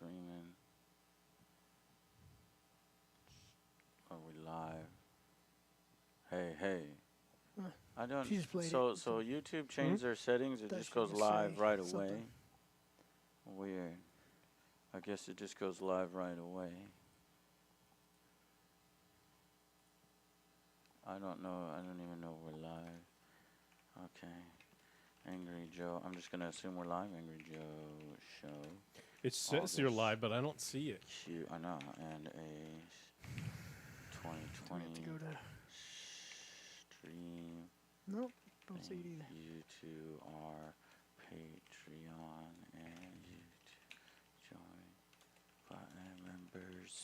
screaming. Are we live? Hey. I don't. So YouTube changed their settings. It just goes live right away. Weird. I guess it just goes live right away. I don't know. I don't even know we're live. Okay. Angry Joe. I'm just gonna assume we're live. Angry Joe show. It says you're live, but I don't see it. I know. And a 2020 go to stream. Nope, don't see it either. You to our Patreon and you join button members.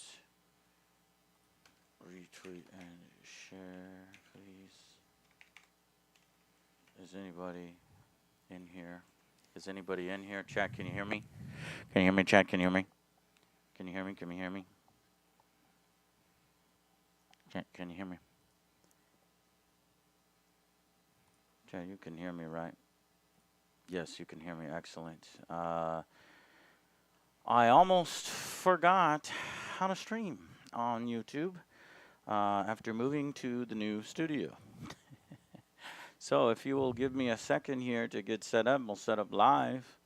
Retweet and share, please. Is anybody in here? Is anybody in here? Chat, can you hear me? Can you hear me, chat? Can you hear me? Can you hear me? Can you hear me? Chat, can you hear me? Chat, you can hear me, right? Yes, you can hear me. Excellent. I almost forgot how to stream on YouTube after moving to the new studio. So if you will give me a second here to get set up, we'll set up live.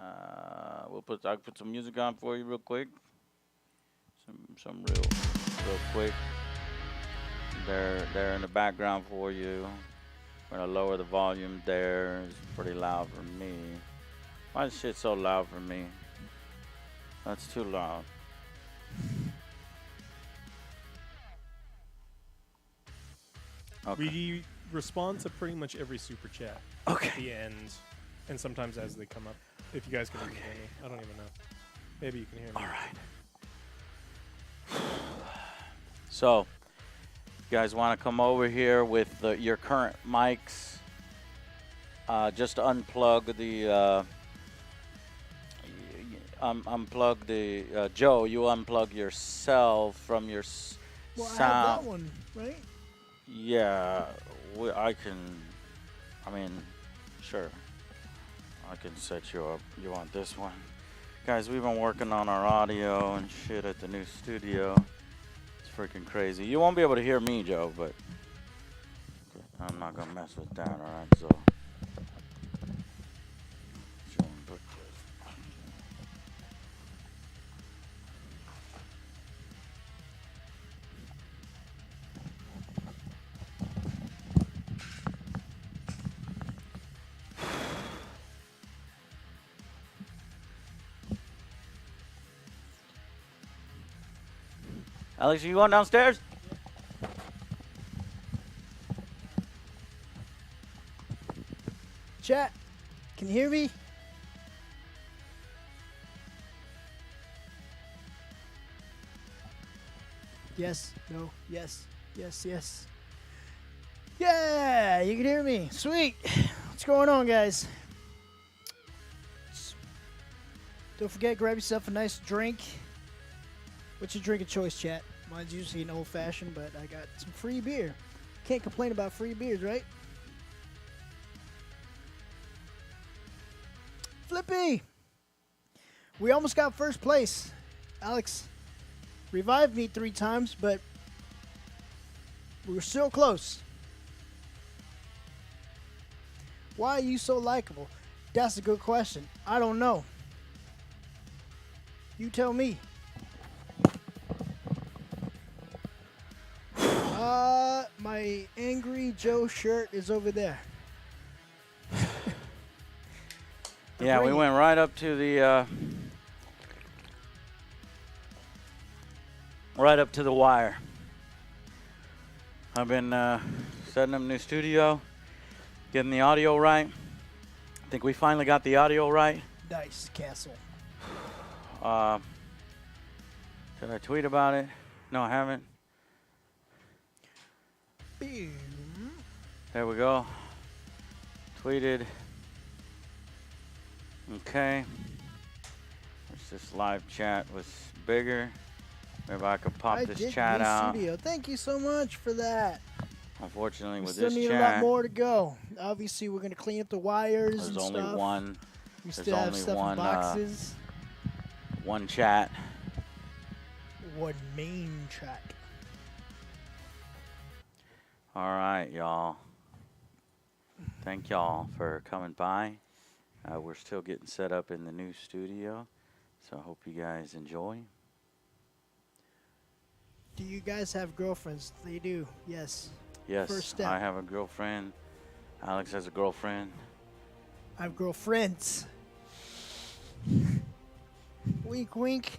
I'll put some music on for you real quick. Some real quick. They're in the background for you. We're gonna lower the volume there. It's pretty loud for me. Why is shit so loud for me? That's too loud. Okay. We respond to pretty much every super chat at the end, and sometimes as they come up. If you guys can even hear me, I don't even know. Maybe you can hear me. All right. So, you guys want to come over here with your current mics? Just unplug the. Unplug the. Joe, you unplug yourself from your sound. Well, I have that one, right? Yeah, I can. I mean, sure. I can set you up. You want this one? Guys, we've been working on our audio and shit at the new studio. It's freaking crazy. You won't be able to hear me, Joe, but I'm not going to mess with that, alright? So. Alex, are you going downstairs? Chat, can you hear me? Yes, no, yes, yes, yes. Yeah, you can hear me. Sweet. What's going on, guys? Don't forget, grab yourself a nice drink. What's your drink of choice, chat? Mine's usually an old-fashioned, but I got some free beer. Can't complain about free beers, right? Flippy! We almost got first place. Alex revived me 3 times, but we were still close. Why are you so likable? That's a good question. I don't know. You tell me. My Angry Joe shirt is over there. Yeah, we went right up to the wire. I've been setting up a new studio, getting the audio right. I think we finally got the audio right. Nice, Castle. Did I tweet about it? No, I haven't. Boom. There we go. Tweeted. Okay. Wish this live chat was bigger. Maybe I could pop this chat out. Studio. Thank you so much for that. Unfortunately, with this chat, we still need a lot more to go. Obviously, we're going to clean up the wires and stuff. There's only one. We There's still have only stuff one, in boxes. One chat. One main track. All right, y'all. Thank y'all for coming by. We're still getting set up in the new studio, so I hope you guys enjoy. Do you guys have girlfriends? They do. Yes. Yes, First step. I have a girlfriend. Alex has a girlfriend. I have girlfriends. Wink, wink.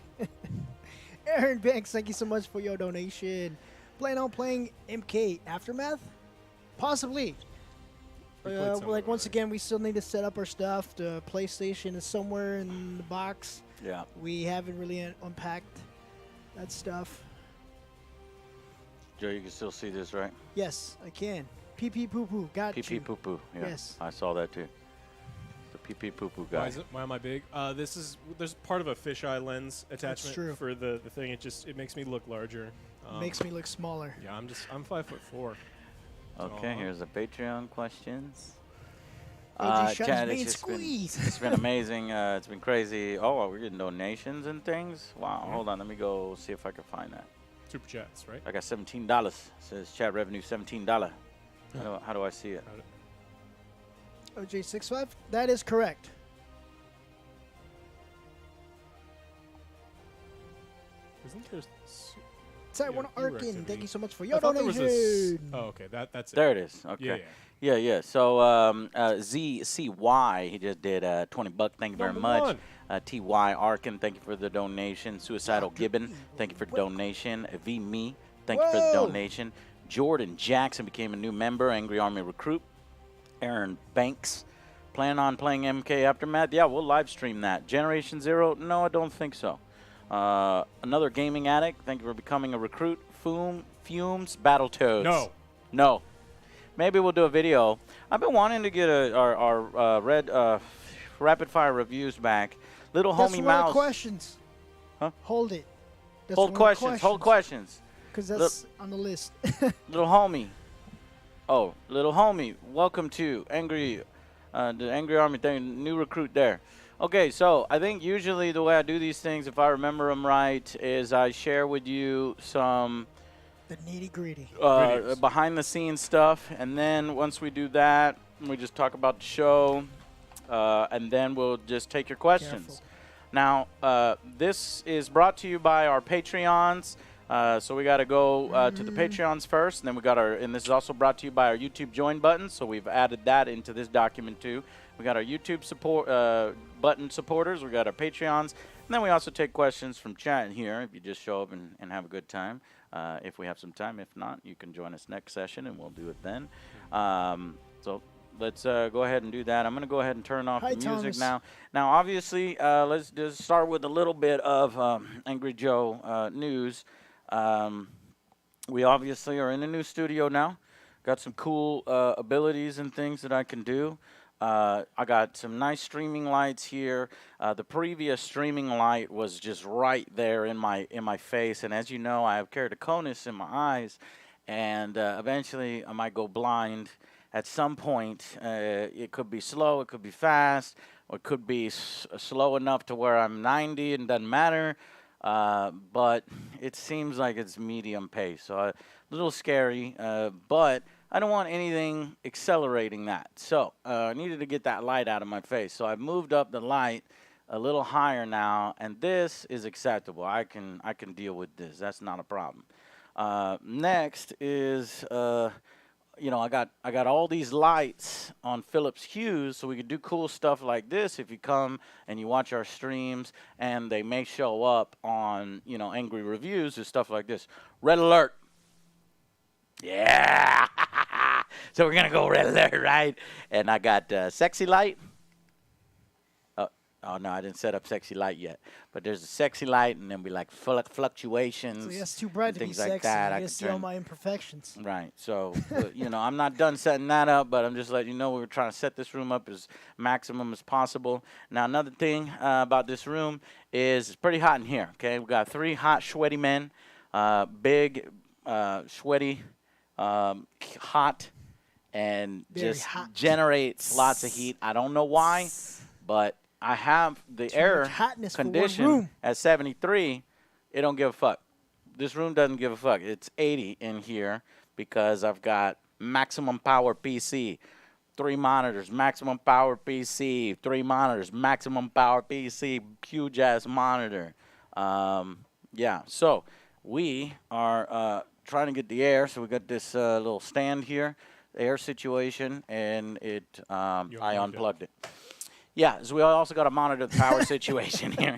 Aaron Banks, thank you so much for your donation. Plan on playing MK Aftermath? Possibly. Like once again, we still need to set up our stuff. The PlayStation is somewhere in the box. Yeah. We haven't really unpacked that stuff. Joe, you can still see this, right? Yes, I can. Pee pee poo poo. Got you. Pee pee poo poo. Yeah, Yes. I saw that too. The pee pee poo poo guy. Why am I big? There's part of a fisheye lens attachment true. for the thing. It makes me look larger. Makes me look smaller. Yeah, I'm 5'4". Okay, here's the Patreon questions. AJ Chad, being it's squeezed. been amazing. It's been crazy. Oh, we're getting donations and things. Wow. Hold on, let me go see if I can find that. Super chats, right? I got $17. Says chat revenue $17. How do I see it? OJ65, that is correct. Isn't there? Taiwan Yeah, Arkin, thank you so much for I your thought there was donation. Oh, okay, that's it. There it is. Okay. Yeah. So ZCY, he just did $20. Thank you very much. TY Arkin, thank you for the donation. Suicidal Gibbon, thank you for the donation. V Me, thank you for the donation. Jordan Jackson became a new member. Angry Army Recruit. Aaron Banks, plan on playing MK Aftermath? Yeah, we'll live stream that. Generation Zero? No, I don't think so. Another gaming addict, thank you for becoming a recruit. Fumes Battletoads. No. Maybe we'll do a video. I've been wanting to get our rapid fire reviews back. Little That's homie one Mouse. of the questions. Huh? Hold it. That's Hold questions. Because that's on the list. Little homie. Oh, little homie. Welcome to the Angry Army thing. New recruit there. Okay, so I think usually the way I do these things, if I remember them right, is I share with you some the nitty-gritty. Behind the scenes stuff, and then once we do that, we just talk about the show, and then we'll just take your questions. Now, this is brought to you by our Patreons. So we got to go to the Patreons first, and then we got and this is also brought to you by our YouTube join button. So we've added that into this document too. We got our YouTube support button supporters. We got our Patreons, and then we also take questions from chat here. If you just show up and have a good time, if we have some time. If not, you can join us next session, and we'll do it then. So let's go ahead and do that. I'm going to go ahead and turn off the music now. Now, obviously, let's just start with a little bit of Angry Joe news. We obviously are in a new studio now. Got some cool abilities and things that I can do. I got some nice streaming lights here. The previous streaming light was just right there in my face, and as you know, I have keratoconus in my eyes, and eventually I might go blind at some point. It could be slow, it could be fast, or it could be slow enough to where I'm 90 and doesn't matter. But it seems like it's medium pace, so a little scary, but I don't want anything accelerating that. So I needed to get that light out of my face. So I've moved up the light a little higher now, and this is acceptable. I can deal with this. That's not a problem. Next is I got all these lights on Philips Hues, so we could do cool stuff like this if you come and you watch our streams, and they may show up on Angry Reviews and stuff like this. Red alert. Yeah. So we're gonna go red alert, right? And I got sexy light. Oh no, I didn't set up sexy light yet. But there's a sexy light, and then we like fluctuations. So that's too bright to be sexy. Like that. I can see all my imperfections. Right. So I'm not done setting that up, but I'm just letting you know we're trying to set this room up as maximum as possible. Now another thing about this room is it's pretty hot in here. Okay, we got 3 hot, sweaty men, big, sweaty, hot, and Very just hot. generates lots of heat. I don't know why, but I have the air condition at 73, it don't give a fuck. This room doesn't give a fuck. It's 80 in here because I've got maximum power PC, 3 monitors, maximum power PC, 3 monitors, maximum power PC, huge ass monitor. Yeah, so we are trying to get the air. So we got this little stand here, air situation, and I unplugged it. Yeah, so we also got to monitor the power situation here.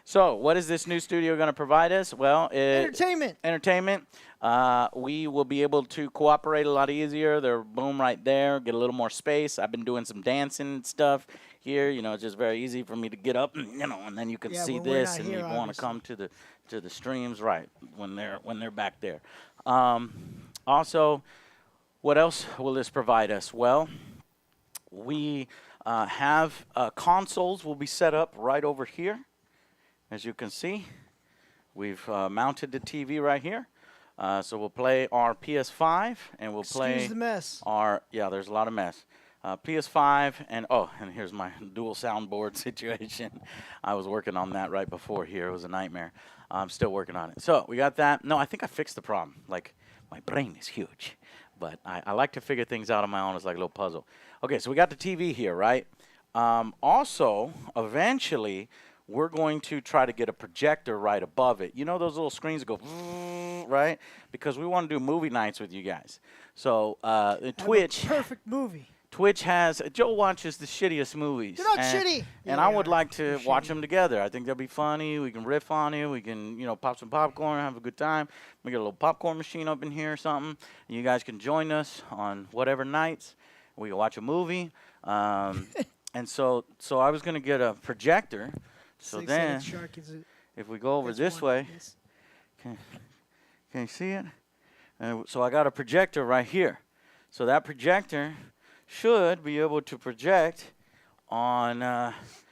So what is this new studio going to provide us? Well, entertainment. Entertainment. We will be able to cooperate a lot easier. They're boom right there, get a little more space. I've been doing some dancing and stuff here. You know, it's just very easy for me to get up, and then you can see this, and you want to come to the streams right when they're back there. Also, what else will this provide us? Well, we have consoles will be set up right over here. As you can see, we've mounted the TV right here. So we'll play our PS5 and we'll play the mess. There's a lot of mess. PS5 and here's my dual soundboard situation. I was working on that right before here. It was a nightmare. I'm still working on it. So we got that. No, I think I fixed the problem. Like, my brain is huge. But I like to figure things out on my own. It's like a little puzzle. Okay, so we got the TV here, right? Also, eventually, we're going to try to get a projector right above it. You know those little screens that go, right? Because we want to do movie nights with you guys. So Twitch. Perfect movie. Twitch has, Joe watches the shittiest movies. They're not shitty. And I would like to watch them together. I think they'll be funny. We can riff on it. We can, pop some popcorn, have a good time. We get a little popcorn machine up in here or something. And you guys can join us on whatever nights. We can watch a movie. And so I was going to get a projector. So then, if we go over this way, can you see it? So I got a projector right here. So that projector should be able to project on,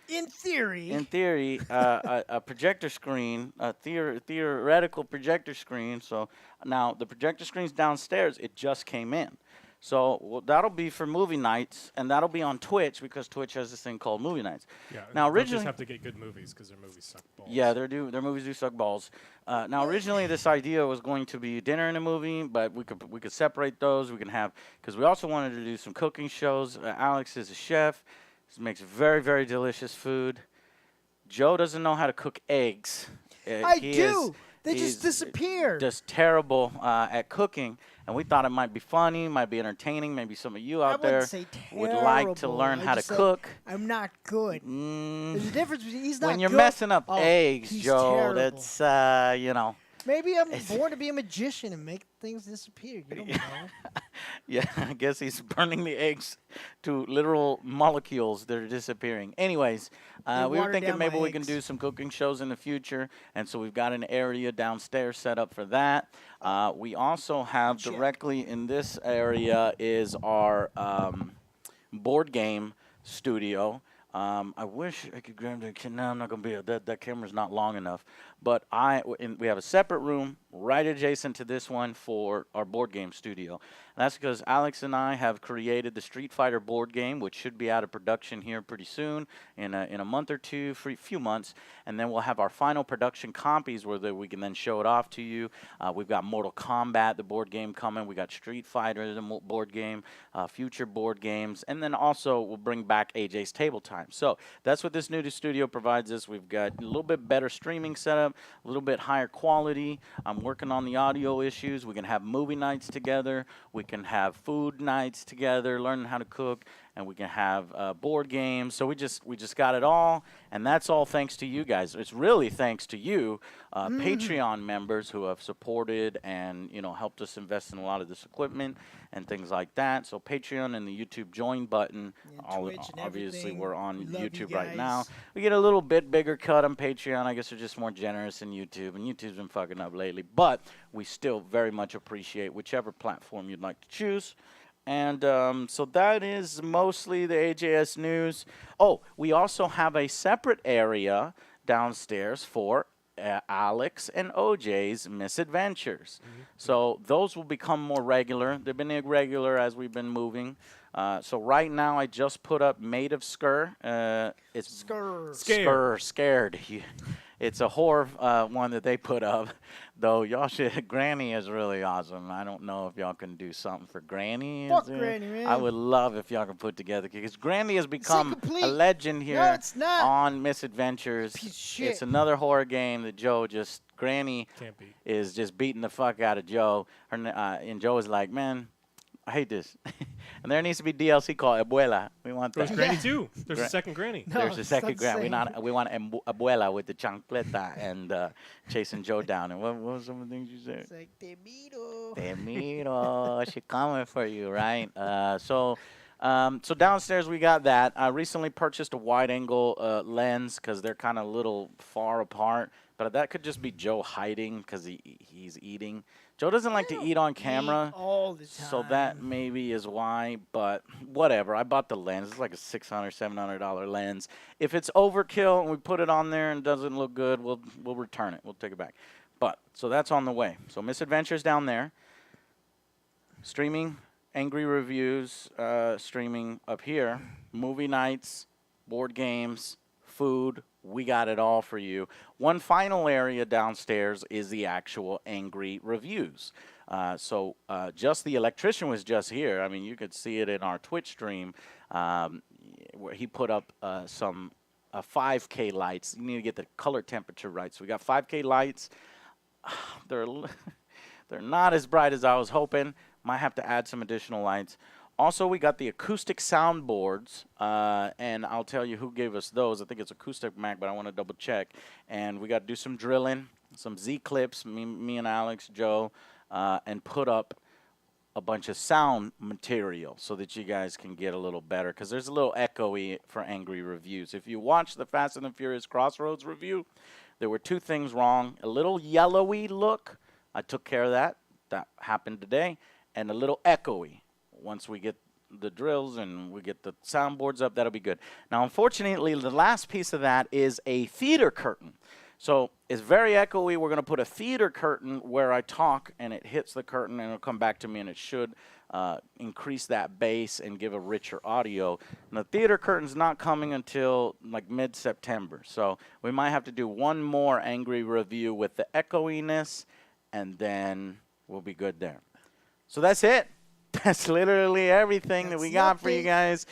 in theory, a projector screen, a theoretical projector screen. So now the projector screen's downstairs. It just came in. So that'll be for movie nights, and that'll be on Twitch because Twitch has this thing called movie nights. Yeah, now originally just have to get good movies because their movies suck balls. Yeah, their movies do suck balls. Now originally this idea was going to be dinner and a movie, but we could separate those. We can have because we also wanted to do some cooking shows. Alex is a chef. He makes very, very delicious food. Joe doesn't know how to cook eggs. I do. They just disappear. Just terrible at cooking. And we thought it might be funny, might be entertaining. Maybe some of you out there would like to learn how to cook. I'm not good. There's a difference between he's not good. When you're messing up eggs, Joe, terrible. that's, Maybe I'm born to be a magician and make things disappear. You don't know. Yeah, I guess he's burning the eggs to literal molecules that are disappearing. Anyways, we were thinking maybe we can do some cooking shows in the future, and so we've got an area downstairs set up for that. We also have directly in this area is our board game studio. I wish I could grab the camera. No, I'm not going to be able that camera's not long enough. But we have a separate room right adjacent to this one for our board game studio. And that's because Alex and I have created the Street Fighter board game, which should be out of production here pretty soon, in a month or two, for a few months. And then we'll have our final production copies where we can then show it off to you. We've got Mortal Kombat, the board game, coming. We got Street Fighter, the board game, future board games. And then also we'll bring back AJ's Table Time. So that's what this new studio provides us. We've got a little bit better streaming setup, a little bit higher quality. I'm working on the audio issues. We can have movie nights together. We can have food nights together, learning how to cook, and we can have board games. So we just got it all, and that's all thanks to you guys. It's really thanks to you, Patreon members who have supported and helped us invest in a lot of this equipment and things like that. So Patreon and the YouTube join button. Obviously, we're on YouTube right now. We get a little bit bigger cut on Patreon. I guess we're just more generous in YouTube, and YouTube's been fucking up lately. But we still very much appreciate whichever platform you'd like to choose. And so that is mostly the AJS news. Oh, we also have a separate area downstairs for Alex and OJ's Misadventures. So those will become more regular. They've been irregular as we've been moving. So right now I just put up Made of Skr. It's Scared. It's a horror one that they put up. Though y'all should. Granny is really awesome. I don't know if y'all can do something for Granny. Fuck Granny, man. I would love if y'all can put together, because Granny has become a legend here on Misadventures. It's another horror game that Joe just. Granny is just beating the fuck out of Joe. And Joe is like, man, I hate this. And there needs to be DLC called Abuela. We want that. There's Granny too. There's a second Granny. No, there's a second Granny. We want Abuela with the chancleta and chasing Joe down. And what was some of the things you said? It's like, te miro. Te miro. She coming for you, right? So downstairs we got that. I recently purchased a wide-angle lens because they're kind of a little far apart. But that could just be Joe hiding because he's eating. Joe doesn't like to eat on camera. All the time. So that maybe is why. But whatever. I bought the lens. It's like a $600, $700 lens. If it's overkill and we put it on there and it doesn't look good, we'll return it. We'll take it back. But so that's on the way. So Misadventures down there. Streaming, angry reviews, streaming up here. Movie nights, board games, food. We got it all for you. One final area downstairs is the actual angry reviews. So just the electrician was just here. I mean, you could see it in our Twitch stream where he put up some 5K lights. You need to get the color temperature right. So we got 5K lights. They're not as bright as I was hoping. Might have to add some additional lights. Also, we got the acoustic soundboards, and I'll tell you who gave us those. I think it's Acoustic Mac, but I want to double check. And we got to do some drilling, some Z-clips, me and Alex, Joe, and put up a bunch of sound material so that you guys can get a little better, because there's a little echoey for angry reviews. If you watch the Fast and the Furious Crossroads review, there were two things wrong. A little yellowy look. I took care of that. That happened today. And a little echoey. Once we get the drills and we get the soundboards up, that'll be good. Now, unfortunately, the last piece of that is a theater curtain. So it's very echoey. We're going to put a theater curtain where I talk, and it hits the curtain, and it'll come back to me, and it should increase that bass and give a richer audio. And the theater curtain's not coming until like mid-September. So we might have to do one more angry review with the echoiness, and then we'll be good there. So that's it. That's literally everything that we got for you guys.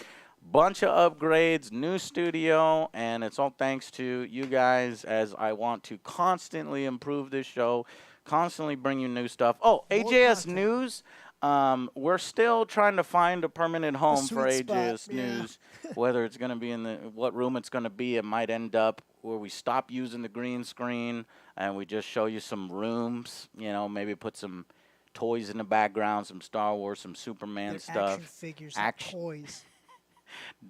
Bunch of upgrades, new studio, and it's all thanks to you guys, as I want to constantly improve this show, constantly bring you new stuff. Oh, AJS News. We're still trying to find a permanent home for AJS News. Whether it's going to be in what room it's going to be, it might end up where we stop using the green screen and we just show you some rooms. You know, maybe put some toys in the background, some Star Wars, some Superman stuff. Action figures, toys.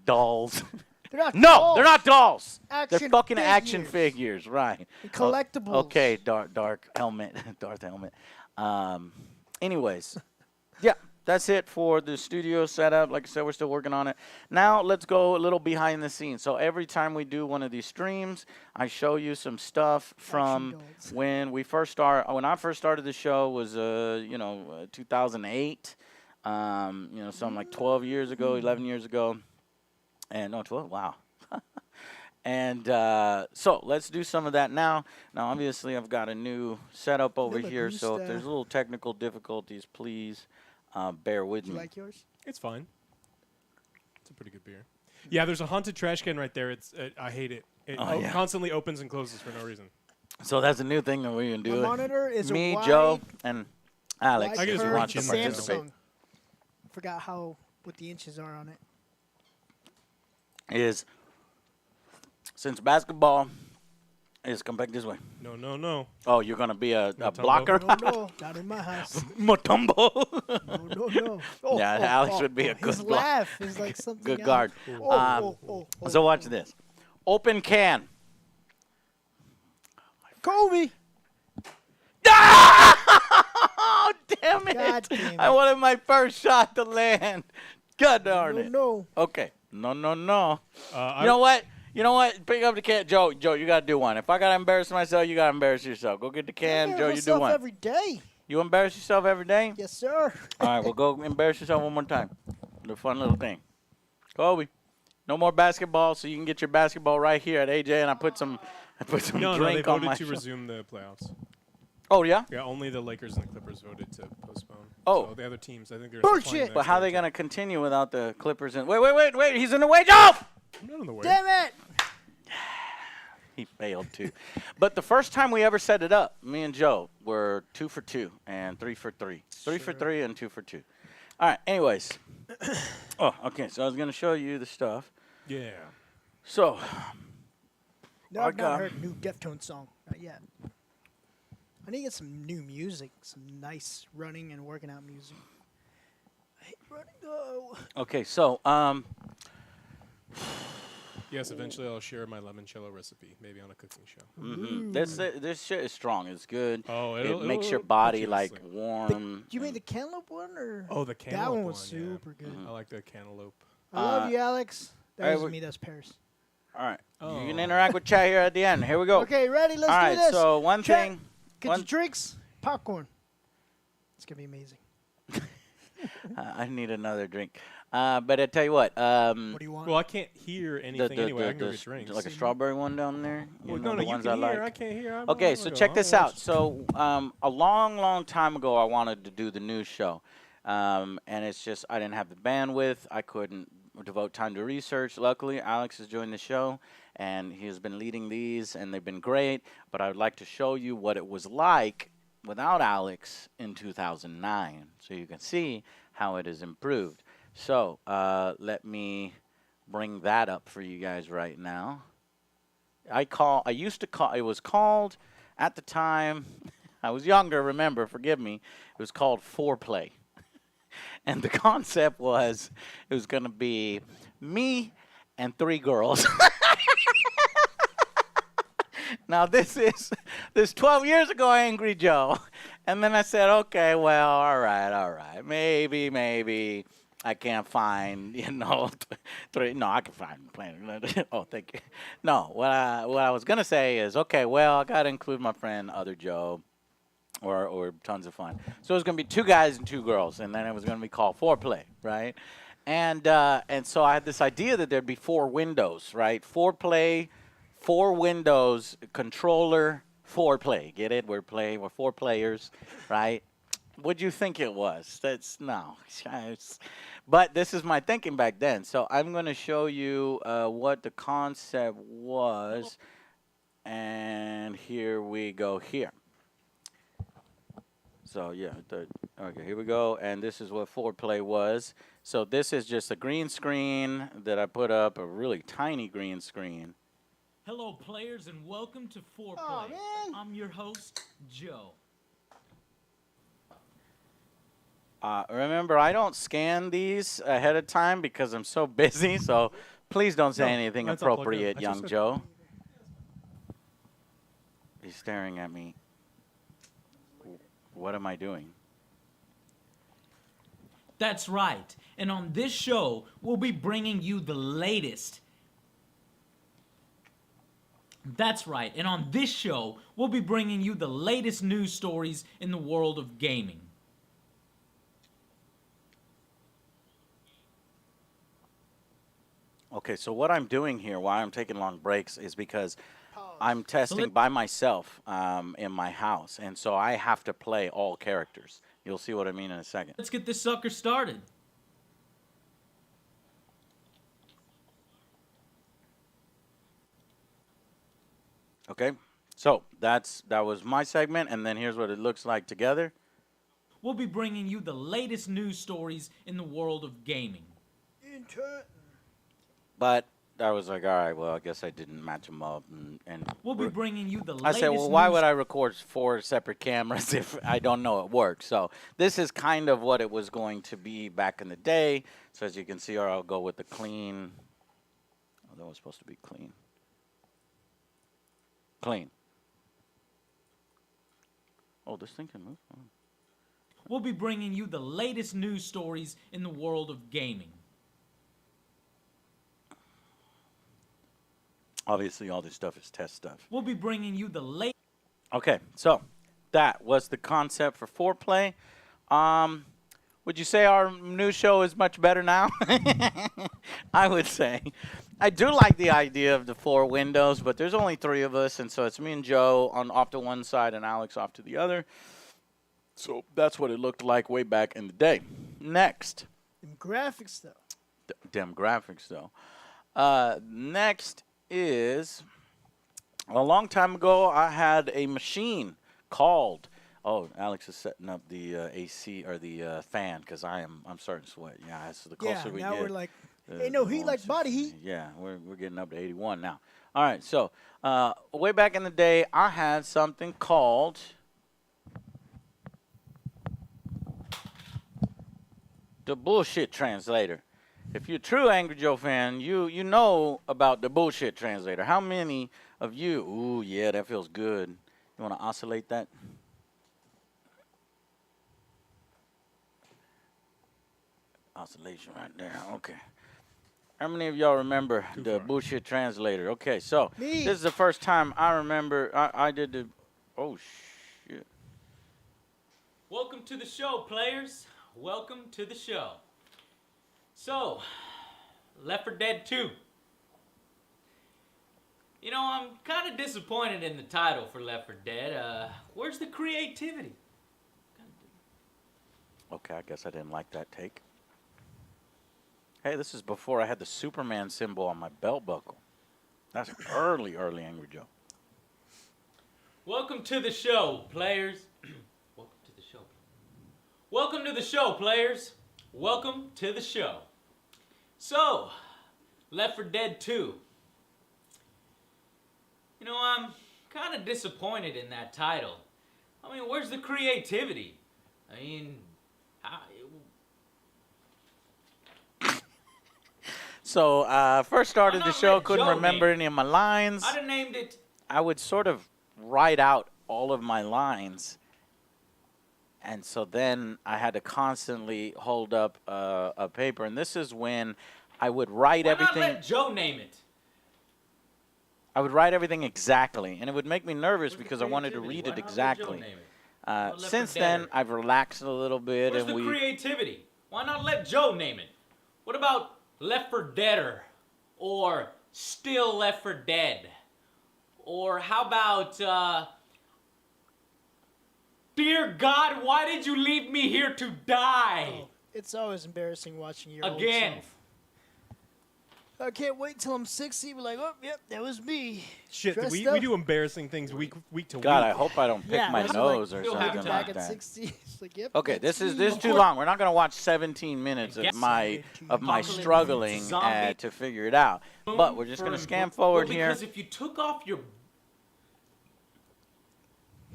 Dolls. They're not no, dolls. they're not dolls. Action they're fucking figures. action figures, right? And collectibles. Okay, Darth helmet. Anyways, yeah, that's it for the studio setup. Like I said, we're still working on it. Now let's go a little behind the scenes. So every time we do one of these streams, I show you some stuff from when we first started. When I first started the show was 2008. Something like 12 years ago, 11 years ago. And no, 12. Wow. And so let's do some of that now. Now, obviously, I've got a new setup over here. So if there's little technical difficulties, please bear with me. You like yours? It's fine. It's a pretty good beer. Yeah, there's a haunted trash can right there. I hate it. It constantly opens and closes for no reason. So that's a new thing that we can do. The monitor is me, Joe, and Alex. I just reach in Samsung. Forgot what the inches are on it. Is since basketball is come back this way. No. Oh, you're gonna be a blocker? No, not in my house. Mutombo. No. Oh, yeah, Alex would be a good his laugh is like something good else. guard. So watch this. Open can. Kobe. Oh, damn it. God damn it. I wanted my first shot to land. God darn it. No. Okay. No. You know what? You know what? Pick up the can. Joe, you got to do one. If I got to embarrass myself, you got to embarrass yourself. Go get the can. Joe, you do one. Every day. You embarrass yourself every day? Yes, sir. All right, well, go embarrass yourself one more time. The fun little thing. Kobe, no more basketball, so you can get your basketball right here at AJ, and I put some drink on my No, they voted to resume the playoffs. Oh, yeah? Yeah, only the Lakers and the Clippers voted to postpone. Oh. So the other teams, I think they're bullshit. But how are they going to continue without the Clippers? Wait, he's in the way, Joe! I'm not in the way. Damn it. He failed, too. But the first time we ever set it up, me and Joe were 2 for 2 and 3 for 3. 3 for 3 and 2 for 2. All right, anyways. Oh, okay, so I was going to show you the stuff. Yeah. So. No, I've not heard a new Deftones song. Not yet. I need to get some new music, some nice running and working out music. I hate running, though. Okay, so, Yes, eventually I'll share my limoncello recipe, maybe on a cooking show. mm-hmm. This shit is strong. It's good. Oh, it makes your body like warm. You made the cantaloupe one, or oh, the cantaloupe that one was yeah. super good. I like the cantaloupe. I love you, Alex. That was me. That's Paris. All right, you can interact with chat here at the end. Here we go. Okay, ready? Let's do this. All right, so one chat, thing. Get your drinks, popcorn. It's gonna be amazing. I need another drink. But I tell you what. What do you want? Well, I can't hear anything anyway. I can go get drinks. Like a strawberry one down there. Well, no, you can hear. I can't hear. Okay, so check this out. So a long time ago, I wanted to do the news show, and it's just I didn't have the bandwidth. I couldn't devote time to research. Luckily, Alex has joined the show, and he has been leading these, and they've been great. But I would like to show you what it was like without Alex in 2009, so you can see how it has improved. So let me bring that up for you guys right now. I used to call, it was called, at the time, I was younger, remember, forgive me, it was called Foreplay. And the concept was, it was going to be me and 3 girls. Now, this 12 years ago, Angry Joe. And then I said, okay, well, all right. Maybe I can't find, 3. No, I can find plenty. Oh, thank you. No, what I was going to say is, okay, well, I got to include my friend, Other Joe, or Tons of Fun. So it was going to be 2 guys and 2 girls, and then it was going to be called Foreplay, right? And so I had this idea that there'd be 4 windows, right? Foreplay, 4 windows, controller, Foreplay. Get it? We're 4 players, right? What'd you think it was? No. But this is my thinking back then. So I'm going to show you what the concept was. And here we go here. So, yeah. Okay, here we go. And this is what Foreplay was. So this is just a green screen that I put up, a really tiny green screen. Hello, players, and welcome to Foreplay. Oh, man. I'm your host, Joe. Remember, I don't scan these ahead of time because I'm so busy, so please don't say anything appropriate, young Joe. He's staring at me. What am I doing? That's right. And on this show, we'll be bringing you the latest. That's right. And on this show, we'll be bringing you the latest news stories in the world of gaming. Okay, so what I'm doing here, why I'm taking long breaks, is because I'm testing by myself in my house, and so I have to play all characters. You'll see what I mean in a second. Let's get this sucker started. Okay, so that was my segment, and then here's what it looks like together. We'll be bringing you the latest news stories in the world of gaming. But I was like, all right, well, I guess I didn't match them up. And we'll be bringing you the latest I said, well, why would I record 4 separate cameras if I don't know it works? So this is kind of what it was going to be back in the day. So as you can see, or I'll go with the clean. Oh, that was supposed to be clean. Clean. Oh, this thing can move. Oh. We'll be bringing you the latest news stories in the world of gaming. Obviously, all this stuff is test stuff. We'll be bringing you the latest. Okay, so that was the concept for Foreplay. Would you say our new show is much better now? I would say. I do like the idea of the 4 windows, but there's only 3 of us, and so it's me and Joe off to one side and Alex off to the other. So that's what it looked like way back in the day. Next. Them graphics, though. Them graphics, though. Next is, a long time ago, I had a machine called... Oh, Alex is setting up the AC or the fan because I'm starting to sweat. Yeah, so the closer we get. Yeah, now we're like, ain't no heat like body heat. Yeah, we're getting up to 81 now. All right, so way back in the day, I had something called the bullshit translator. If you're a true Angry Joe fan, you know about the bullshit translator. How many of you? Ooh, yeah, that feels good. You want to oscillate that? Oscillation right there. Okay. How many of y'all remember the bullshit translator? Okay, so Me. This is the first time I remember I did the. Oh shit! Welcome to the show, players. Welcome to the show. So, Left 4 Dead 2. You know, I'm kind of disappointed in the title for Left 4 Dead. Where's the creativity? Okay, I guess I didn't like that take. Hey, this is before I had the Superman symbol on my belt buckle. That's early Angry Joe. Welcome to the show, players. Welcome to the show. Welcome to the show, players. Welcome to the show. So, Left 4 Dead 2. You know, I'm kind of disappointed in that title. I mean, where's the creativity? I mean, So, first started the show, couldn't remember any of my lines. I'd have named it. I would sort of write out all of my lines. And so then I had to constantly hold up a paper. And this is when I would write everything. Why not let Joe name it? I would write everything exactly. And it would make me nervous because I wanted to read it exactly. Since then, I've relaxed a little bit. Where's the creativity? Why not let Joe name it? What about Left 4 Deader? Or Still Left 4 Dead? Or how about, Dear God, why did you leave me here to die? Oh, it's always embarrassing watching your Again. old self. I can't wait till I'm 60. Be like, oh, yep, that was me. Shit, we do embarrassing things week to week. God, I hope I don't pick my nose like, or something back like at that. 60. It's like, yep, Okay, this is too long. We're not going to watch 17 minutes of my struggling to figure it out. But we're just going to scan forward here. Because if you took off your...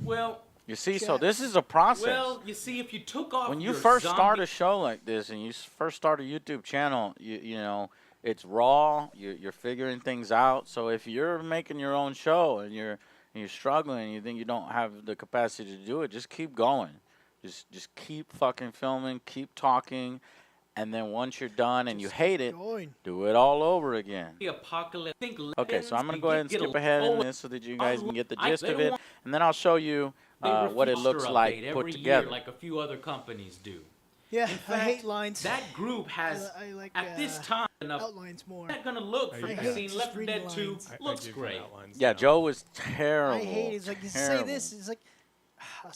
Well... You see, so this is a process. Well, you see, if you took off when you first start a show like this and you first start a YouTube channel, you know, it's raw. You're figuring things out. So if you're making your own show and you're struggling and you think you don't have the capacity to do it, just keep going. Just keep fucking filming, keep talking, and then once you're done and you hate it, do it all over again. Okay, so I'm going to go ahead and skip ahead in this so that you guys can get the gist of it, and then I'll show you what it looks like put together. Like a few other companies do. Yeah, fact, I hate lines. That group has, I like, at this time, enough outlines more. Not gonna look for you. Seen Left 4 Dead 2 looks great. Yeah, Joe was terrible. I hate it. It's like, you say this. It's like,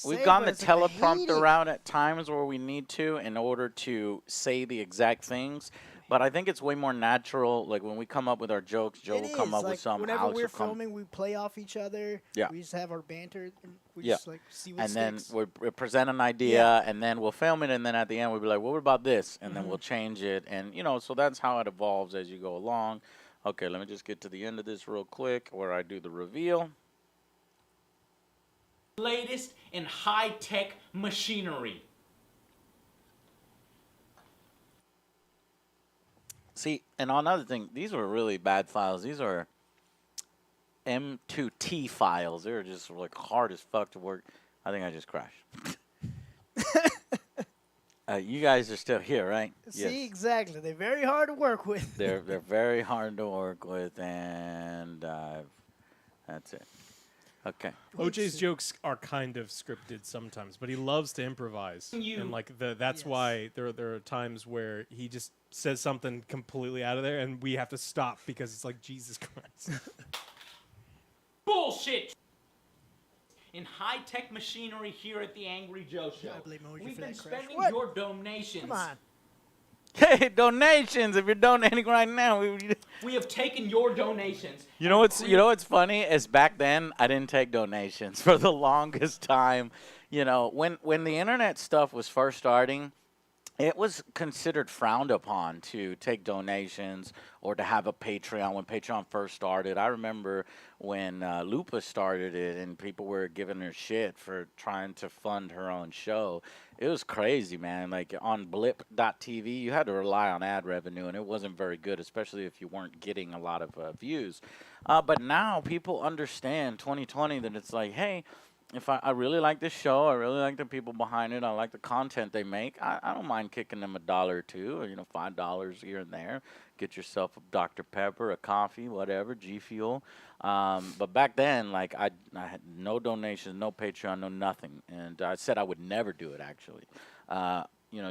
we've gone the teleprompter route at times where we need to in order to say the exact things. But I think it's way more natural. Like when we come up with our jokes, Joe will come up with some. Whenever we're filming, we play off each other. Yeah. We just have our banter. And we just like see what sticks. Then we present an idea, and then we'll film it, and then at the end we'll be like, "What about this?" And then we'll change it, and you know, so that's how it evolves as you go along. Okay, let me just get to the end of this real quick, where I do the reveal. Latest in high-tech machinery. See, and another thing, these were really bad files. These are M2T files. They were just like hard as fuck to work. I think I just crashed. You guys are still here, right? See, exactly. They're very hard to work with. They're very hard to work with, and that's it. Okay. OJ's jokes are kind of scripted sometimes, but he loves to improvise. And like that's why there are times where he just says something completely out of there, and we have to stop because it's like, Jesus Christ. Bullshit. In high-tech machinery here at the Angry Joe Show, we've been spending your donations. Come on. Hey, donations! If you're donating right now, we have taken your donations. You know what's funny is back then I didn't take donations for the longest time. You know, when the internet stuff was first starting, it was considered frowned upon to take donations or to have a Patreon when Patreon first started. I remember when Lupa started it and people were giving her shit for trying to fund her own show. It was crazy, man. Like on blip.tv, you had to rely on ad revenue, and it wasn't very good, especially if you weren't getting a lot of views. But now people understand 2020 that it's like, hey, if I really like this show, I really like the people behind it, I like the content they make, I don't mind kicking them $1 or $2, or $5 here and there. Get yourself a Dr. Pepper, a coffee, whatever, G Fuel. But back then, like I had no donations, no Patreon, no nothing, and I said I would never do it actually.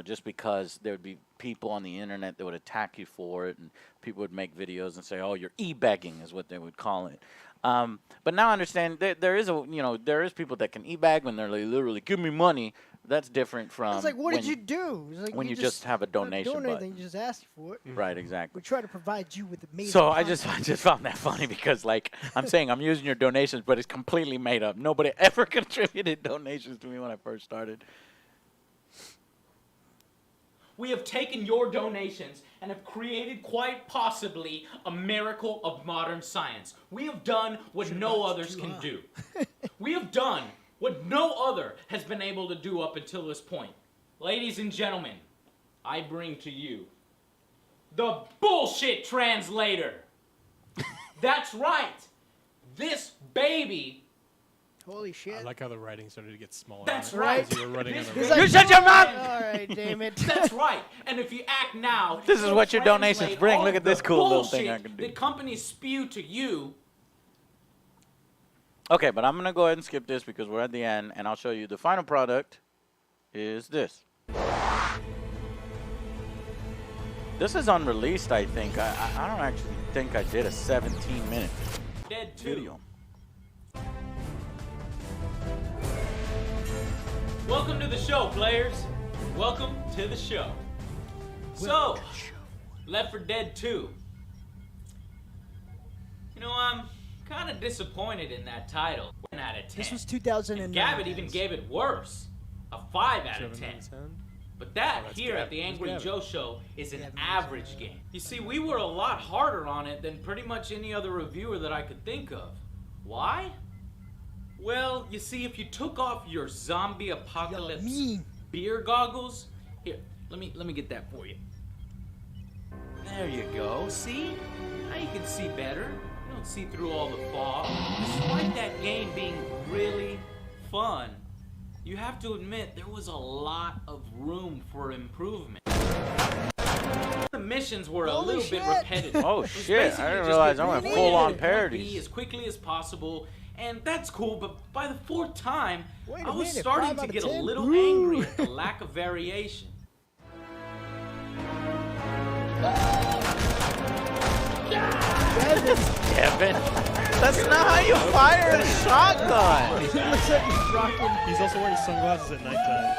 Just because there would be people on the internet that would attack you for it, and people would make videos and say, "Oh, you're e-begging," is what they would call it. But now I understand there is people that can e-bag when they're like, literally, give me money. That's different from. It's like, what did you do? It's like when you just have a donation button. You just ask for it. Right, exactly. We try to provide you with amazing. So I just found that funny because, like, I'm saying I'm using your donations, but it's completely made up. Nobody ever contributed donations to me when I first started. We have taken your donations and have created quite possibly a miracle of modern science. We have done what no others can do. We have done what no other has been able to do up until this point. Ladies and gentlemen, I bring to you the bullshit translator. That's right. This baby. Holy shit. I like how the writing started to get smaller. That's right. You were running on You shut your mouth! All right, damn it. That's right. And if you act now, this is what your donations bring. Look at this cool little thing I can do. The companies spew to you. Okay, but I'm going to go ahead and skip this because we're at the end, and I'll show you the final product is this. This is unreleased, I think. I don't actually think I did a 17-minute video. Welcome to the show, players. Welcome to the show. So, Left 4 Dead 2. I'm kind of disappointed in that title. 1 out of 10. This was 2009. And Gabbett even gave it worse. A 5 out of 10. But that here at the Angry Joe Show is an average game. You see, we were a lot harder on it than pretty much any other reviewer that I could think of. Why? Well, you see, if you took off your zombie apocalypse beer goggles, here, let me get that for you. There you go. See? Now you can see better. You don't see through all the fog. Despite that game being really fun, you have to admit there was a lot of room for improvement. The missions were a little bit repetitive. Oh shit! I didn't realize I went full-on parodies. As quickly as possible. And that's cool, but by the 4th time, I was 5 starting to get a little angry at the lack of variation. Kevin, that's not how you fire a shotgun. He's also wearing sunglasses at nighttime.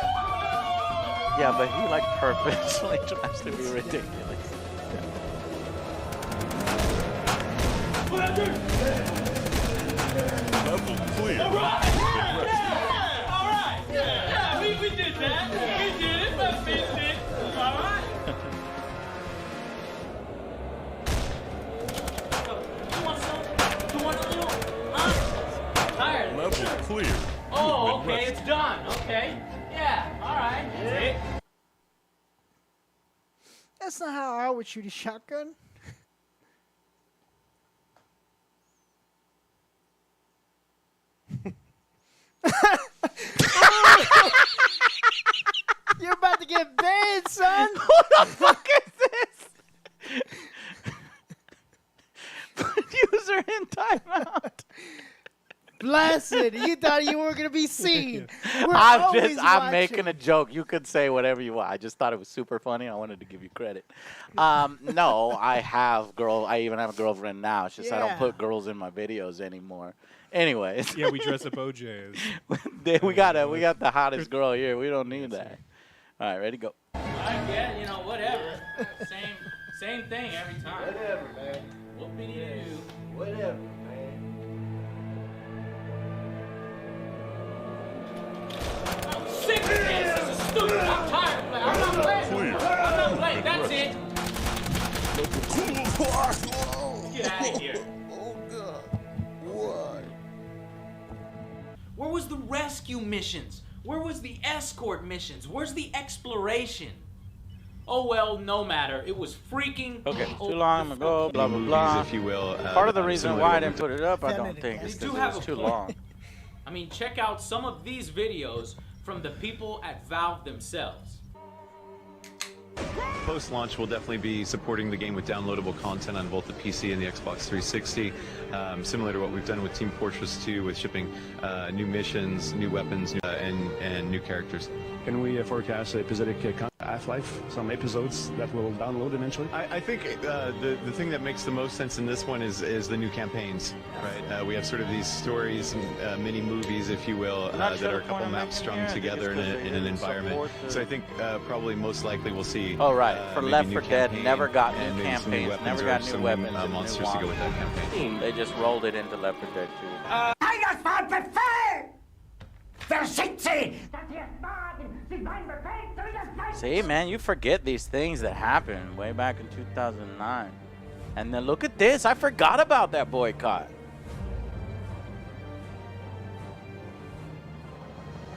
Yeah, but he like purposely tries to be ridiculous. Level clear. All right. Yeah, we did that. We did it. I missed it. All right. You want some? You want a little? Huh? Tired. Level clear. Oh, okay. It's done. Okay. Yeah. All right. That's it. That's not how I would shoot a shotgun. You're about to get get banned, son. What the fuck is this? User in timeout. Blessed. You thought you weren't gonna be seen. I'm making a joke. You could say whatever you want. I just thought it was super funny. I wanted to give you credit. No, I even have a girlfriend now. It's just I don't put girls in my videos anymore. Anyways. Yeah, we dress up OJ as. we got the hottest girl here. We don't need that. All right, ready, go. Yeah, you know, whatever. Same thing every time. Whatever, man. Whoop-de-doo. Whatever, man. I'm sick of this. This is stupid. I'm tired of playing. I'm not playing. I'm not playing. That's it. Get out of here. Oh, God. Why? Where was the rescue missions? Where was the escort missions? Where's the exploration? Oh well, no matter. It was freaking. Okay, too long ago, blah blah blah. If you will. Part of the reason why I didn't put it up, I don't think, is They do because it have was a too point. long. I mean, check out some of these videos from the people at Valve themselves. Post-launch, we'll definitely be supporting the game with downloadable content on both the PC and the Xbox 360, similar to what we've done with Team Fortress 2 with shipping new missions, new weapons, and new characters. Can we forecast episodic half-life, some episodes that will download eventually? I think the thing that makes the most sense in this one is the new campaigns, right? We have sort of these stories, mini movies, if you will, that are a couple maps strung together in an environment. So I think probably most likely we'll see. Oh right, for Left 4 Dead, never got and new maybe some new campaigns, weapons never or got new some weapons, and monsters new to go with that campaign. They just rolled it into Left 4 Dead 2. I just want Befehl! Verschitzen! See, man, you forget these things that happened way back in 2009. And then look at this. I forgot about that boycott.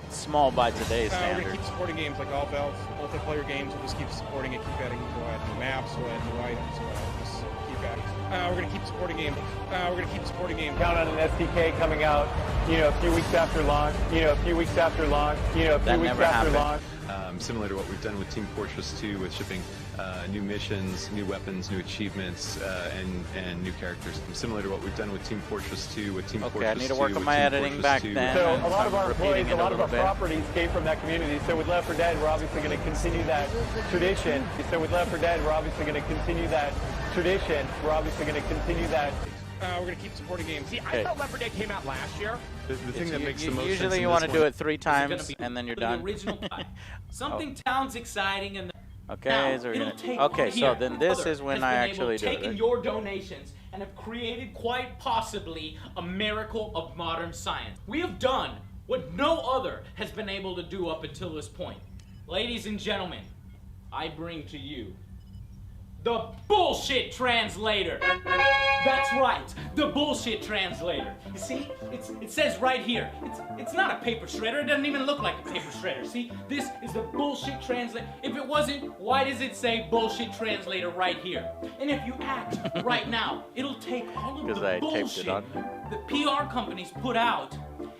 Small by today's We're standards. going to keep supporting games like all Valve multiplayer games. We'll just keep supporting it, keep adding new maps, we'll add new items, we'll just keep adding. We're going to keep supporting games. We're going to keep supporting games. Count on an SDK coming out, a few weeks after launch, a few weeks after launch, Similar to what we've done with Team Fortress 2 with shipping new missions, new weapons, new achievements, and new characters. Similar to what we've done with Team Fortress 2 with Team Fortress 2. Okay, I need to work on my editing back then. So a lot of our employees, a lot of our properties came from that community. So with Left 4 Dead, we're obviously going to continue that tradition. We're going to keep supporting games. See, I thought Left 4 Dead came out last year. The thing that makes the most sense Usually in you this want to one- do it 3 times and then you're done. The original Something sounds exciting and Okay, now, so we're it'll gonna. take Okay, so here, then this other is when has I been actually able do it. taken Right? your donations and have created quite possibly a miracle of modern science. We have done what no other has been able to do up until this point. Ladies and gentlemen, I bring to you the bullshit translator. That's right, the bullshit translator. You see, it says right here. It's not a paper shredder. It doesn't even look like a paper shredder. See, this is the bullshit translator. If it wasn't, why does it say bullshit translator right here? And if you act right now, it'll take all of the bullshit the PR companies put out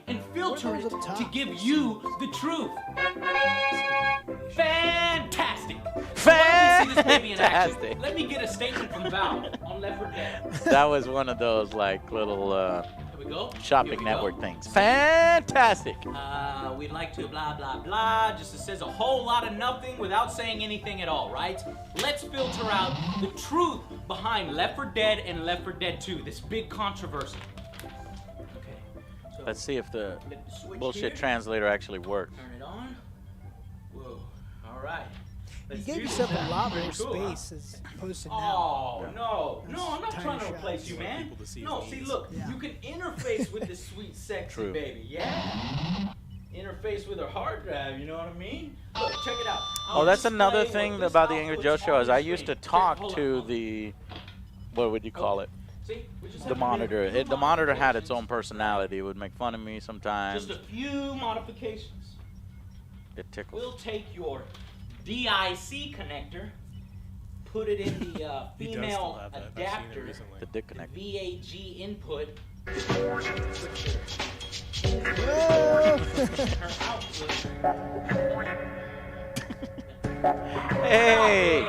and filter it to give you the truth. Fantastic! Let me see this baby in action. Let me get a statement from Valve on Left 4 Dead. That was one of those like little Here we go. shopping network things. Fantastic! We'd like to blah blah blah. Just it says a whole lot of nothing without saying anything at all, right? Let's filter out the truth behind Left 4 Dead and Left 4 Dead 2. This big controversy. Let's see if the bullshit translator actually works. Turn it on. Whoa. All right. You gave yourself a lot more space as opposed to now. Oh, no, I'm not trying to replace you, man. No, see, look, you can interface with this sweet, sexy baby, yeah? Interface with her hard drive, you know what I mean? Look, check it out. Oh, that's another thing about the Angry Joe show is I used to talk to the, what would you call it? The monitor. The monitor had its own personality. It would make fun of me sometimes. Just a few modifications. It tickles. We'll take your DIC connector, put it in the female adapter, the dick connector. VAG input. Hey,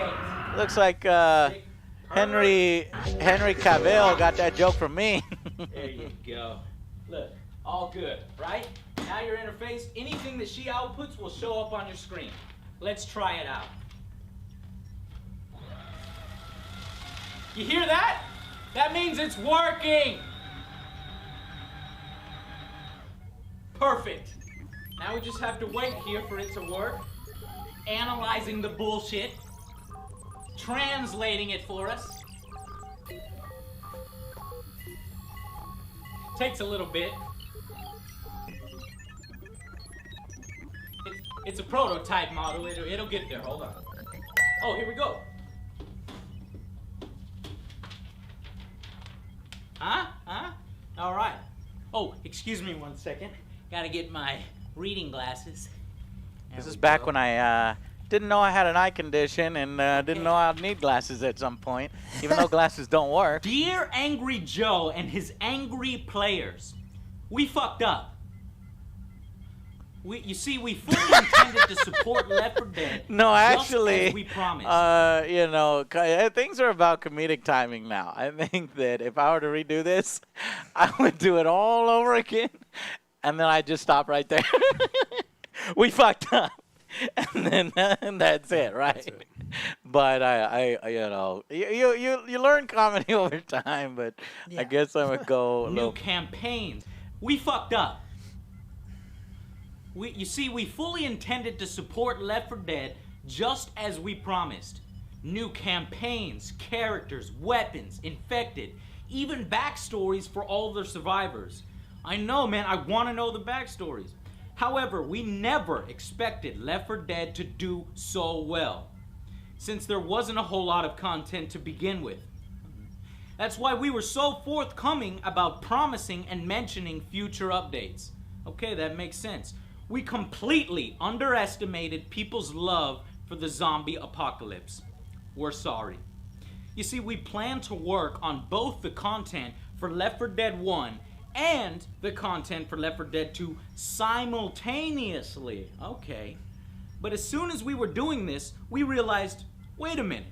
looks like Henry Cavill got that joke from me. There you go. Look, all good, right? Now your interface, anything that she outputs will show up on your screen. Let's try it out. You hear that? That means it's working. Perfect. Now we just have to wait here for it to work. Analyzing the bullshit. Translating it for us. Takes a little bit. It's a prototype model. It'll get there. Hold on. Oh, here we go. Huh? All right. Oh, excuse me 1 second. Gotta get my reading glasses. This is back when I didn't know I had an eye condition and didn't know I'd need glasses at some point, even though glasses don't work. Dear Angry Joe and his angry players, we fucked up. You see, we fully intended to support Left 4 Dead. No, actually, just as we promised. you know, things are about comedic timing now. I think that if I were to redo this, I would do it all over again, and then I'd just stop right there. We fucked up, and then that's it, right? That's it. But I you know, you learn comedy over time, but yeah. I guess I would go a New campaigns. We fucked up. You see, we fully intended to support Left 4 Dead just as we promised. New campaigns, characters, weapons, infected, even backstories for all their survivors. I know, man, I want to know the backstories. However, we never expected Left 4 Dead to do so well, since there wasn't a whole lot of content to begin with. That's why we were so forthcoming about promising and mentioning future updates. Okay, that makes sense. We completely underestimated people's love for the zombie apocalypse. We're sorry. You see, we plan to work on both the content for Left 4 Dead 1 and the content for Left 4 Dead 2 simultaneously. Okay. But as soon as we were doing this, we realized, wait a minute.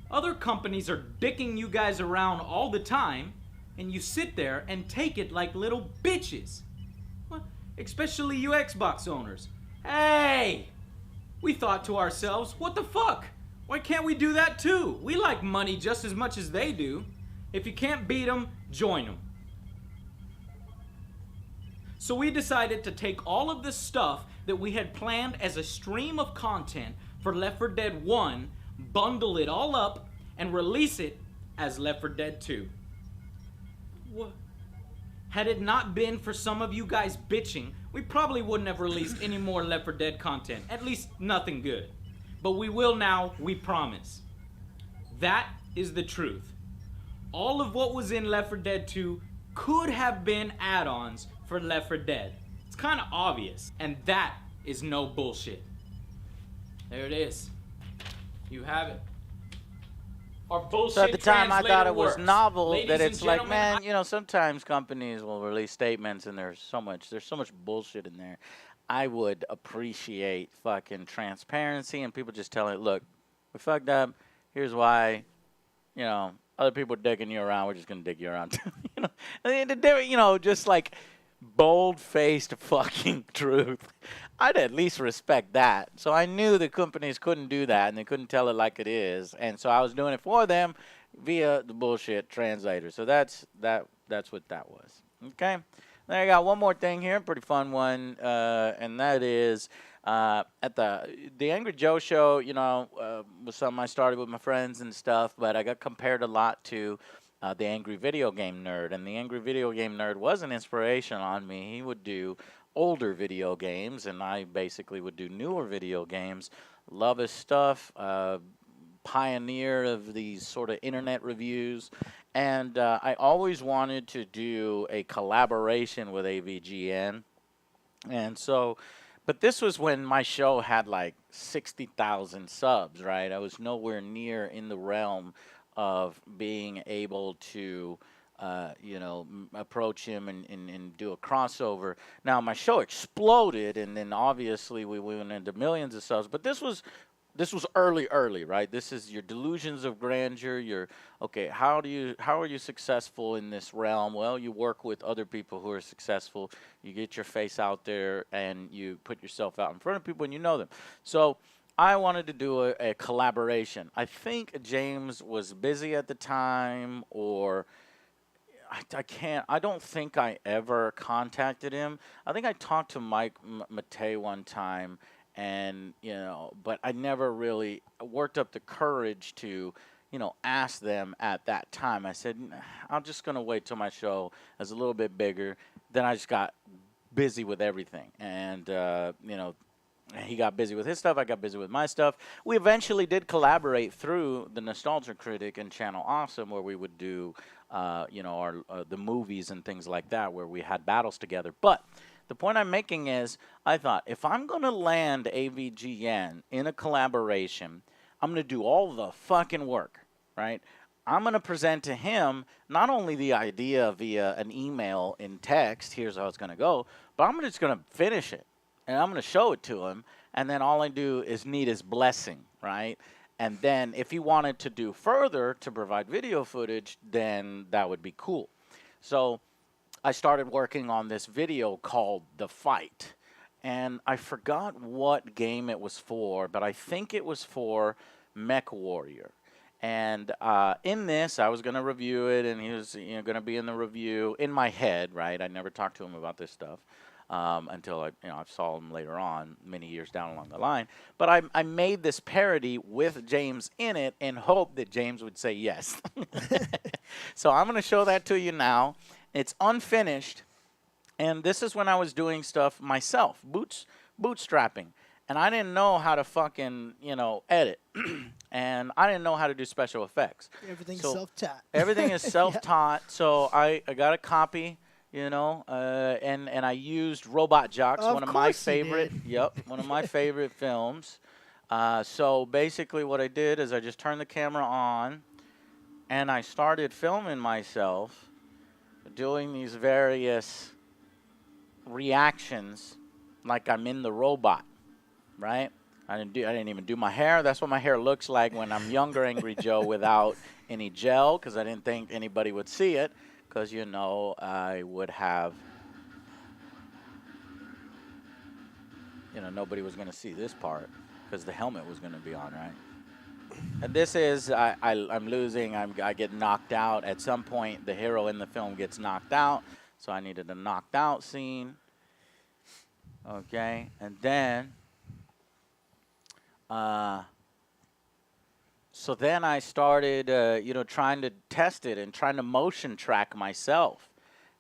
Other companies are dicking you guys around all the time, and you sit there and take it like little bitches. Especially you Xbox owners. Hey! We thought to ourselves, what the fuck? Why can't we do that too? We like money just as much as they do. If you can't beat them, join them. So we decided to take all of this stuff that we had planned as a stream of content for Left 4 Dead 1, bundle it all up, and release it as Left 4 Dead 2. What? Had it not been for some of you guys bitching, we probably wouldn't have released any more Left 4 Dead content. At least nothing good. But we will now, we promise. That is the truth. All of what was in Left 4 Dead 2 could have been add-ons for Left 4 Dead. It's kind of obvious. And that is no bullshit. There it is. You have it. Our bullshit so at the time I thought it was works. novel. Ladies that it's like, man, you know, sometimes companies will release statements and there's so much bullshit in there. I would appreciate fucking transparency and people just telling, look, we fucked up. Here's why. You know, other people are digging you around. We're just gonna dig you around too. You know, just like bold-faced fucking truth. I'd at least respect that. So I knew the companies couldn't do that and they couldn't tell it like it is. And so I was doing it for them via the bullshit translator. So that's what that was. Okay? Then I got one more thing here, pretty fun one, and that is at the Angry Joe show, you know, was something I started with my friends and stuff, but I got compared a lot to the Angry Video Game Nerd. And the Angry Video Game Nerd was an inspiration on me. He would do older video games, and I basically would do newer video games. Love his stuff, pioneer of these sort of internet reviews, and I always wanted to do a collaboration with AVGN, and so, but this was when my show had like 60,000 subs, right? I was nowhere near in the realm of being able to you know, approach him and do a crossover. Now, my show exploded, and then obviously we went into millions of subs, but this was this was early, right? This is your delusions of grandeur. Your okay. How are you successful in this realm? Well, you work with other people who are successful. You get your face out there and you put yourself out in front of people and you know them. So I wanted to do a collaboration. I think James was busy at the time, or I don't think I ever contacted him. I think I talked to Mike Matei one time, and, you know, but I never really worked up the courage to, you know, ask them at that time. I said, I'm just going to wait till my show is a little bit bigger. Then I just got busy with everything. And, you know, he got busy with his stuff. I got busy with my stuff. We eventually did collaborate through the Nostalgia Critic and Channel Awesome, where we would do, you know, the movies and things like that, where we had battles together. But the point I'm making is, I thought, if I'm going to land AVGN in a collaboration, I'm going to do all the fucking work, right? I'm going to present to him not only the idea via an email in text, here's how it's going to go, but I'm just going to finish it. And I'm going to show it to him, and then all I do is need his blessing, right? And then if he wanted to do further to provide video footage, then that would be cool. So I started working on this video called The Fight. And I forgot what game it was for, but I think it was for Mech Warrior. And in this, I was going to review it, and he was going to be in the review in my head, right? I never talked to him about this stuff. Until I saw him later on, many years down along the line. But I made this parody with James in it in hope that James would say yes. So I'm going to show that to you now. It's unfinished, and this is when I was doing stuff myself, bootstrapping. And I didn't know how to fucking, edit. And I didn't know how to do special effects. Everything's self-taught. Everything is self-taught. So I got a copy. And I used Robot Jocks, one of my favorite, one of my favorite films. So basically what I did is I just turned the camera on, and I started filming myself doing these various reactions like I'm in the robot, right? I didn't even do my hair. That's what my hair looks like when I'm younger Angry Joe without any gel, because I didn't think anybody would see it. Because, I would have, nobody was going to see this part because the helmet was going to be on, right? And this is, I'm losing, I get knocked out. At some point, the hero in the film gets knocked out. So I needed a knocked out scene. Okay, and then, so then I started, trying to test it and trying to motion track myself.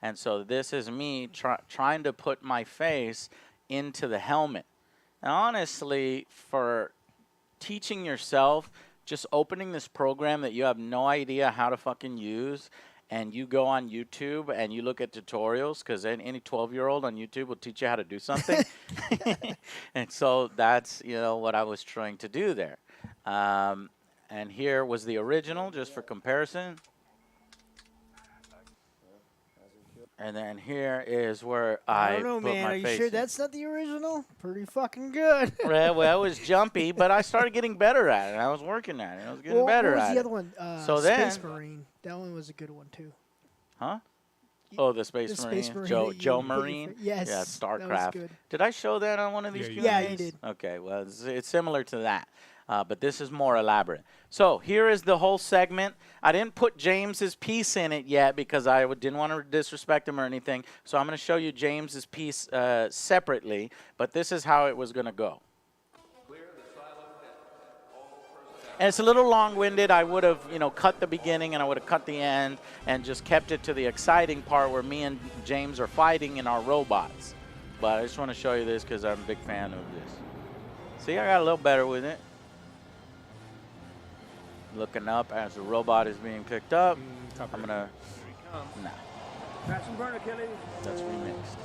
And so this is me trying to put my face into the helmet. And honestly, for teaching yourself, just opening this program that you have no idea how to fucking use, and you go on YouTube and you look at tutorials, because any 12-year-old on YouTube will teach you how to do something. And so that's, what I was trying to do there. And here was the original, just for comparison. And then here is where I don't know, put man. my Are you face sure in. that's not the original? Pretty fucking good. Well, it was jumpy, but I started getting better at it. I was working at it. I was getting better at it. What was the other one? So Space then, Marine. That one was a good one, too. Huh? Oh, the Space Marine. Joe Marine? Yes. Yeah, StarCraft. That was good. Did I show that on one of these Q&As? Yeah, you did. Okay, well, it's similar to that. But this is more elaborate. So here is the whole segment. I didn't put James's piece in it yet because I didn't want to disrespect him or anything. So I'm going to show you James's piece separately. But this is how it was going to go. And it's a little long-winded. I would have, cut the beginning and I would have cut the end and just kept it to the exciting part where me and James are fighting in our robots. But I just want to show you this because I'm a big fan of this. See, I got a little better with it. Looking up as the robot is being picked up. I'm going to... Nah. Crash and burn, Achilles. That's remixed.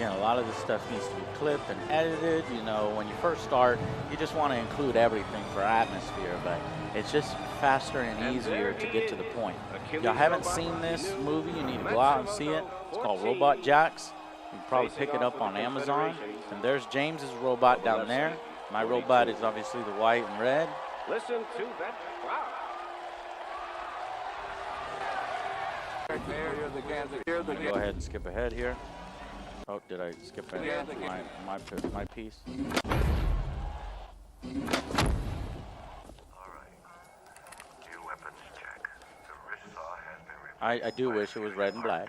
Again, a lot of this stuff needs to be clipped and edited. You know, when you first start, you just want to include everything for atmosphere, but it's just faster and easier to get to the point. If y'all haven't seen this movie, you need to go out and see it. It's called Robot Jacks. You can probably pick it up on Amazon. And there's James's robot down there. My robot is obviously the white and red. Listen to that crowd. Go ahead and skip ahead here. Oh, did I skip ahead? My piece. I do wish it was red and black.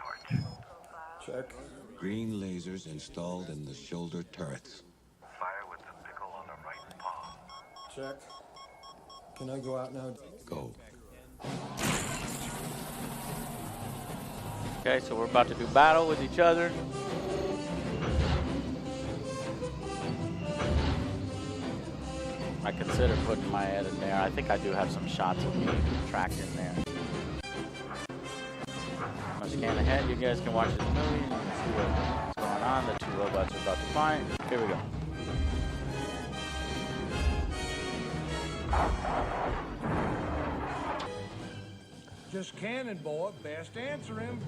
Check. Green lasers installed in the shoulder turrets. Fire with the pickle on the right palm. Check. Can I go out now? Go. Okay, so we're about to do battle with each other. I consider putting my head in there. I think I do have some shots of me tracked in there. I'll scan ahead. You guys can watch this movie and see what's going on. The two robots are about to fight. Here we go. Just cannonball it, best answer him.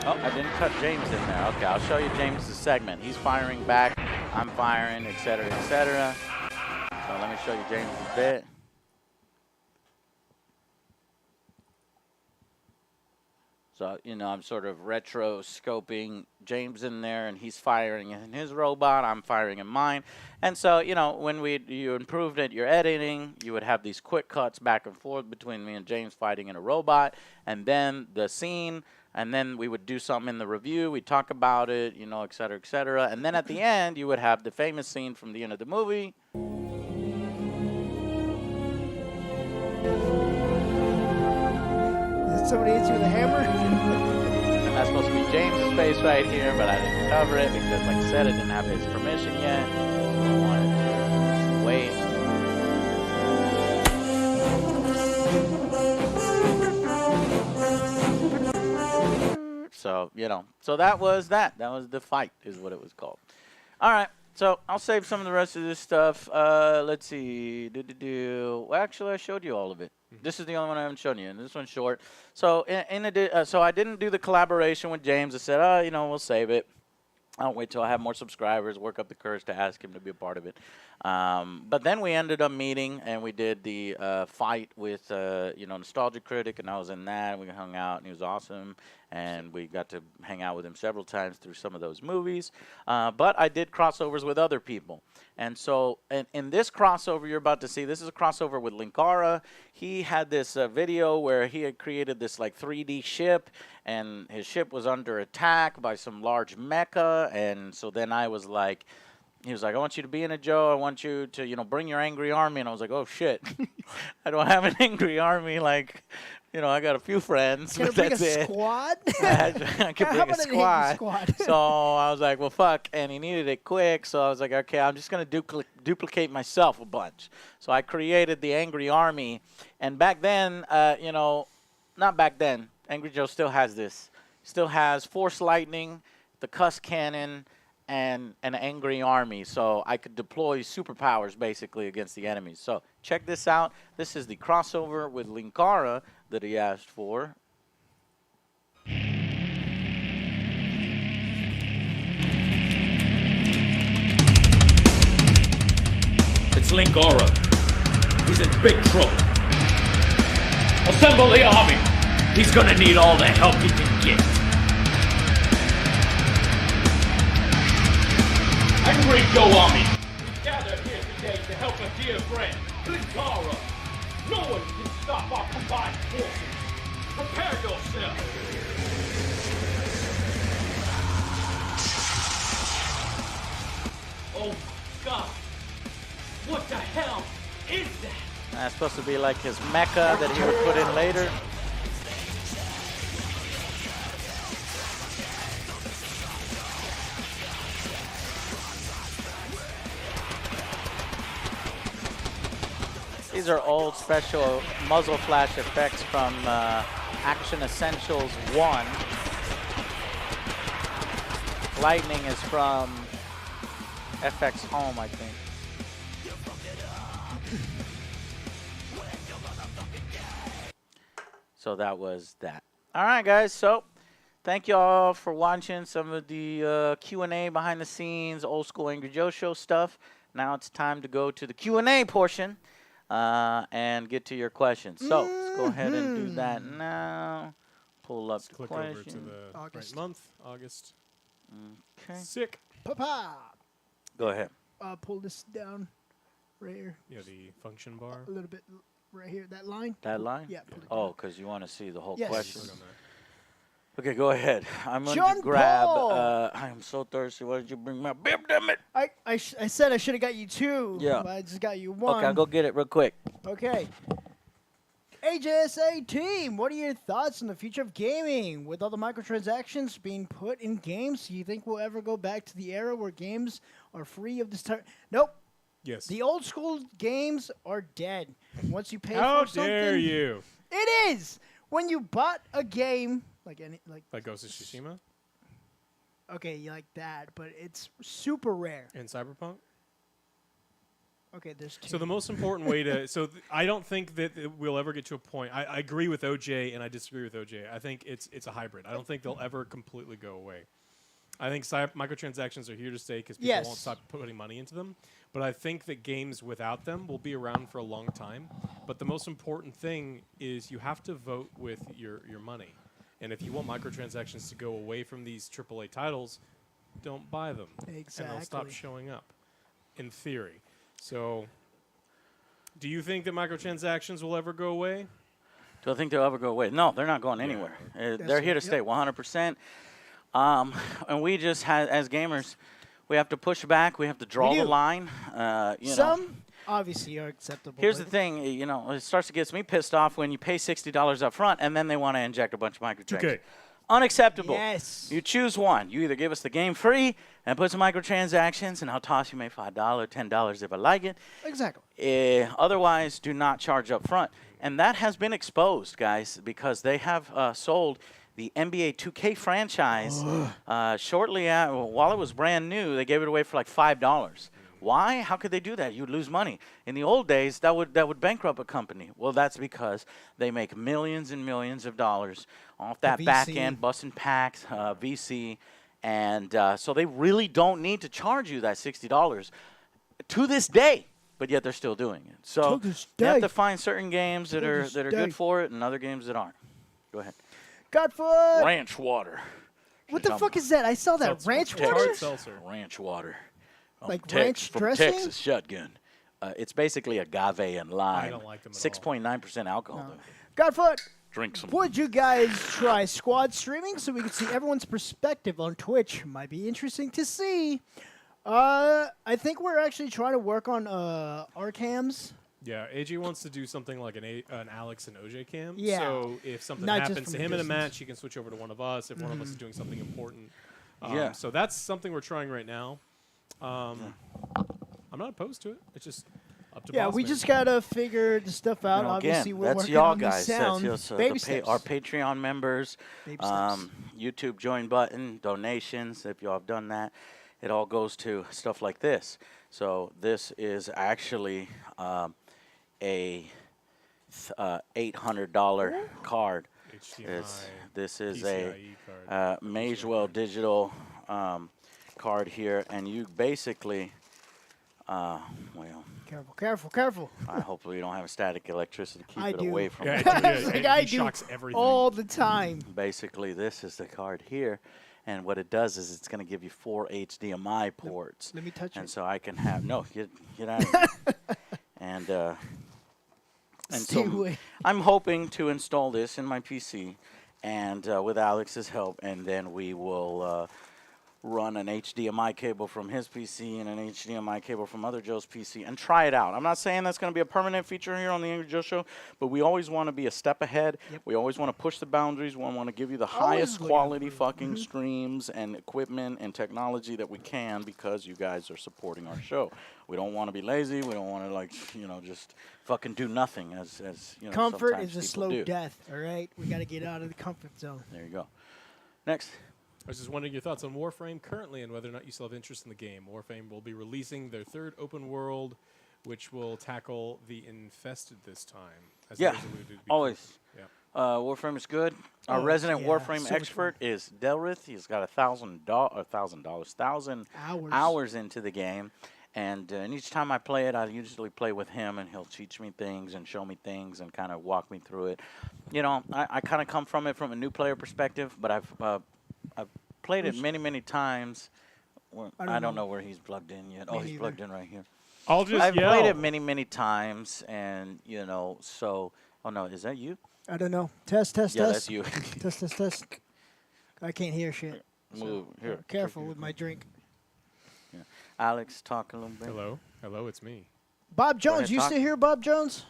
Oh, I didn't cut James in there. Okay, I'll show you James's segment. He's firing back, I'm firing, etc., etc. So let me show you James's bit. So, you know, I'm sort of retro scoping James in there, and he's firing in his robot, I'm firing in mine. And so, you know, when you improved it, your editing, you would have these quick cuts back and forth between me and James fighting in a robot, and then the scene, and then we would do something in the review, we'd talk about it, you know, et cetera, et cetera. And then at the end, you would have the famous scene from the end of the movie. Somebody hits you with a hammer? And that's supposed to be James' face right here, but I didn't cover it because, like I said, I didn't have his permission yet. I wanted to wait. So, you know, so that was that. That was the fight is what it was called. All right. So I'll save some of the rest of this stuff. Let's see. Well, actually, I showed you all of it. This is the only one I haven't shown you, and this one's short. So so I didn't do the collaboration with James. I said, oh, you know, we'll save it. I'll wait till I have more subscribers, work up the courage to ask him to be a part of it. But then we ended up meeting, and we did the fight with, you know, Nostalgia Critic, and I was in that, and we hung out, and he was awesome. And we got to hang out with him several times through some of those movies. But I did crossovers with other people. And so in this crossover you're about to see, this is a crossover with Linkara. He had this video where he had created this like 3D ship, and his ship was under attack by some large mecha. And so then I was like, he was like, I want you to be in it, Joe. I want you to, you know, bring your angry army. And I was like, oh, shit. I don't have an angry army. Like, you know, I got a few friends, but that's it. Squad? I could bring a squad. So I was like, well, fuck. And he needed it quick. So I was like, okay, I'm just going to duplicate myself a bunch. So I created the Angry Army. And back then, you know, not back then. Angry Joe still has this. Still has Force Lightning, the Cuss Cannon, and an Angry Army. So I could deploy superpowers basically against the enemies. So check this out. This is the crossover with Linkara that he asked for. It's Linkara. He's in big trouble. Assemble the army. He's gonna need all the help he can get. Angry Joe Army. We gather here today to help a dear friend, Linkara. No one can stop our combined forces. Prepare yourself. Oh my God. What the hell is that? That's supposed to be like his mecha that he would put in later. He's these are old special muzzle flash effects from Action Essentials 1. Lightning is from FX Home, I think. So that was that. All right, guys. So thank you all for watching some of the Q&A behind the scenes, old school Angry Joe Show stuff. Now it's time to go to the Q&A portion and get to your questions. So let's go ahead and do that now. Pull up the click question. over to the right month, August. Okay. Sick. Papa. Go ahead. Pull this down right here. Yeah, the function bar. A little bit right here, that line. That line? Yeah. Pull it Oh, because you want to see the whole Yes. question. Okay, go ahead. I'm going John to grab. Paul. I am so thirsty. Why did you bring my bib? Damn it. I said I should have got you 2. Yeah. But I just got you 1. Okay, I'll go get it real quick. Okay. AJS team, what are your thoughts on the future of gaming? With all the microtransactions being put in games, do you think we'll ever go back to the era where games are free of this type? Nope. Yes. The old school games are dead. Once you pay How for something. dare you? It is. When you bought a game, like Ghost of Tsushima? Okay, you like that, but it's super rare. And Cyberpunk? Okay, there's 2. So the most important way to I don't think that we'll ever get to a point. I agree with OJ and I disagree with OJ. I think it's a hybrid. I don't think they'll ever completely go away. I think microtransactions are here to stay because people won't stop putting money into them. But I think that games without them will be around for a long time. But the most important thing is you have to vote with your money. And if you want microtransactions to go away from these AAA titles, don't buy them. Exactly. And they'll stop showing up, in theory. So, do you think that microtransactions will ever go away? Do I think they'll ever go away? No, they're not going anywhere. They're here to stay 100%. And we just, as gamers, we have to push back. We have to draw the line. Some obviously are acceptable. Here's the thing, it starts to get me pissed off when you pay $60 up front and then they want to inject a bunch of microtransactions. Okay. Unacceptable. Yes. You choose one. You either give us the game free and put some microtransactions, and I'll toss you maybe $5, $10 if I like it. Exactly. Otherwise, do not charge up front. And that has been exposed, guys, because they have sold the NBA 2K franchise shortly while it was brand new. They gave it away for like $5. Why? How could they do that? You'd lose money. In the old days, that would bankrupt a company. Well, that's because they make millions and millions of dollars off that back end, busting packs, VC, and so they really don't need to charge you that $60 to this day. But yet they're still doing it. So you have to find certain games that are good for it, and other games that aren't. Go ahead. Godfoot. Ranch water. What the fuck is that? I saw that. Ranch water. Ranch water. Like ranch dressing? Texas Shotgun. It's basically agave and lime. I don't like them at all. 6.9% alcohol, though. Godfoot. Drink some. Would you guys try squad streaming so we could see everyone's perspective on Twitch? Might be interesting to see. I think we're actually trying to work on our cams. Yeah, AJ wants to do something like an Alex and OJ cam. Yeah. So if something happens to him in a match, he can switch over to one of us. If one of us is doing something important. Yeah. So that's something we're trying right now. I'm not opposed to it. It's just up to we just gotta figure the stuff out. Obviously, we're that's working y'all on guys. the sound. That's Baby steps. our Patreon members. Baby steps. YouTube join button, donations. If y'all have done that, it all goes to stuff like this. So this is actually a $800 card. This is a Magewell digital card here, and you basically, well. Careful. Hopefully you don't have a static electricity to keep I it do. away from I do all the time. Basically, this is the card here, and what it does is it's going to give you 4 HDMI ports. Let me touch it. And so I can have get out of here. And so I'm hoping to install this in my PC, and with Alex's help, and then we will run an HDMI cable from his PC and an HDMI cable from other Joe's PC and try it out. I'm not saying that's going to be a permanent feature here on the Angry Joe Show, but we always want to be a step ahead. Yep. We always want to push the boundaries. We want to give you the highest quality fucking streams and equipment and technology that we can because you guys are supporting our show. We don't want to be lazy. We don't want to, like, you know, just fucking do nothing as you know, comfort is a people slow do. death, all right? We got to get out of the comfort zone. There you go. Next. I was just wondering your thoughts on Warframe currently and whether or not you still have interest in the game. Warframe will be releasing their third open world, which will tackle the infested this time. As Yeah, it was alluded to always. Yeah. Warframe is good. Our resident Warframe expert is Delrith. He's got 1,000 hours into the game. And each time I play it, I usually play with him, and he'll teach me things and show me things and kind of walk me through it. You know, I kind of come from it from a new player perspective, but I've played it many, many times. I don't know where he's plugged in yet. Oh, he's plugged in right here. I've played it many, many times, and, you know, so... Oh, no, is that you? I don't know. Test. Yeah, that's you. Test. I can't hear shit. Move. Here. Careful with my drink. Yeah. Alex, talk a little bit. Hello, it's me. Bob Jones, you still here, Bob Jones?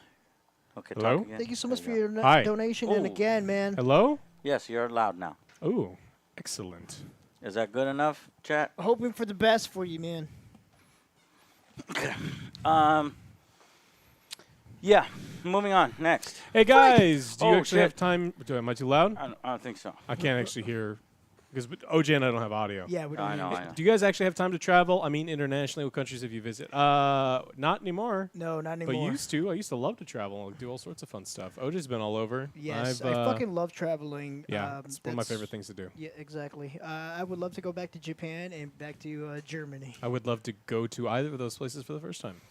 Okay, hello? talk again. Thank you so much for your donation. Ooh. And again, man. Hello? Yes, you're loud now. Ooh, excellent. Is that good enough, chat? Hoping for the best for you, man. Okay. Yeah, moving on. Next. Hey, guys, do you actually have time? Am I too loud? I don't think so. I can't actually hear. Because OJ and I don't have audio. Yeah, we don't. I know. Do you guys actually have time to travel? I mean, internationally, what countries have you visited? Not anymore. No, not anymore. But you used to. I used to love to travel and do all sorts of fun stuff. OJ's been all over. Yes, I fucking love traveling. Yeah, it's one of my favorite things to do. Yeah, exactly. I would love to go back to Japan and back to Germany. I would love to go to either of those places for the first time.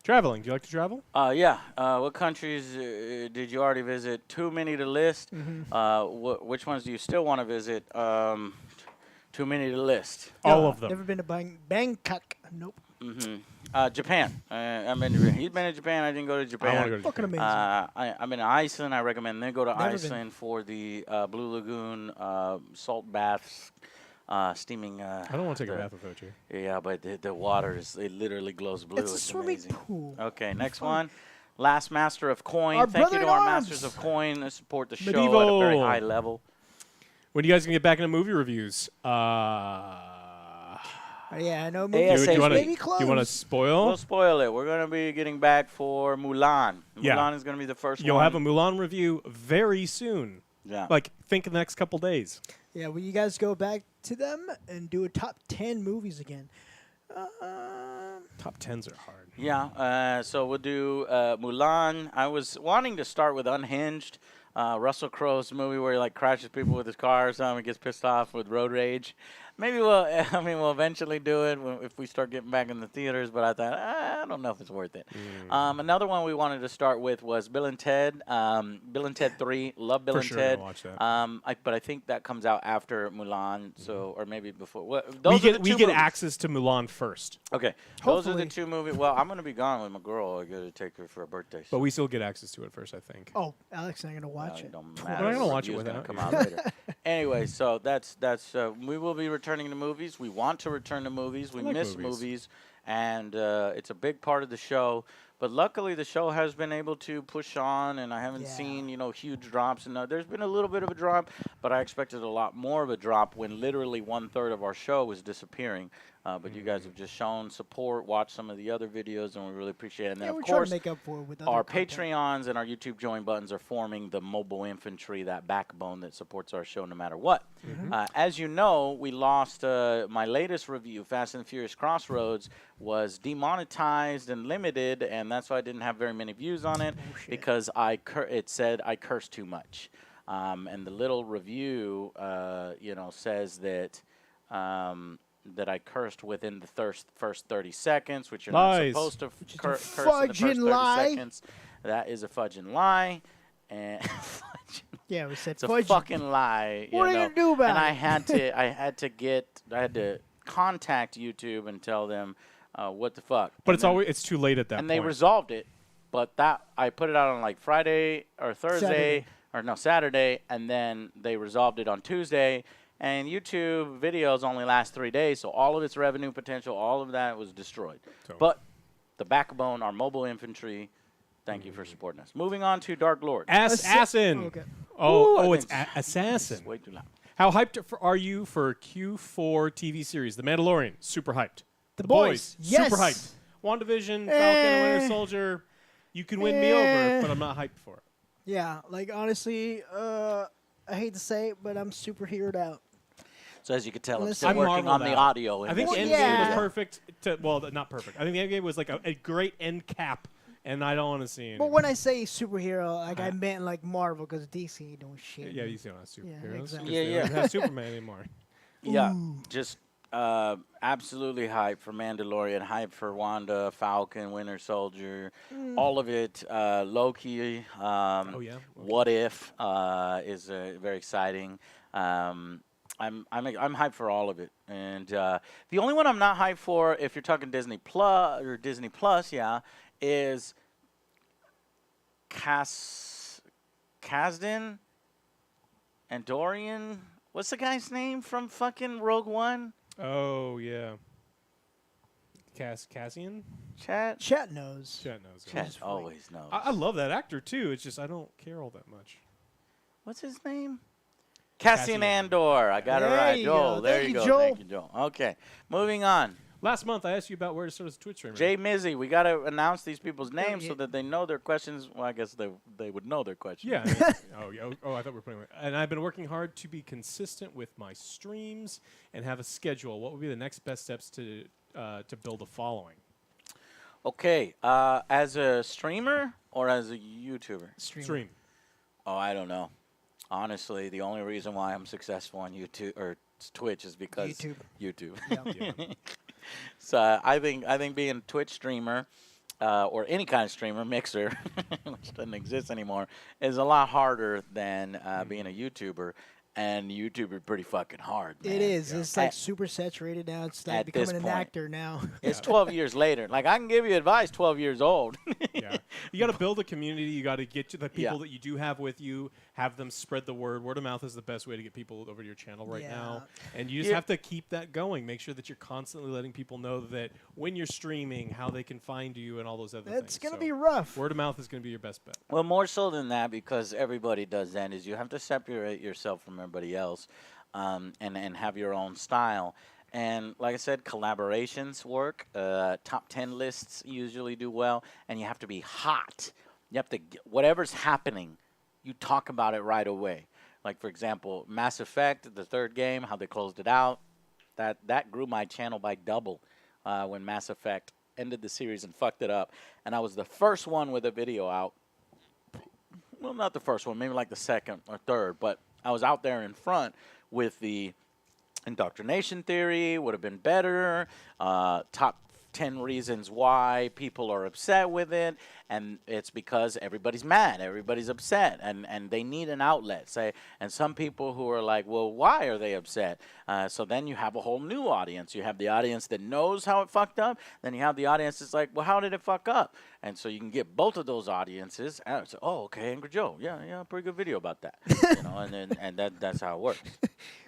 Traveling. Do you like to travel? Yeah. What countries did you already visit? Too many to list. Which ones do you still want to visit? Too many to list. All of them. Never been to Bangkok. Nope. Japan. I've been to Japan. He's been to Japan. I didn't go to Japan. I want to go to Fucking Japan. amazing. I've been to Iceland. I recommend they go to Never Iceland for the Blue Lagoon salt baths. Steaming. I don't want to take a bath with OJ. Yeah, but the water it literally glows blue. It's a swimming amazing. pool. Okay, next one. Last Master of Coin. Our Thank you to our brother-in-arms. Masters of Coin that support the show Medieval. at a very high level. When are you guys going to get back into movie reviews? Yeah, I know. Do you want to spoil? We'll spoil it. We're going to be getting back for Mulan. Yeah. Mulan is going to be the first You'll one. have a Mulan review very soon. Yeah. Like, think the next couple days. Yeah, will you guys go back to them and do a top 10 movies again? Top 10s are hard. Yeah, so we'll do Mulan. I was wanting to start with Unhinged, Russell Crowe's movie where he like crashes people with his car or something and gets pissed off with road rage. Maybe we'll eventually do it if we start getting back in the theaters, but I thought, I don't know if it's worth it. Another one we wanted to start with was Bill and Ted. Bill and Ted 3. Love Bill For and sure, Ted. I'll watch that. But I think that comes out after Mulan, so or maybe before. We get access to Mulan first. Okay. Those are the two movies. Well, I'm going to be gone with my girl. I got to take her for a birthday. But we still get access to it first, I think. Oh, Alex and I'm going to watch it. Don't We're not going to watch it Review's without gonna come out later. Anyway, so that's we will be returning to movies. We want to return to movies. We like miss movies. movies, and it's a big part of the show. But luckily, the show has been able to push on, and I haven't seen huge drops. And there's been a little bit of a drop, but I expected a lot more of a drop when literally 1/3 of our show was disappearing. But you guys have just shown support, watched some of the other videos, and we really appreciate it. And then, we're of trying course, to make up for it with other our content. Patreons and our YouTube join buttons are forming the mobile infantry, that backbone that supports our show no matter what. As you know, we lost my latest review, Fast and Furious Crossroads, was demonetized and limited, and that's why I didn't have very many views on it because it said I cursed too much. And the little review, says that that I cursed within the first 30 seconds, which you're not supposed to curse in the first 30 seconds. That is a fudging lie. And yeah, we said it's a fucking lie. What are you gonna do about and it? I had to contact YouTube and tell them what the fuck. But it's too late at that point. And they resolved it. But I put it out on like Friday or Thursday, Saturday, and then they resolved it on Tuesday. And YouTube videos only last 3 days, so all of its revenue potential, all of that was destroyed. But the backbone, our mobile infantry, thank you for supporting us. Moving on to Dark Lord. Assassin. Okay. It's Assassin. Way too loud. How hyped are you for Q4 TV series? The Mandalorian, super hyped. The Boys, yes. Super hyped. WandaVision, Falcon and Winter Soldier, you can win me over, but I'm not hyped for it. Yeah, like honestly, I hate to say it, but I'm super heroed out. So as you can tell, I'm Listen, still working on the audio. I think Endgame was perfect. Well, not perfect. I think the Endgame was like a great end cap, and I don't want to see it. But when I say superhero, like I meant like Marvel, because DC ain't doing shit. Yeah, DC don't have superheroes. Yeah, exactly. They don't have Superman anymore. Yeah, just absolutely hype for Mandalorian, hype for Wanda, Falcon, Winter Soldier, all of it. Loki. What If is very exciting. I'm hyped for all of it, and the only one I'm not hyped for, if you're talking Disney Plus, is Kasdan and Dorian. What's the guy's name from fucking Rogue One? Oh yeah, Cassian. Chat knows. Chat always knows. I love that actor too. It's just I don't care all that much. What's his name? Cassian Andor. I got it right. Joel. There you go. Joel. Thank you, Joel. Okay. Moving on. Last month, I asked you about where to start as a Twitch streamer. Jay Mizzy. We got to announce these people's names so that they know their questions. Well, I guess they would know their questions. Yeah. I thought we were putting it. And I've been working hard to be consistent with my streams and have a schedule. What would be the next best steps to build a following? Okay. As a streamer or as a YouTuber? Stream. Oh, I don't know. Honestly, the only reason why I'm successful on YouTube or Twitch is because YouTube. Yeah. So I think being a Twitch streamer or any kind of streamer, Mixer, which doesn't exist anymore, is a lot harder than being a YouTuber. And YouTube is pretty fucking hard, man. It is. Yeah. It's like super saturated now. It's like becoming an actor now. It's 12 years later. Like, I can give you advice 12 years old. Yeah. You got to build a community. You got to get to the people that you do have with you, have them spread the word. Word of mouth is the best way to get people over to your channel right now. And you just have to keep that going. Make sure that you're constantly letting people know that when you're streaming, how they can find you and all those other things. It's going to be rough. Word of mouth is going to be your best bet. Well, more so than that, because everybody does that, is you have to separate yourself from everybody else and have your own style. And like I said, collaborations work. Top 10 lists usually do well. And you have to be hot. You have to, whatever's happening, you talk about it right away. Like, for example, Mass Effect, the third game, how they closed it out. That grew my channel by double when Mass Effect ended the series and fucked it up. And I was the first one with a video out. Well, not the first one, maybe like the second or third, but I was out there in front with the indoctrination theory, would have been better, top 10 reasons why people are upset with it, and it's because everybody's mad, everybody's upset, and they need an outlet. And some people who are like, well, why are they upset? So then you have a whole new audience. You have the audience that knows how it fucked up, then you have the audience that's like, well, how did it fuck up? And so you can get both of those audiences. And say, oh, okay, Angry Joe, yeah, pretty good video about that. You know, and that's how it works.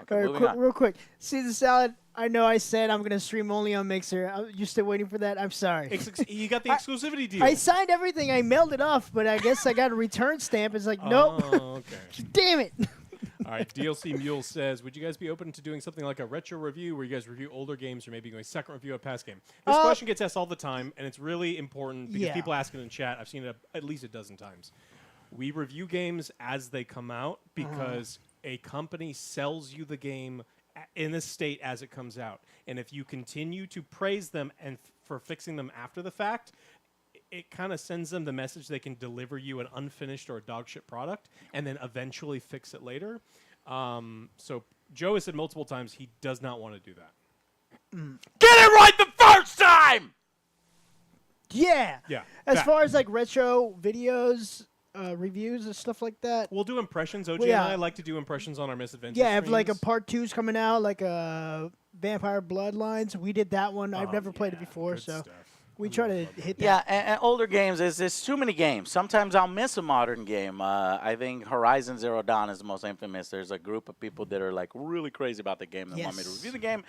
Okay, real quick. Caesar salad. I know I said I'm gonna stream only on Mixer. You're still waiting for that? I'm sorry. You got the exclusivity deal. I signed everything. I mailed it off, but I guess I got a return stamp. It's like, nope. Oh, okay. Damn it. All right, DLC Mule says, would you guys be open to doing something like a retro review where you guys review older games or maybe going second review of past game? This question gets asked all the time, and it's really important because people ask it in chat. I've seen it at least a dozen times. We review games as they come out because a company sells you the game in the state as it comes out. And if you continue to praise them and for fixing them after the fact, it kind of sends them the message they can deliver you an unfinished or a dog shit product and then eventually fix it later. So Joe has said multiple times he does not want to do that. Get it right the first time! Yeah. As Fact. far as like retro videos, reviews and stuff like that. We'll do impressions. OG and I like to do impressions on our Misadventures. Yeah, if like a part 2's coming out, like Vampire Bloodlines. We did that one. I've never played it before, so. Stuff. We try to hit that. Yeah, and older games, there's too many games. Sometimes I'll miss a modern game. I think Horizon Zero Dawn is the most infamous. There's a group of people that are like really crazy about the game that want me to review the game.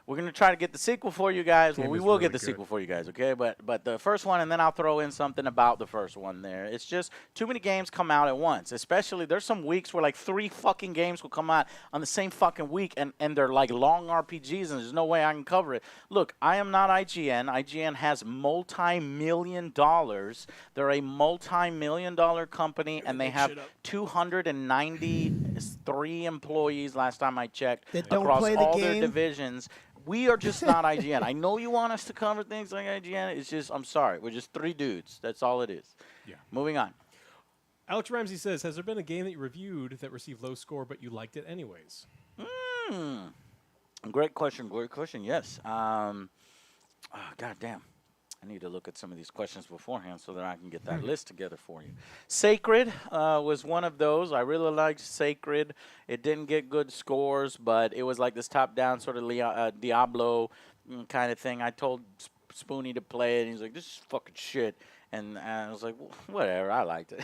We're going to try to get the sequel for you guys. Well, we will get the sequel for you guys, okay? But the first one, and then I'll throw in something about the first one there. It's just too many games come out at once. Especially, there's some weeks where like 3 fucking games will come out on the same fucking week, and they're like long RPGs, and there's no way I can cover it. Look, I am not IGN. IGN has multi-million dollars. They're a multi-million-dollar company, and they have 293 employees last time I checked across all their divisions. We are just not IGN. I know you want us to cover things like IGN. It's just, I'm sorry. We're just 3 dudes. That's all it is. Yeah. Moving on. Alex Ramsey says, has there been a game that you reviewed that received low score but you liked it anyways? Great question. Great question. Yes. God damn. I need to look at some of these questions beforehand so that I can get that list together for you. Sacred was one of those. I really liked Sacred. It didn't get good scores, but it was like this top-down sort of Diablo kind of thing. I told Spoonie to play it, and he's like, this is fucking shit. And I was like, well, whatever, I liked it.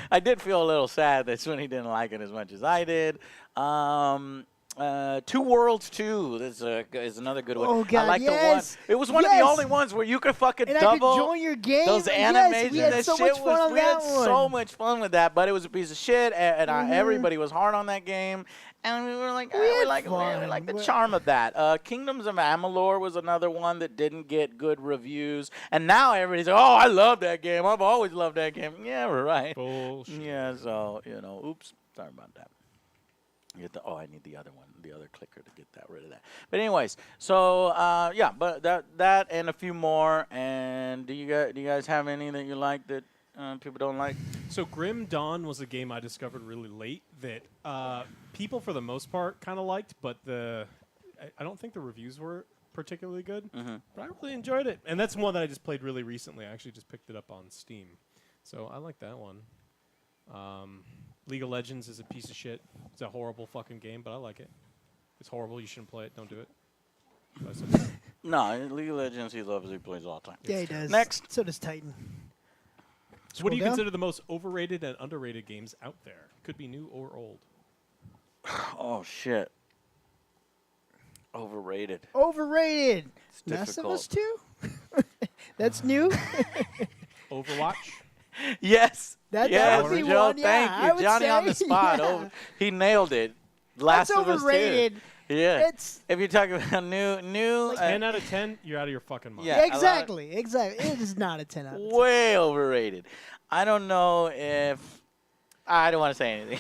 I did feel a little sad that Spoonie didn't like it as much as I did. Two Worlds 2 is another good one. Oh, God, I like the one. It was one of the only ones where you could fucking double. I could join your game. Those animations. We had so much fun on we had that one. so much fun with that, but it was a piece of shit, and everybody was hard on that game. And we were like, we like the charm of that. Kingdoms of Amalur was another one that didn't get good reviews. And now everybody's like, oh, I love that game. I've always loved that game. Yeah, we're right. Bullshit. Yeah, so, oops. Sorry about that. I need the other one, the other clicker to get rid of that. But anyways, so yeah, but that and a few more. And do you guys have any that you like that people don't like? So Grim Dawn was a game I discovered really late that people for the most part kind of liked, but I don't think the reviews were particularly good. But I really enjoyed it, and that's one that I just played really recently. I actually just picked it up on Steam, so I like that one. League of Legends is a piece of shit. It's a horrible fucking game, but I like it. It's horrible. You shouldn't play it. Don't do it. No, League of Legends he loves. He plays all the time. Yeah, he does. Next. So does Titan. So what do you consider the most overrated and underrated games out there? Could be new or old. Oh, shit. Overrated. Overrated. It's Last of difficult. Us 2? That's new? Overwatch? Yes. That would be Joe, one, yeah, thank you. Johnny on the spot. Yeah. He nailed it. Last That's of Us 2. overrated. Yeah. It's if you're talking about new. Like 10 out of 10, you're out of your fucking mind. Yeah, exactly. It is not a 10 out of 10. Way overrated. I don't know if. I don't want to say anything.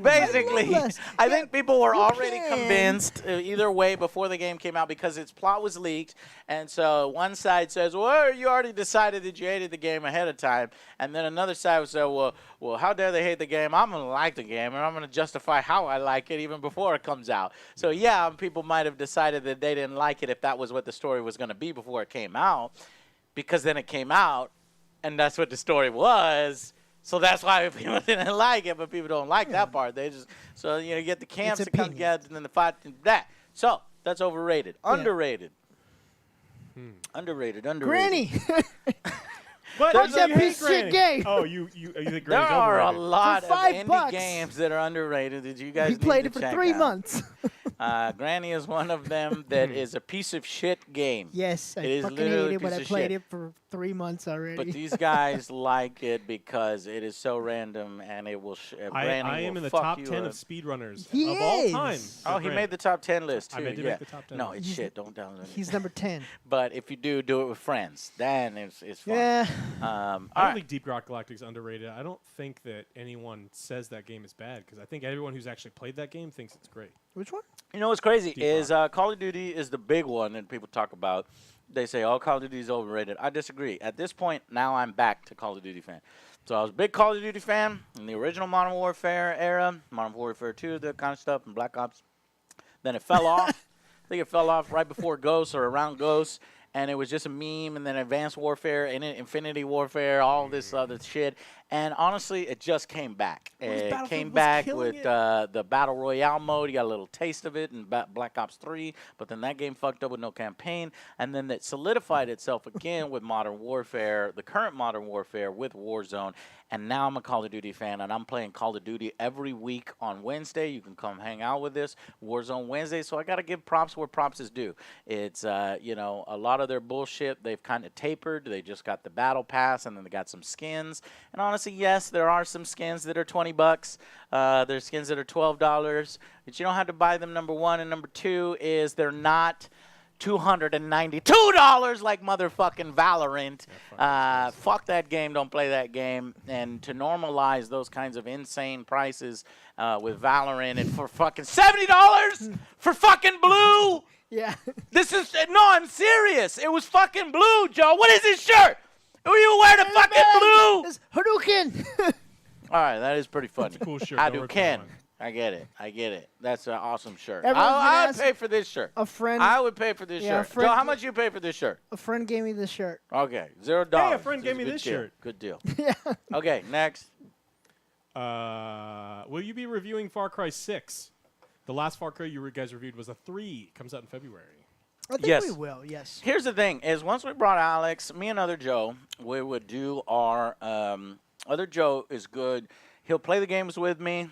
Basically, I think people were already convinced either way before the game came out because its plot was leaked. And so one side says, well, you already decided that you hated the game ahead of time. And then another side would say, well, how dare they hate the game? I'm going to like the game, and I'm going to justify how I like it even before it comes out. So, yeah, people might have decided that they didn't like it if that was what the story was going to be before it came out, because then it came out, and that's what the story was. So that's why people didn't like it, but people don't like that part. They just you get the camps to come together and then the fight and that. So that's overrated. Underrated. Underrated. Granny. What's that piece of shit game? Oh, you think Granny's There are overrated? a lot of $5 indie games that are underrated that you guys We need played to it for check 3 out. months. Granny is one of them that is a piece of shit game. Yes, It I is fucking literally hate a it, but piece I of played shit. it for 3 months already. But these guys like it because it is so random and it will. I am will in the fuck top you 10 up. of speedrunners He of all is. time. Oh, he made the top 10 list too. I made to yeah. make the top 10 No, list. it's shit. Don't download it. He's number 10. But if you do it with friends, then it's fun. Yeah. I don't All right. think Deep Rock Galactic's underrated. I don't think that anyone says that game is bad because I think everyone who's actually played that game thinks it's great. Which one? You know what's crazy is Call of Duty is the big one that people talk about. They say, oh, Call of Duty is overrated. I disagree. At this point, now I'm back to Call of Duty fan. So I was a big Call of Duty fan in the original Modern Warfare era, Modern Warfare 2, that kind of stuff, and Black Ops. Then it fell off. I think it fell off right before Ghosts or around Ghosts. and it was just a meme, and then Advanced Warfare, and Infinity Warfare, all this other shit. And honestly, it just came back. It came back with the Battle Royale mode. You got a little taste of it in Black Ops 3, but then that game fucked up with no campaign. And then it solidified itself again with Modern Warfare, the current Modern Warfare with Warzone. And now I'm a Call of Duty fan, and I'm playing Call of Duty every week on Wednesday. You can come hang out with us, Warzone Wednesday. So I got to give props where props is due. It's, you know, a lot of their bullshit, they've kind of tapered. They just got the Battle Pass, and then they got some skins. And honestly, yes, there are some skins that are $20. There's skins that are $12. But you don't have to buy them, number one. And number two is they're not $292 like motherfucking Valorant. Fuck that game. Don't play that game. And to normalize those kinds of insane prices with Valorant and for fucking $70 for fucking blue. Yeah. This is no. I'm serious. It was fucking blue, Joe. What is this shirt? Who you wear the fucking blue? It's Hadouken. All right, that is pretty funny. It's a cool shirt. Hadouken. I get it. I get it. That's an awesome shirt. I would pay for this shirt. A friend. I would pay for this shirt. Joe, how much you pay for this shirt? A friend gave me this shirt. Okay, $0. Hey, a friend gave me this shirt. Good deal. Yeah. Okay, next. Will you be reviewing Far Cry 6? The last Far Cry you guys reviewed was a 3. It comes out in February. I think we will, yes. Here's the thing, is once we brought Alex, me and Other Joe, we would do our, Other Joe is good. He'll play the games with me.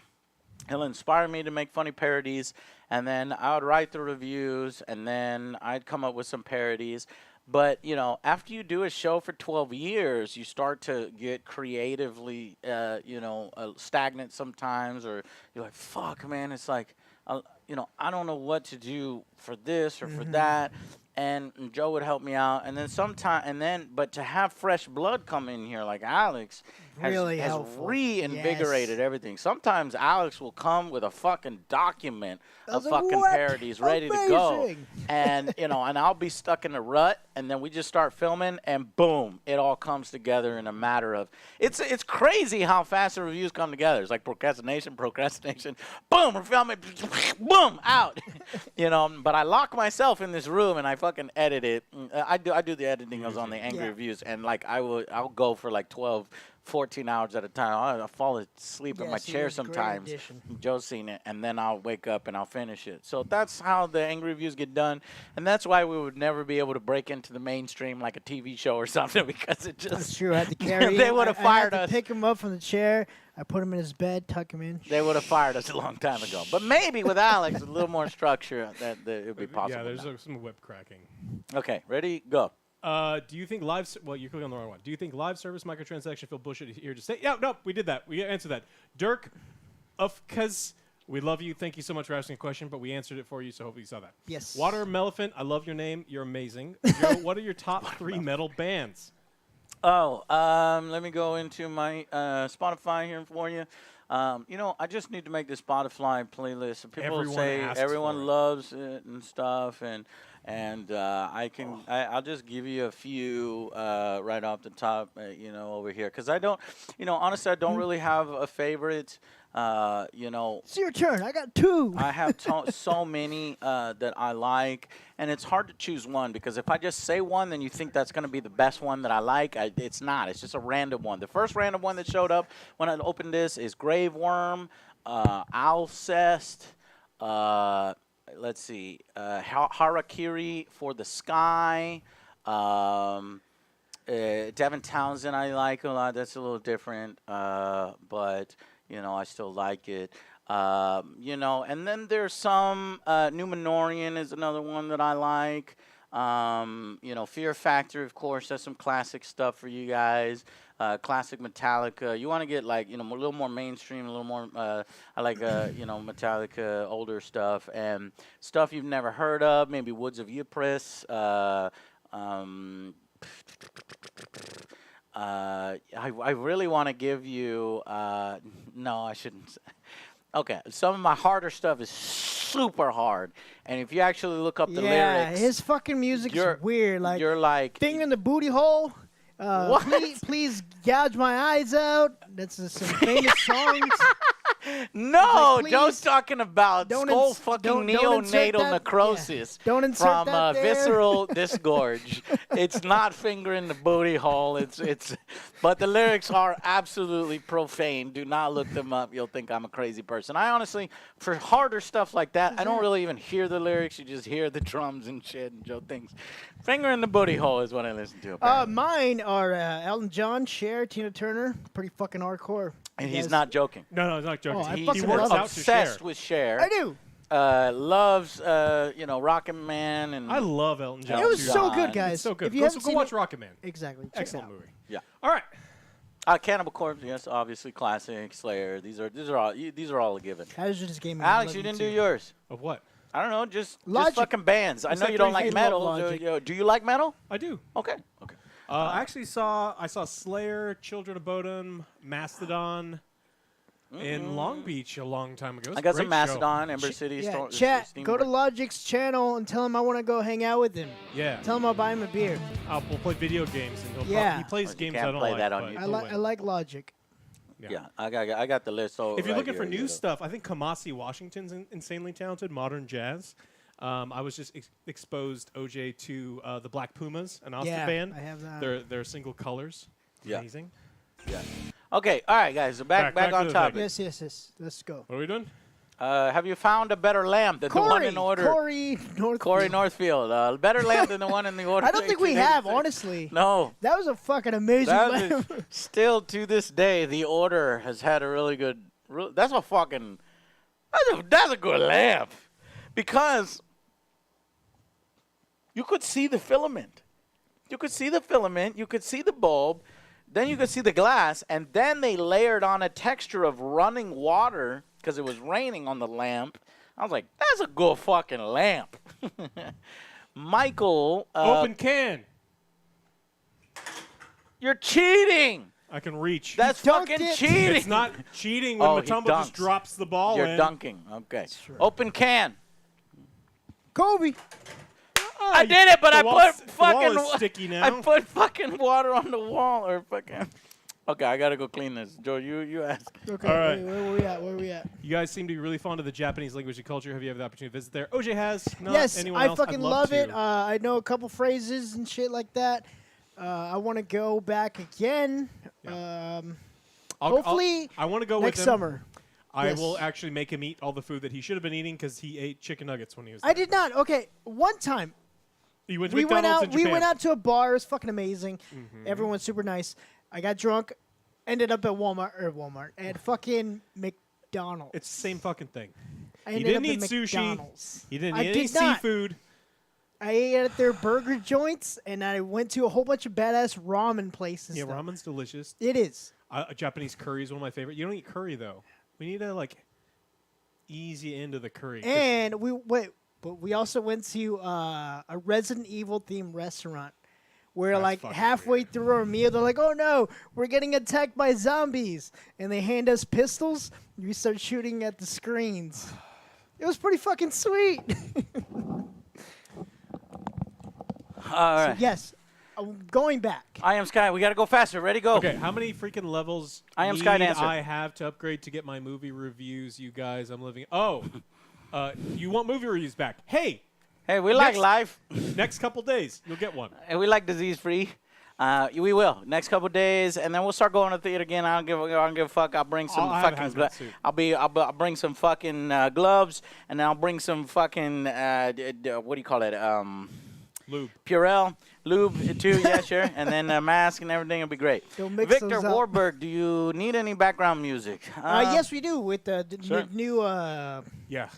He'll inspire me to make funny parodies, and then I would write the reviews, and then I'd come up with some parodies. But, you know, after you do a show for 12 years, you start to get creatively, you know, stagnant sometimes, or you're like, fuck, man, it's like, you know, I don't know what to do for this or for that. And Joe would help me out. And then but to have fresh blood come in here like Alex has reinvigorated everything. Sometimes Alex will come with a fucking document of fucking parodies ready to go. And, you know, and I'll be stuck in a rut, and then we just start filming, and boom, it all comes together in a matter of, it's crazy how fast the reviews come together. It's like procrastination, boom, we're filming, boom, out. You know, but I lock myself in this room, and I fucking edit it. I do the editing on the Angry Reviews, and like I'll go for like 12, 14 hours at a time. I'll fall asleep in my chair sometimes. Joe's seen it, and then I'll wake up and I'll finish it. So that's how the Angry Reviews get done, and that's why we would never be able to break into the mainstream like a TV show or something, because it just... That's true. I had to carry they would have fired us. I had us. to pick him up from the chair. I put him in his bed, tuck him in. They would have fired us a long time ago. But maybe with Alex, with a little more structure, that it would be possible. Yeah, there's some whip cracking. Okay, ready? Go. Do you think live... Well, you're clicking on the wrong one. Do you think live service microtransaction feel bullshit here to say? Yeah, no, we did that. We answered that. Dirk, because we love you. Thank you so much for asking a question, but we answered it for you, so hopefully you saw that. Yes. Water Melephant, I love your name. You're amazing. Joe, what are your top 3 metal bands? Oh, let me go into my Spotify here for you. You know, I just need to make the Spotify playlist. People say everyone loves it and stuff, and I'll just give you a few right off the top, you know, over here, because I don't, you know, honestly, I don't really have a favorite. You know, it's your turn. I got 2. I have so many that I like, and it's hard to choose one, because if I just say one, then you think that's going to be the best one that I like. It's not. It's just a random one. The first random one that showed up when I opened this is Grave Worm, Alcest, let's see, Harakiri for the Sky, Devin Townsend I like a lot. That's a little different, but... You know, I still like it. You know, and then there's some, Numenorian is another one that I like. You know, Fear Factor, of course, that's some classic stuff for you guys. Classic Metallica. You want to get, like, you know, a little more mainstream, a little more, I like, you know, Metallica, older stuff. And stuff you've never heard of, maybe Woods of Ypres. I really want to give you, no, I shouldn't. Okay, some of my harder stuff is super hard, and if you actually look up the lyrics, his fucking music is weird. Like, you're like, thing in the booty hole. What? Please gouge my eyes out. That's some famous songs. No, like, Joe's talking about skull fucking neonatal necrosis Don't from insert that there. visceral disgorge. It's not finger in the booty hole. But the lyrics are absolutely profane. Do not look them up. You'll think I'm a crazy person. I honestly, for harder stuff like that, I don't really even hear the lyrics. You just hear the drums and shit. And Joe thinks finger in the booty hole is what I listen to. Mine are Elton John, Cher, Tina Turner. Pretty fucking hardcore. And he's not joking. No, he's not joking. Oh, he fucking works love out obsessed to with Cher. I do. Loves, Rocket Man. And I love Elton John. It was too. so good, guys. It's so good. If you Go haven't seen watch it- Rocket Man. Exactly. Check it Excellent out. movie. Yeah. All right. Cannibal Corpse, yes, obviously classic. Slayer, these are all a given. Hazardous Gaming. Alex, you didn't do yours. Of what? I don't know, just Logic. fucking bands. I What's know that you don't crazy like thing metal. about Logic? Do you like metal? I do. Okay. I actually saw Slayer, Children of Bodom, Mastodon in Long Beach a long time ago. It was I a got some great Mastodon, Ember City. Yeah, chat. Go to Logic's channel and tell him I want to go hang out with him. show. Yeah. Tell him I'll buy him a beer. We'll play video games. And Yeah. he plays Well, you games can't I don't play like. that on but YouTube. I like Logic. Yeah, I got the list. If you're looking for new stuff, I think Kamasi Washington's insanely talented, modern jazz. I was just exposed OJ to the Black Pumas, an Austin band. I have that. Their single colors. Yeah. Amazing. Yeah. Okay, all right, guys. So back Back on to the topic. Yes. Let's go. What are we doing? Have you found a better lamp than the one in order? Corey Northfield. Better lamp than the one in the order. I don't think we have, 1886. honestly. No. That was a fucking amazing That lamp. is still to this day, the order has had a really good. That's a fucking. That's a good lamp, because you could see the filament. You could see the filament. You could see the bulb. Then you could see the glass, and then they layered on a texture of running water because it was raining on the lamp. I was like, that's a good fucking lamp. Michael. Open can. You're cheating. I can reach. That's fucking cheating. It's not cheating when Mutombo just drops the ball You're in. dunking. Okay. Open can. Kobe. I did it, but I put fucking. The wall is sticky now. I put fucking water on the wall, or fucking. Okay, I gotta go clean this. Joe, you ask. Okay. All right. Where we at? You guys seem to be really fond of the Japanese language and culture. Have you ever the opportunity to visit there? OJ has. Not Yes, anyone I else. fucking I'd love it. to. I know a couple phrases and shit like that. I want to go back again. Hopefully, I want to go next with him. summer. I Yes. will actually make him eat all the food that he should have been eating because he ate chicken nuggets when he was. I did not. Okay, one time. You went to we McDonald's went out. in Japan. We went out to a bar. It was fucking amazing. Everyone's super nice. I got drunk. Ended up at Walmart at fucking McDonald's. It's the same fucking thing. I He ended didn't up eat at sushi. McDonald's. He didn't I eat any did not. seafood. I ate at their burger joints, and I went to a whole bunch of badass ramen places. Yeah, stuff. ramen's delicious. It is. Japanese curry is one of my favorite. You don't eat curry though. We need to ease you into the curry. And but we also went to a Resident Evil themed restaurant where That's halfway through our meal, they're like, "Oh no, we're getting attacked by zombies," and they hand us pistols. We start shooting at the screens. It was pretty fucking sweet. All right. So yes, I'm going back. I am Sky. We gotta go faster. Ready? Go. Okay, how many freaking levels I am need Sky Dancer. I have to upgrade to get my movie reviews, you guys? I'm living. Oh, you want movie reviews back? Hey, we like live. Next couple days, you'll get one. And we like disease free. We will next couple days, and then we'll start going to the theater again. I don't give a fuck. I'll bring some I'll have a fucking. hazmat suit. I'll bring some fucking gloves, and then I'll bring some fucking. What do you call it? Lube. Purell. Lube too, yeah, sure. And then a mask and everything will be great. mix Victor those up. Warburg, do you need any background music? Yes, we do with the Sure. new. Yeah,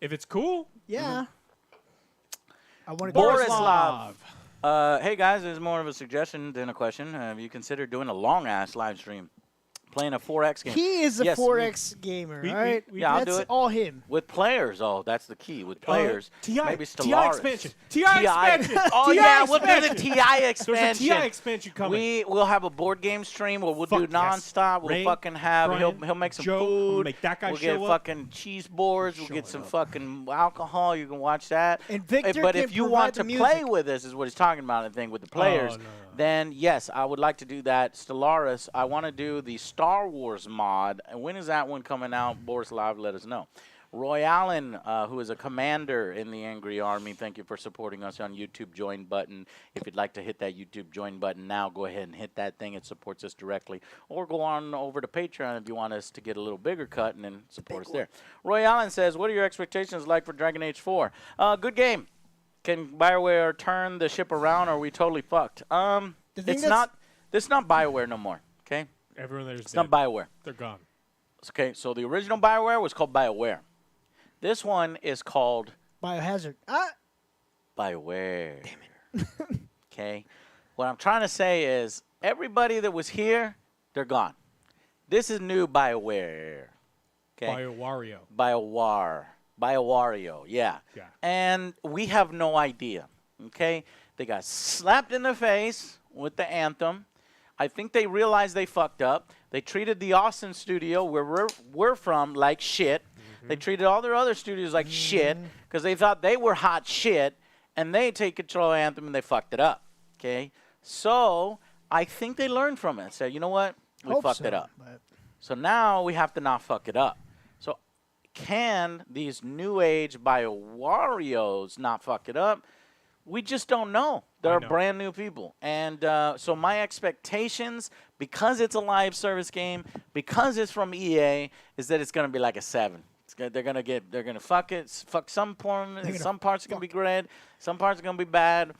if it's cool. Yeah. I want to Borislav. Hey guys, this is more of a suggestion than a question. Have you considered doing a long ass live stream? Playing a 4X game. He is a Yes, 4X gamer, all right? Yeah, I'll That's do it. all him. With players, that's the key. With players, TI, maybe TI Stellaris. expansion. TI expansion. Oh TI yeah, we'll do the expansion. TI expansion. There's a TI expansion coming. We'll have a board game stream where we'll do Fuck yes. nonstop. We'll Ray, fucking have. Brian, He'll make some Joe, food. make that guy we'll get show up. fucking cheese boards. We'll get some fucking alcohol. You can watch that. And Victor But can if you provide want the to music. play with us, is what he's talking about. I think with the players. no. Then yes, I would like to do that. Stellaris. I want to do the Star Wars mod. And when is that one coming out? Boris Live, let us know. Roy Allen, who is a commander in the Angry Army, thank you for supporting us on YouTube join button. If you'd like to hit that YouTube join button now, go ahead and hit that thing. It supports us directly. Or go on over to Patreon if you want us to get a little bigger cut and then support us there. Roy Allen says, what are your expectations like for Dragon Age 4? Good game. Can BioWare turn the ship around, or are we totally fucked? It's not BioWare no more, okay? Everyone there's It's not BioWare. They're gone. Okay, so the original BioWare was called BioWare. This one is called Biohazard. BioWare. Damn it. Okay? What I'm trying to say is everybody that was here, they're gone. This is new BioWare. Okay? BioWario, yeah. And we have no idea. Okay? They got slapped in the face with the anthem. I think they realized they fucked up. They treated the Austin studio, where we're from, like shit. They treated all their other studios like shit because they thought they were hot shit, and they take control of Anthem and they fucked it up. Okay? So I think they learned from it. Said, you know what? We fucked it up. So now we have to not fuck it up. So can these new age BioWarios not fuck it up? We just don't know. They're brand new people. And so my expectations, because it's a live service game, because it's from EA, is that it's going to be like a 7. They're gonna fuck it. Fuck some porn. Some parts are gonna be great. Some parts are gonna be bad.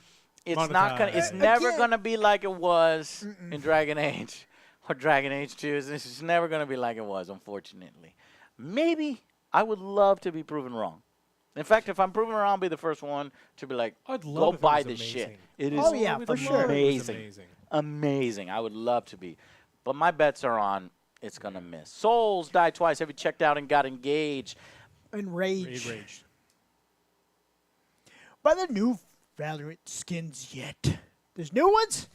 It's not gonna. It's never gonna be like it was in Dragon Age or Dragon Age 2. It's never gonna be like it was, unfortunately. Maybe I would love to be proven wrong. In fact, if I'm proven wrong, I'll be the first one to be like, go buy this shit. It is amazing. I would love to be, but my bets are on. It's going to miss. Souls died twice. Have you checked out and got engaged? Enraged. By the new Valorant skins yet. There's new ones?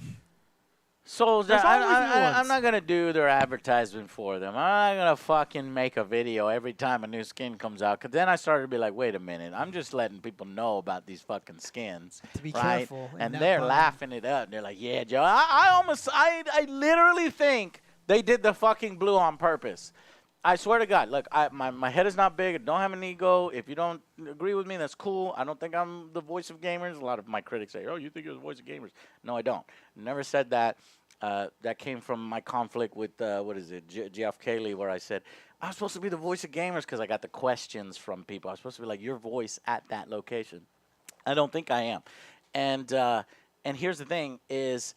Souls, I'm not going to do their advertisement for them. I'm not going to fucking make a video every time a new skin comes out. Because then I started to be like, wait a minute. I'm just letting people know about these fucking skins. To be right? careful. And they're laughing it up. They're like, yeah, Joe. I literally think they did the fucking blue on purpose. I swear to God. Look, my head is not big. I don't have an ego. If you don't agree with me, that's cool. I don't think I'm the voice of gamers. A lot of my critics say, oh, you think you're the voice of gamers. No, I don't. Never said that. That came from my conflict with, Geoff Cayley, where I said, I was supposed to be the voice of gamers because I got the questions from people. I was supposed to be like your voice at that location. I don't think I am. And here's the thing is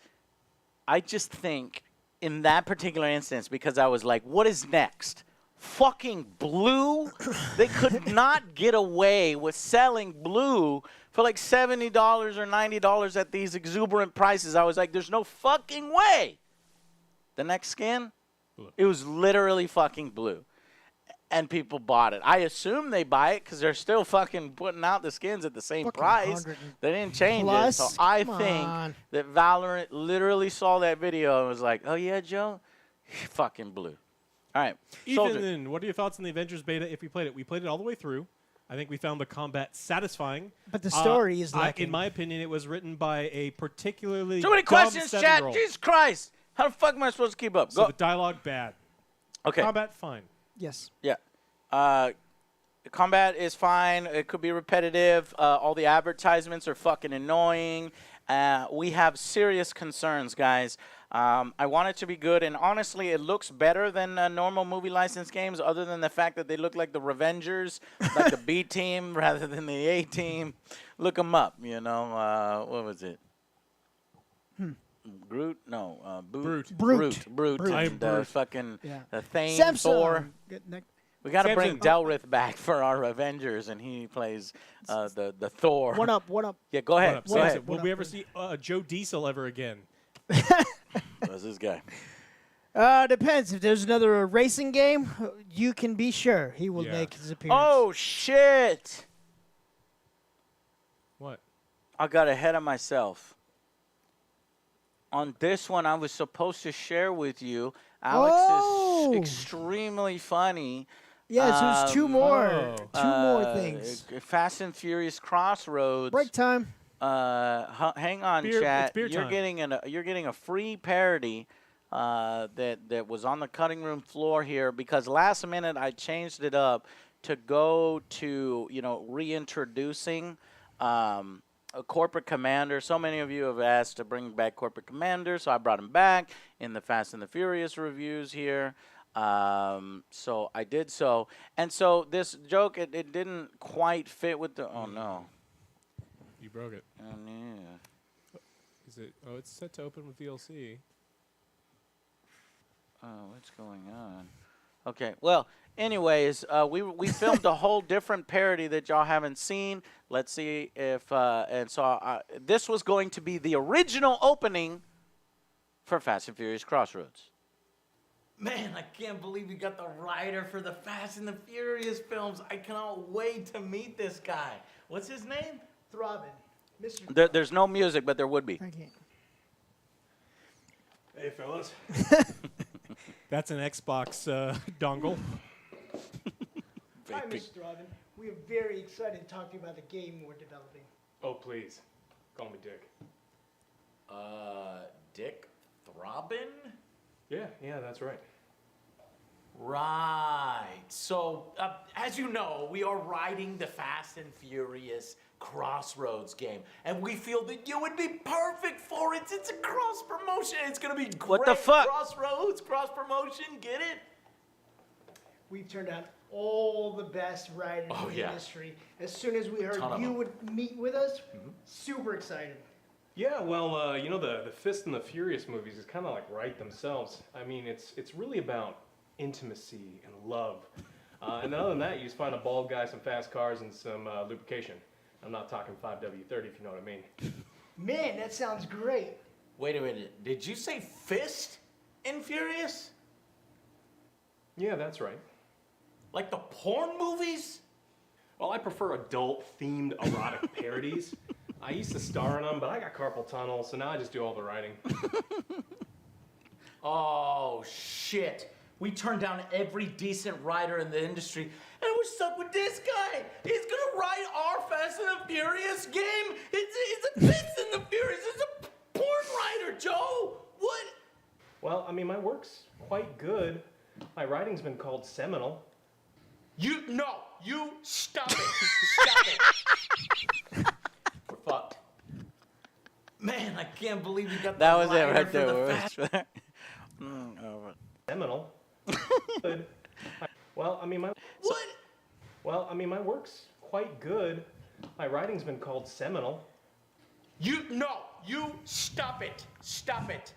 I just think in that particular instance, because I was like, what is next? Fucking blue? They could not get away with selling blue for like $70 or $90 at these exuberant prices. I was like, there's no fucking way. The next skin, it was literally fucking blue. And people bought it. I assume they buy it because they're still fucking putting out the skins at the same price. They didn't change it. So I think that Valorant literally saw that video and was like, oh, yeah, Joe? Fucking blue. All right. Ethan, then, what are your thoughts on the Avengers beta if we played it? We played it all the way through. I think we found the combat satisfying. But the story is lacking. In my opinion, it was written by a particularly too many questions, chat. Jesus Christ. How the fuck am I supposed to keep up? So the dialogue, bad. Okay. Combat, fine. Yes. Yeah. Combat is fine. It could be repetitive. All the advertisements are fucking annoying. We have serious concerns, guys. I want it to be good, and honestly, it looks better than normal movie license games, other than the fact that they look like the Avengers, like the B team rather than the A team. Look them up, you know. What was it? Groot? No. Brute. And fucking Thane, Thor. We got to bring Delrith back for our Avengers, and he plays the Thor. One up. Yeah, go ahead. Go ahead. Will we ever see Joe Diesel ever again? Who's this guy? Depends. If there's another racing game, you can be sure he will make his appearance. Oh, shit. What? I got ahead of myself. On this one, I was supposed to share with you. Alex is extremely funny. Yes, there's two more things. Fast and Furious Crossroads. Break time. Hang on, chat. You're getting a free parody that was on the cutting room floor here because last minute I changed it up to go to, reintroducing a Corporate Commander. So many of you have asked to bring back Corporate Commander, so I brought him back in the Fast and the Furious reviews here. So I did so. And so this joke, it didn't quite fit with the... Oh, no. You broke it. Oh, yeah. Is it? Oh, it's set to open with DLC. Oh, what's going on? Okay, well, anyways, we filmed a whole different parody that y'all haven't seen. Let's see if... and so this was going to be the original opening for Fast and Furious Crossroads. Man, I can't believe you got the writer for the Fast and the Furious films. I cannot wait to meet this guy. What's his name? Throbbing. Mr. There's no music, but there would be. Okay. Hey, fellas. That's an Xbox dongle. Hi, Mr. Throbbing. We are very excited to talk to you about the game we're developing. Oh, please. Call me Dick. Dick Throbbing? Yeah, that's right. Right. So, as you know, we are writing the Fast and Furious Crossroads game, and we feel that you would be perfect for it. It's a cross promotion. It's gonna be great. What the fuck? Crossroads, cross promotion. Get it? We've turned out all the best writers in the industry. As soon as we heard you would meet with us, super excited. Yeah, well, the Fist and the Furious movies is kind of like write themselves. I mean, it's really about intimacy and love. And other than that, you just find a bald guy, some fast cars, and some lubrication. I'm not talking 5W30, if you know what I mean. Man, that sounds great. Wait a minute. Did you say Fist and Furious? Yeah, that's right. Like the porn movies? Well, I prefer adult-themed erotic parodies. I used to star in them, but I got carpal tunnel, so now I just do all the writing. Oh, shit. We turned down every decent writer in the industry, and we're stuck with this guy. He's gonna write our Fast and the Furious game. It's a Fast and the Furious. It's a porn writer, Joe. What? Well, I mean, my work's quite good. My writing's been called seminal. You stop it. Stop it. We're fucked. Man, I can't believe you got that the was it right for there. the Fast. Seminal. Good. Well, I mean, my work's quite good. My writing's been called seminal. You stop it. Stop it.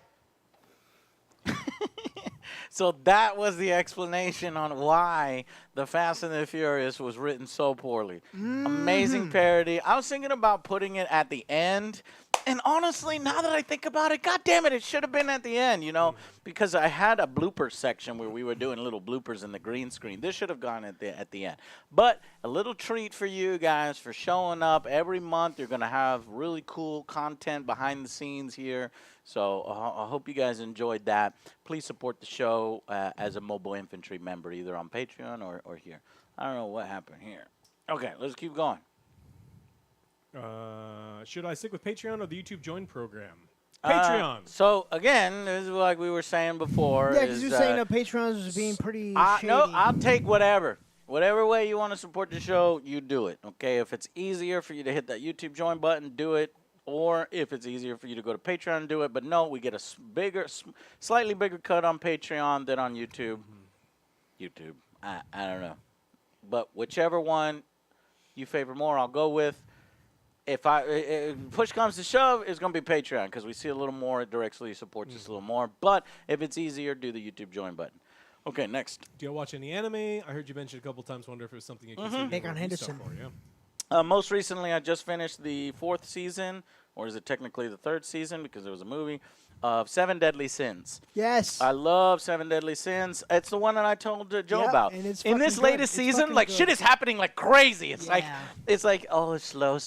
So that was the explanation on why the Fast and the Furious was written so poorly. Amazing parody. I was thinking about putting it at the end. And honestly, now that I think about it, God damn it, it should have been at the end, because I had a blooper section where we were doing little bloopers in the green screen. This should have gone at the end. But a little treat for you guys for showing up every month. You're going to have really cool content behind the scenes here. So I hope you guys enjoyed that. Please support the show as a Mobile Infantry member, either on Patreon or here. I don't know what happened here. Okay, let's keep going. Should I stick with Patreon or the YouTube Join program? Patreon. So again, this is like we were saying before. Yeah, because you're saying that Patreon was being pretty shady. No, I'll take whatever. Whatever way you want to support the show, you do it. Okay, if it's easier for you to hit that YouTube Join button, do it. Or if it's easier for you to go to Patreon and do it. But no, we get a slightly bigger cut on Patreon than on YouTube. YouTube. I don't know. But whichever one you favor more, I'll go with. If push comes to shove, it's going to be Patreon because we see a little more. It directly supports us a little more. But if it's easier, do the YouTube join button. Okay, next. Do you watch any anime? I heard you mention a couple times. Wonder if it was something you consider. Bacon Henderson. Most recently, I just finished the 4th season, or is it technically the 3rd season because there was a movie, of 7 Deadly Sins. Yes. I love 7 Deadly Sins. It's the one that I told Joe about. And it's in this latest season, like, shit is happening like crazy. It's like, oh, it's slow.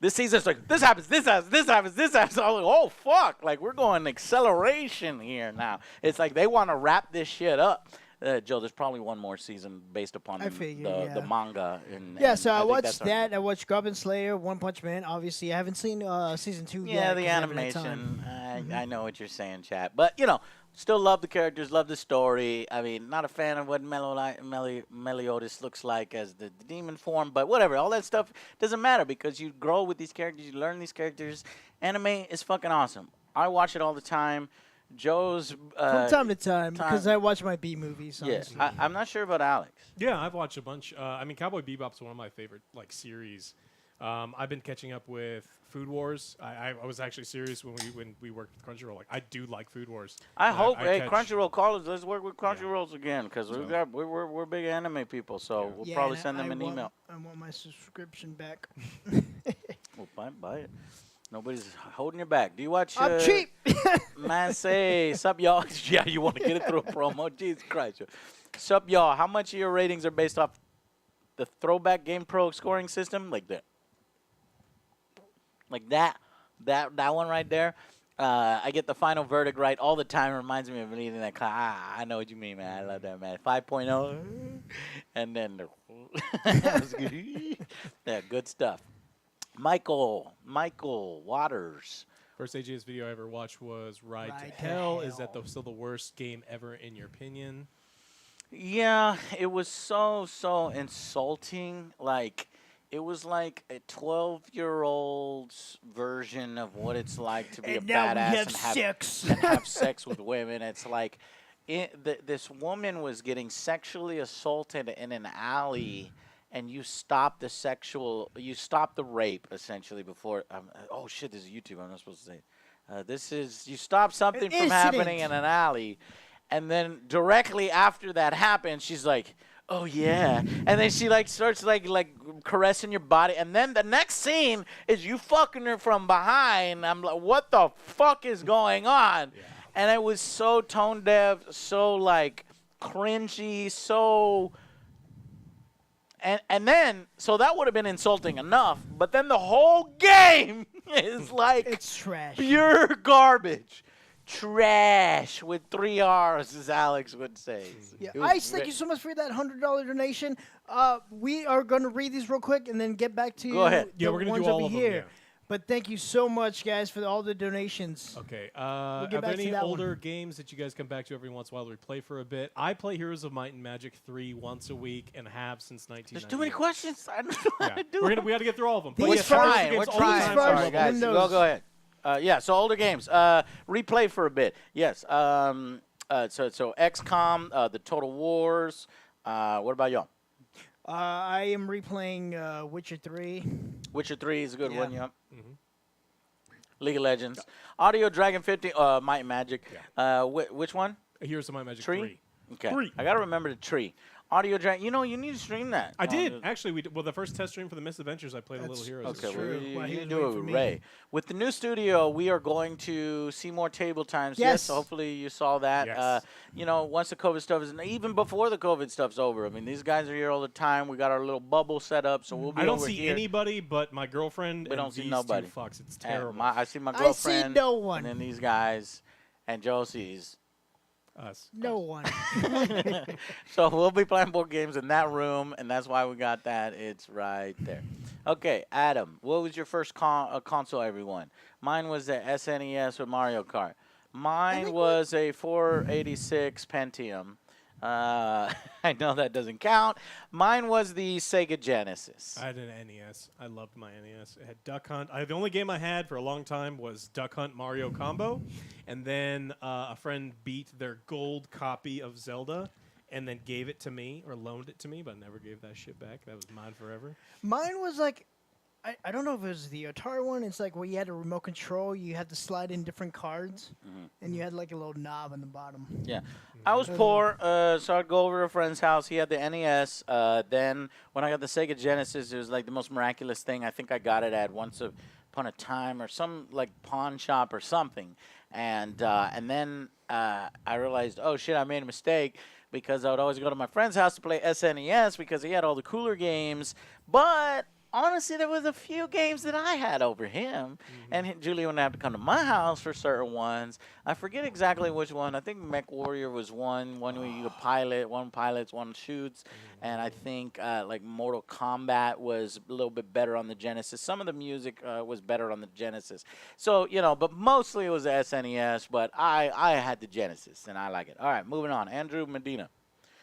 This season's like, this happens. I'm like, oh, fuck. Like, we're going acceleration here now. It's like they want to wrap this shit up. Joe, there's probably one more season based upon the manga. So I watched that. I watched Goblin Slayer, One Punch Man. Obviously, I haven't seen season 2 yet. Yeah, the animation. I know what you're saying, chat. But, you know, still love the characters, love the story. I mean, not a fan of what Meliodas looks like as the demon form, but whatever. All that stuff doesn't matter because you grow with these characters, you learn these characters. Anime is fucking awesome. I watch it all the time. Joe's from time to time because I watch my B movies. Yeah, I'm not sure about Alex. Yeah, I've watched a bunch. I mean, Cowboy Bebop's one of my favorite series. I've been catching up with Food Wars. I was actually serious when we worked with Crunchyroll. Like, I do like Food Wars. I hope Crunchyroll calls us. Let's work with Crunchyrolls again because we're big anime people. So we'll probably send them an email. I want my subscription back. Well, buy it. Nobody's holding you back. Do you watch? I'm cheap. Man, say sup, y'all. Yeah, you want to get it through a promo? Jesus Christ, sup, y'all. How much of your ratings are based off the throwback Game Pro scoring system, like that? Like that one right there. I get the final verdict right all the time. It reminds me of reading that class. I know what you mean, man. I love that, man. 5.0, and then yeah, good stuff. Michael Waters. First AJS video I ever watched was Ride to Hell. Is that still the worst game ever in your opinion? Yeah, it was so insulting. Like, it was like a 12-year-old's version of what it's like to be a badass and have sex with women. It's like this woman was getting sexually assaulted in an alley. And you stop the rape essentially before. Oh shit! This is YouTube. I'm not supposed to say. You stop something from happening in an alley, and then directly after that happens, she's like, "Oh yeah," and then she starts caressing your body, and then the next scene is you fucking her from behind. I'm like, what the fuck is going on? Yeah. And it was so tone deaf, so cringy, so. And then, so that would have been insulting enough, but then the whole game is it's trash. Pure garbage. Trash with 3 R's, as Alex would say. Yeah, Ice, thank you so much for that $100 donation. We are going to read these real quick and then get back to Go ahead. Yeah, we're going to do all of them. Yeah. But thank you so much, guys, for all the donations. Okay. Are there any older games that you guys come back to every once in a while that we play for a bit? I play Heroes of Might and Magic 3 once a week and have since 1990. There's too many questions. I don't know how to do it. We got to get through all of them. We're trying. Sorry, guys. Go ahead. So older games. Replay for a bit. Yes. So XCOM, the Total Wars. What about y'all? I am replaying Witcher 3. Witcher 3 is a good one, yep. Mm-hmm. League of Legends. Audio Dragon 50, Might and Magic. Yeah. Which one? Here's the Might and Magic Tree. 3. Okay. 3. I got to remember the Tree. Audio Dragon. You know, you need to stream that. I did. Actually, the first test stream for the Mist Adventures, I played a little Heroes. Okay, well, you do it with Ray. With the new studio, we are going to see more table times. Yes. Hopefully you saw that. Yes. Once the COVID stuff is, even before the COVID stuff's over. I mean, these guys are here all the time. We got our little bubble set up, so we'll be over here. I don't see anybody but my girlfriend. We don't see nobody. Two fucks. It's terrible. I see my girlfriend. I see no one. And then these guys, and Joe sees. Us. No one. So we'll be playing board games in that room, and that's why we got that. It's right there. Okay, Adam, what was your first console, everyone? Mine was the SNES with Mario Kart. Mine was a 486 Pentium. I know that doesn't count. Mine was the Sega Genesis. I had an NES. I loved my NES. It had Duck Hunt. The only game I had for a long time was Duck Hunt Mario Combo. And then a friend beat their gold copy of Zelda and then gave it to me or loaned it to me, but never gave that shit back. That was mine forever. Mine was I don't know if it was the Atari one. It's where you had a remote control. You had to slide in different cards, and you had a little knob on the bottom. Yeah. I was poor, so I'd go over to a friend's house. He had the NES. Then when I got the Sega Genesis, it was the most miraculous thing. I think I got it at Once Upon a Time or some pawn shop or something. And then I realized, oh, shit, I made a mistake because I would always go to my friend's house to play SNES because he had all the cooler games. But honestly, there was a few games that I had over him, and Julie would have to come to my house for certain ones. I forget exactly which one. I think Mech Warrior was one where you pilot, one pilots, one shoots, and I think like Mortal Kombat was a little bit better on the Genesis. Some of the music was better on the Genesis. So, you know, but mostly it was the SNES, but I had the Genesis, and I like it. All right, moving on. Andrew Medina.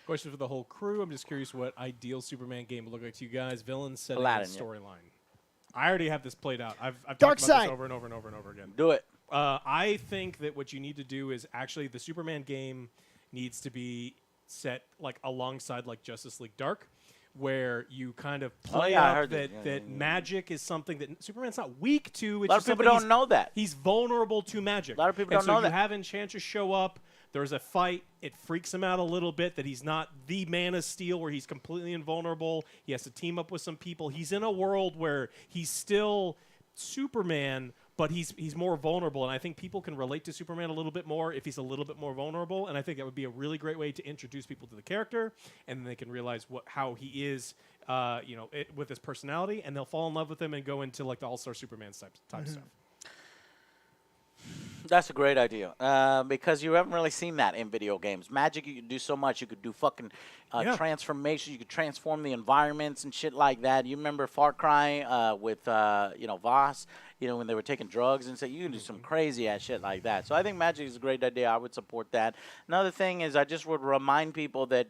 Question for the whole crew. I'm just curious what ideal Superman game would look like to you guys. Villains, setting, Aladdin, and storyline. I already have this played out. I've talked Dark about Side. this over and over and over and over again. Do it. I think that what you need to do is actually the Superman game needs to be set like alongside like Justice League Dark, where you kind of play up that magic is something that Superman's not weak to. It's a lot of people don't know that. He's vulnerable to magic. A lot of people don't know that. So you have Enchantress show up. There's a fight. It freaks him out a little bit that he's not the Man of Steel where he's completely invulnerable. He has to team up with some people. He's in a world where he's still Superman, but he's more vulnerable. And I think people can relate to Superman a little bit more if he's a little bit more vulnerable. And I think that would be a really great way to introduce people to the character, and then they can realize how he is, with his personality, and they'll fall in love with him and go into like the All-Star Superman type stuff. That's a great idea because you haven't really seen that in video games. Magic, you could do so much. You could do fucking transformation. You could transform the environments and shit like that. You remember Far Cry with Voss, when they were taking drugs and say you can do some crazy ass shit like that. So I think magic is a great idea. I would support that. Another thing is I just would remind people that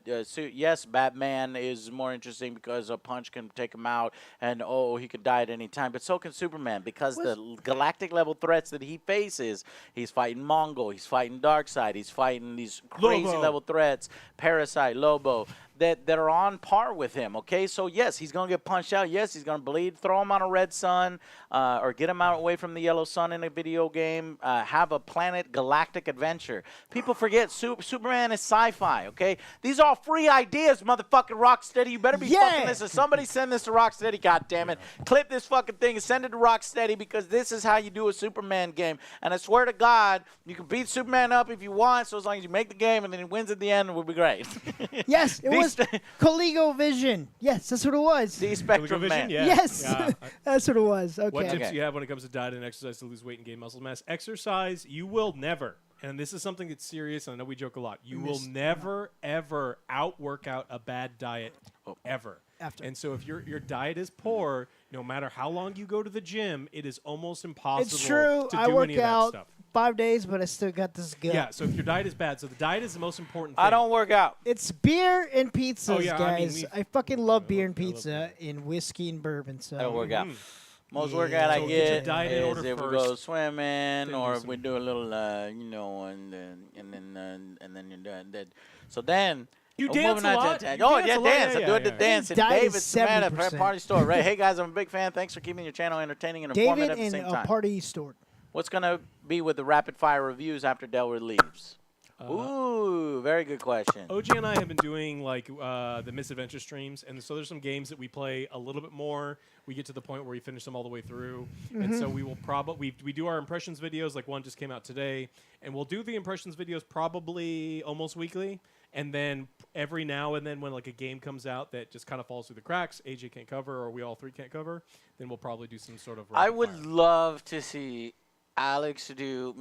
yes, Batman is more interesting because a punch can take him out and he could die at any time. But so can Superman because the galactic level threats that he faces. He's fighting Mongol. He's fighting Darkseid. He's fighting these crazy level threats. Parasite, Lobo. That are on par with him, okay? So, yes, he's going to get punched out. Yes, he's going to bleed. Throw him on a red sun or get him out away from the yellow sun in a video game. Have a planet galactic adventure. People forget Superman is sci-fi, okay? These are all free ideas, motherfucking Rocksteady. You better be fucking this. If somebody send this to Rocksteady, goddammit. Clip this fucking thing and send it to Rocksteady because this is how you do a Superman game. And I swear to God, you can beat Superman up if you want, so as long as you make the game and then he wins at the end, it would be great. Yes, it was ColecoVision. Yes, that's what it was. The Spectrum Man. Yeah. Yes, Yeah. that's what it was. Okay. What tips do you have when it comes to diet and exercise to lose weight and gain muscle mass? Exercise, you will never, and this is something that's serious, and I know we joke a lot, you will never, ever out-workout a bad diet, ever. And so if your diet is poor, no matter how long you go to the gym, it is almost impossible It's true. to do I work any of that out stuff. 5 days, but I still got this gut. Yeah, so if your diet is bad, so the diet is the most important thing. I don't work out. It's beer and pizzas, yeah, guys. I fucking love beer and pizza and whiskey and bourbon. So I don't work out. Most workout I get diet in is order if we first, go swimming or if some- we do a little, and then you're done. So then. You we're dance moving a on lot. to- You Oh, dance yeah, a lot. dance. Yeah, I do it yeah, to yeah. dance. And Diet David is Samantha, 70%. Party Store. Right. Hey, guys, I'm a big fan. Thanks for keeping your channel entertaining and informative David at the and same a time. party store. What's going to be with the rapid fire reviews after Delaware leaves? Ooh, very good question. OJ and I have been doing like the misadventure streams, and so there's some games that we play a little bit more. We get to the point where we finish them all the way through, and so we will probably we do our impressions videos. Like one just came out today, and we'll do the impressions videos probably almost weekly. And then every now and then when like a game comes out that just kind of falls through the cracks, AJ can't cover or we all three can't cover, then we'll probably do some sort of I rapid would fire. love to see Alex do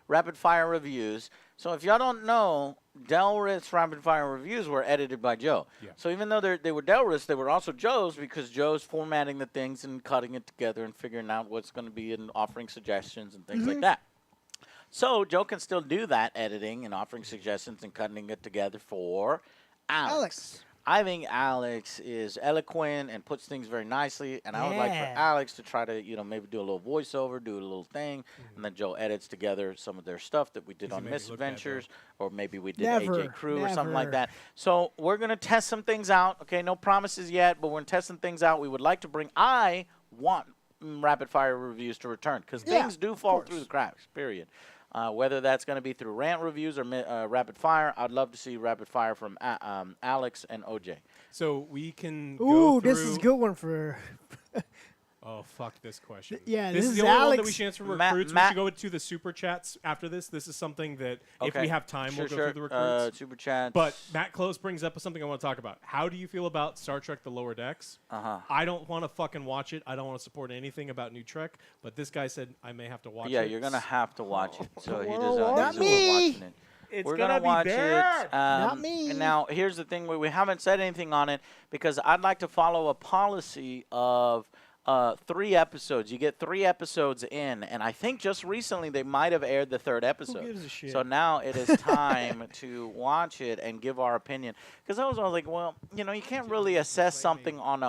rapid fire reviews. So if y'all don't know, Delrith's rapid fire reviews were edited by Joe. Yeah. So even though they were Delrith's, they were also Joe's because Joe's formatting the things and cutting it together and figuring out what's going to be and offering suggestions and things like that. So Joe can still do that editing and offering suggestions and cutting it together for Alex. I think Alex is eloquent and puts things very nicely, and I would like for Alex to try to, maybe do a little voiceover, do a little thing, and then Joe edits together some of their stuff that we did on Misadventures, or maybe we did AJ Crew or something like that. So we're going to test some things out. Okay, no promises yet, but we're testing things out. We would like to I want rapid fire reviews to return, because things do fall through the cracks, period. Whether that's going to be through rant reviews or rapid fire, I'd love to see rapid fire from Alex and OJ. So we can Ooh, go through... this is a good one for... Oh, fuck this question. Yeah, this is the only one that we should answer from recruits. We should go to the super chats after this. This is something that if we have time, we'll go through the recruits. Super chats. But Matt Close brings up something I want to talk about. How do you feel about Star Trek The Lower Decks? I don't want to fucking watch it. I don't want to support anything about New Trek. But this guy said I may have to watch it. Yeah, you're going to have to watch it. So he doesn't. Not me. We're gonna watch it. Not me. And now here's the thing: we haven't said anything on it because I'd like to follow a policy of 3 episodes. You get 3 episodes in, and I think just recently they might have aired the 3rd episode. Who gives a shit? So now it is time to watch it and give our opinion. Because I was like, well, you can't really assess something on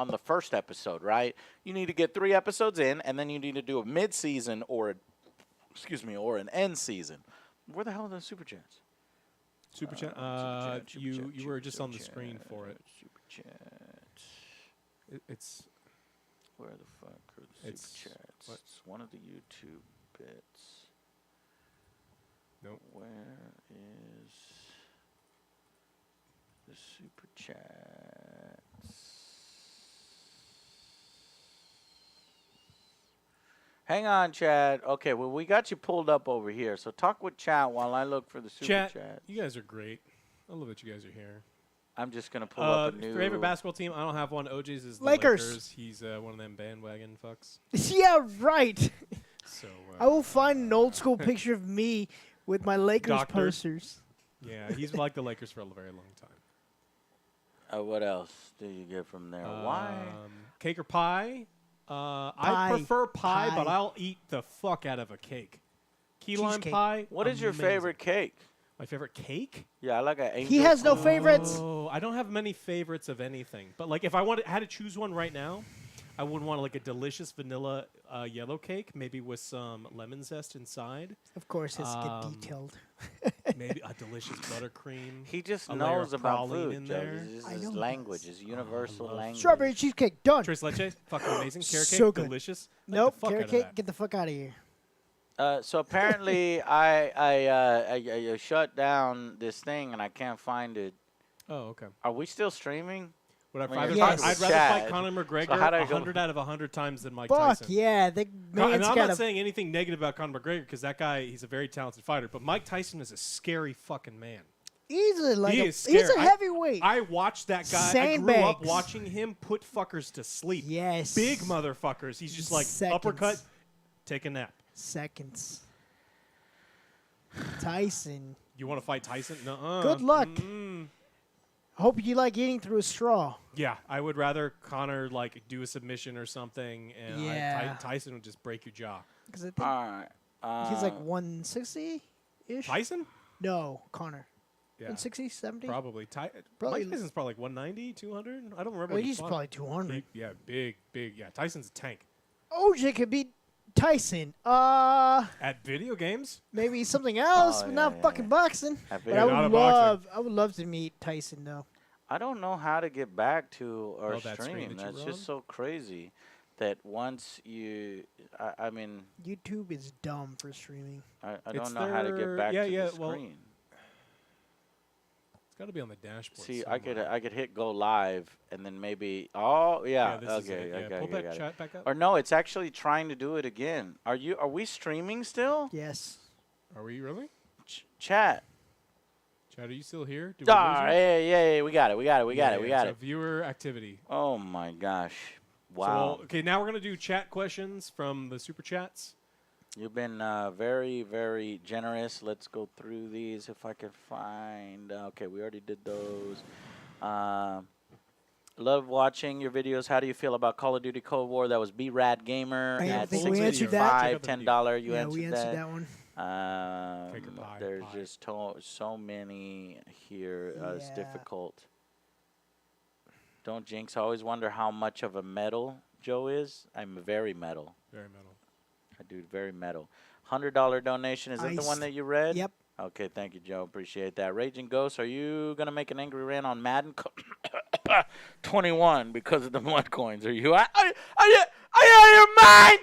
the first episode, right? You need to get 3 episodes in, and then you need to do a mid-season or an end season. Where the hell are the super chats? Super chat. You were just on the screen for it. Super chats. It's. Where the fuck are the super chats? It's one of the YouTube bits. Nope. Where is the super chats? Hang on, Chad. Okay, well, we got you pulled up over here. So talk with Chad while I look for the super chat. You guys are great. I love that you guys are here. I'm just going to pull up a new... Favorite basketball team? I don't have one. OJ's is the Lakers. Lakers. He's one of them bandwagon fucks. Yeah, right. So I will find an old school picture of me with my Lakers posters. Yeah, he's liked the Lakers for a very long time. What else do you get from there? Why? Cake or pie? I prefer pie, but I'll eat the fuck out of a cake. Key lime pie. What is your favorite cake? My favorite cake? Yeah, I like an angel. He has no favorites. Oh, I don't have many favorites of anything. But like, if I had to choose one right now, I would want like a delicious vanilla yellow cake, maybe with some lemon zest inside. Of course, it's get detailed. Maybe a delicious buttercream. He just knows about food. In there. His language, his universal language. Strawberry cheesecake, done. Tres leche, fucking amazing. Carrot cake, so good. Delicious. Nope, carrot cake, get the fuck out of here. So apparently, I shut down this thing and I can't find it. Oh, okay. Are we still streaming? I'd rather fight Conor McGregor 100 out of 100 times than Mike Tyson. Fuck yeah, I'm not saying anything negative about Conor McGregor because that guy, he's a very talented fighter. But Mike Tyson is a scary fucking man. He's he's a heavyweight. I watched that guy. Sandbags. I grew up watching him put fuckers to sleep. Yes. Big motherfuckers. He's just like uppercut, take a nap. Seconds. Tyson. You want to fight Tyson? Nuh-uh. Good luck. Hope you like eating through a straw. Yeah, I would rather Conor like do a submission or something, and Tyson would just break your jaw. Because I think he's like 160-ish. Tyson? No, Conor. Yeah. 160, 70? Probably. Mike Tyson's probably like 190, 200. I don't remember. Well, he's probably 200. Big. Yeah, Tyson's a tank. OJ could beat Tyson. At video games? Maybe something else, but not fucking boxing. But I would love to meet Tyson though. I don't know how to get back to our stream. That's just so crazy that once you, I mean, YouTube is dumb for streaming. I don't know how to get back to the screen. It's got to be on the dashboard. See, somewhere. I could hit go live and then maybe okay, pull that chat back up. Or no, it's actually trying to do it again. Are we streaming still? Yes. Are we really? Chat. Chat, are you still here? Yeah, we got it. We got it. Viewer activity. Oh my gosh. Wow. So, okay, now we're going to do chat questions from the super chats. You've been very, very generous. Let's go through these if I can find. Okay, we already did those. Love watching your videos. How do you feel about Call of Duty Cold War? That was B-Rad Gamer at $6.55, $10. You answered we answered that one. There's just so many here. It's difficult. Don't jinx. I always wonder how much of a metal Joe is. I'm very metal. Very metal. I do very metal. $100 donation. Is that the one that you read? Yep. Okay, thank you, Joe. Appreciate that. Raging Ghost, are you going to make an angry rant on Madden 21 because of the mud coins? Are you out of your mind?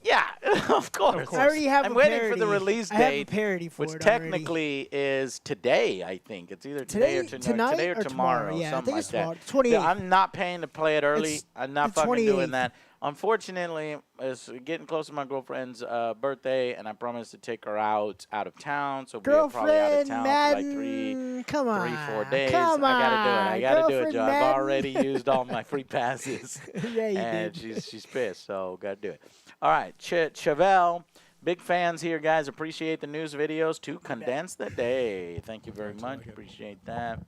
Yeah, of course. I already have I'm a waiting parody. for the release I have a date, parody for which it technically is today, I think. It's either today or tomorrow. tomorrow, Yeah, something I think like it's that. 28th. I'm not paying to play it early. I'm not fucking doing that. Unfortunately, it's getting close to my girlfriend's birthday, and I promised to take her out of town. So we're probably out of town for like 3-4 days. Come on. I gotta do it, Joe. I've Madden. already used all my free passes. Yeah, you and did. she's pissed, so gotta do it. All right, Chevelle. Big fans here, guys. Appreciate the news videos to condense the day. Thank you very much. Appreciate that.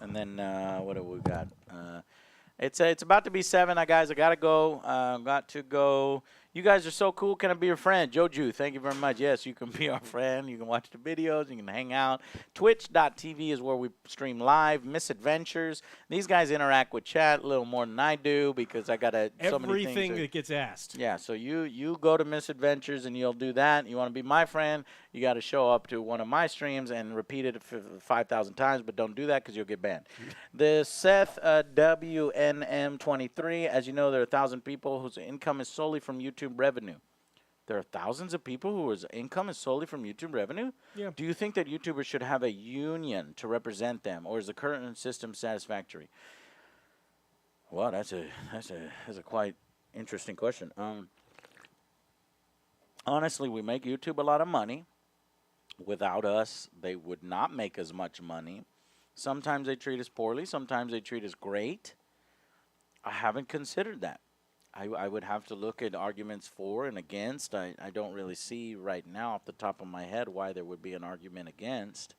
And then what have we got? It's about to be 7, guys. I gotta go. Got to go. You guys are so cool. Can I be your friend? Joju, thank you very much. Yes, you can be our friend. You can watch the videos. You can hang out. Twitch.tv is where we stream live. Misadventures. These guys interact with chat a little more than I do because I got so many things. Everything that gets asked. Yeah, so you go to Misadventures and you'll do that. You want to be my friend, you got to show up to one of my streams and repeat it 5,000 times, but don't do that because you'll get banned. The Seth WNM23, as you know, there are 1,000 people whose income is solely from YouTube revenue. There are thousands of people whose income is solely from YouTube revenue? Yeah. Do you think that YouTubers should have a union to represent them, or is the current system satisfactory? Well, that's a quite interesting question. Honestly, we make YouTube a lot of money. Without us, they would not make as much money. Sometimes they treat us poorly. Sometimes they treat us great. I haven't considered that. I would have to look at arguments for and against. I don't really see right now off the top of my head why there would be an argument against.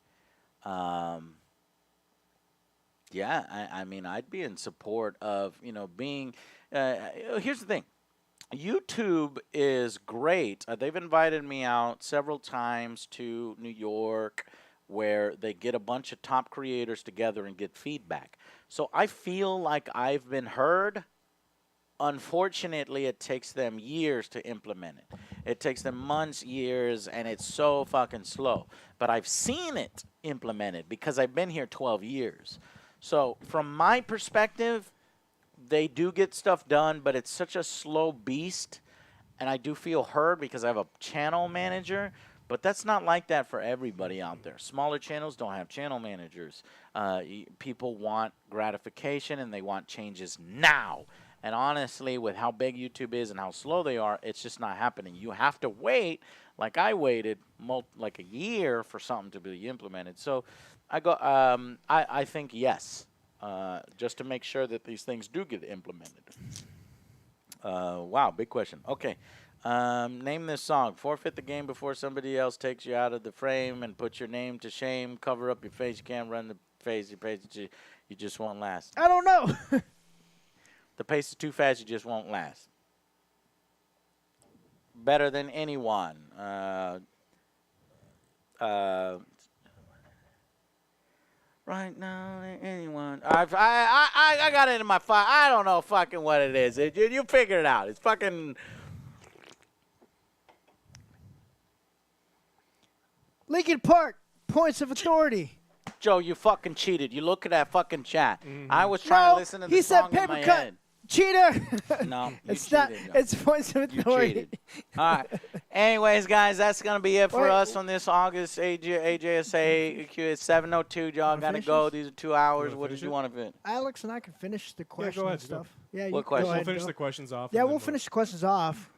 Yeah, I mean, I'd be in support of, being... here's the thing. YouTube is great. They've invited me out several times to New York where they get a bunch of top creators together and get feedback. So I feel like I've been heard. Unfortunately, it takes them years to implement it. It takes them months, years, and it's so fucking slow. But I've seen it implemented because I've been here 12 years. So from my perspective, they do get stuff done, but it's such a slow beast. And I do feel heard because I have a channel manager. But that's not like that for everybody out there. Smaller channels don't have channel managers. People want gratification, and they want changes now. And honestly, with how big YouTube is and how slow they are, it's just not happening. You have to wait, like I waited, like a year for something to be implemented. So I go. I think yes, just to make sure that these things do get implemented. Wow, big question. Okay, name this song. Forfeit the game before somebody else takes you out of the frame and put your name to shame. Cover up your face. You can't run the face. You just won't last. I don't know. The pace is too fast, you just won't last. Better than anyone. Right now, anyone. I got it in my file. I don't know fucking what it is. You figure it out. It's fucking... Lincoln Park, points of authority. Joe, you fucking cheated. You look at that fucking chat. I was trying to listen to the song in my head. Cheater. No, you it's cheated, not. Joe. It's points of authority. All right. Anyways, guys, that's gonna be it for us on this August AJSA. It's 7:02. Y'all gotta go. These are 2 hours. What did you want to fit? Alex and I can finish the question ahead, and stuff. Yeah, what question? We'll finish the questions off. Yeah, we'll finish the questions off.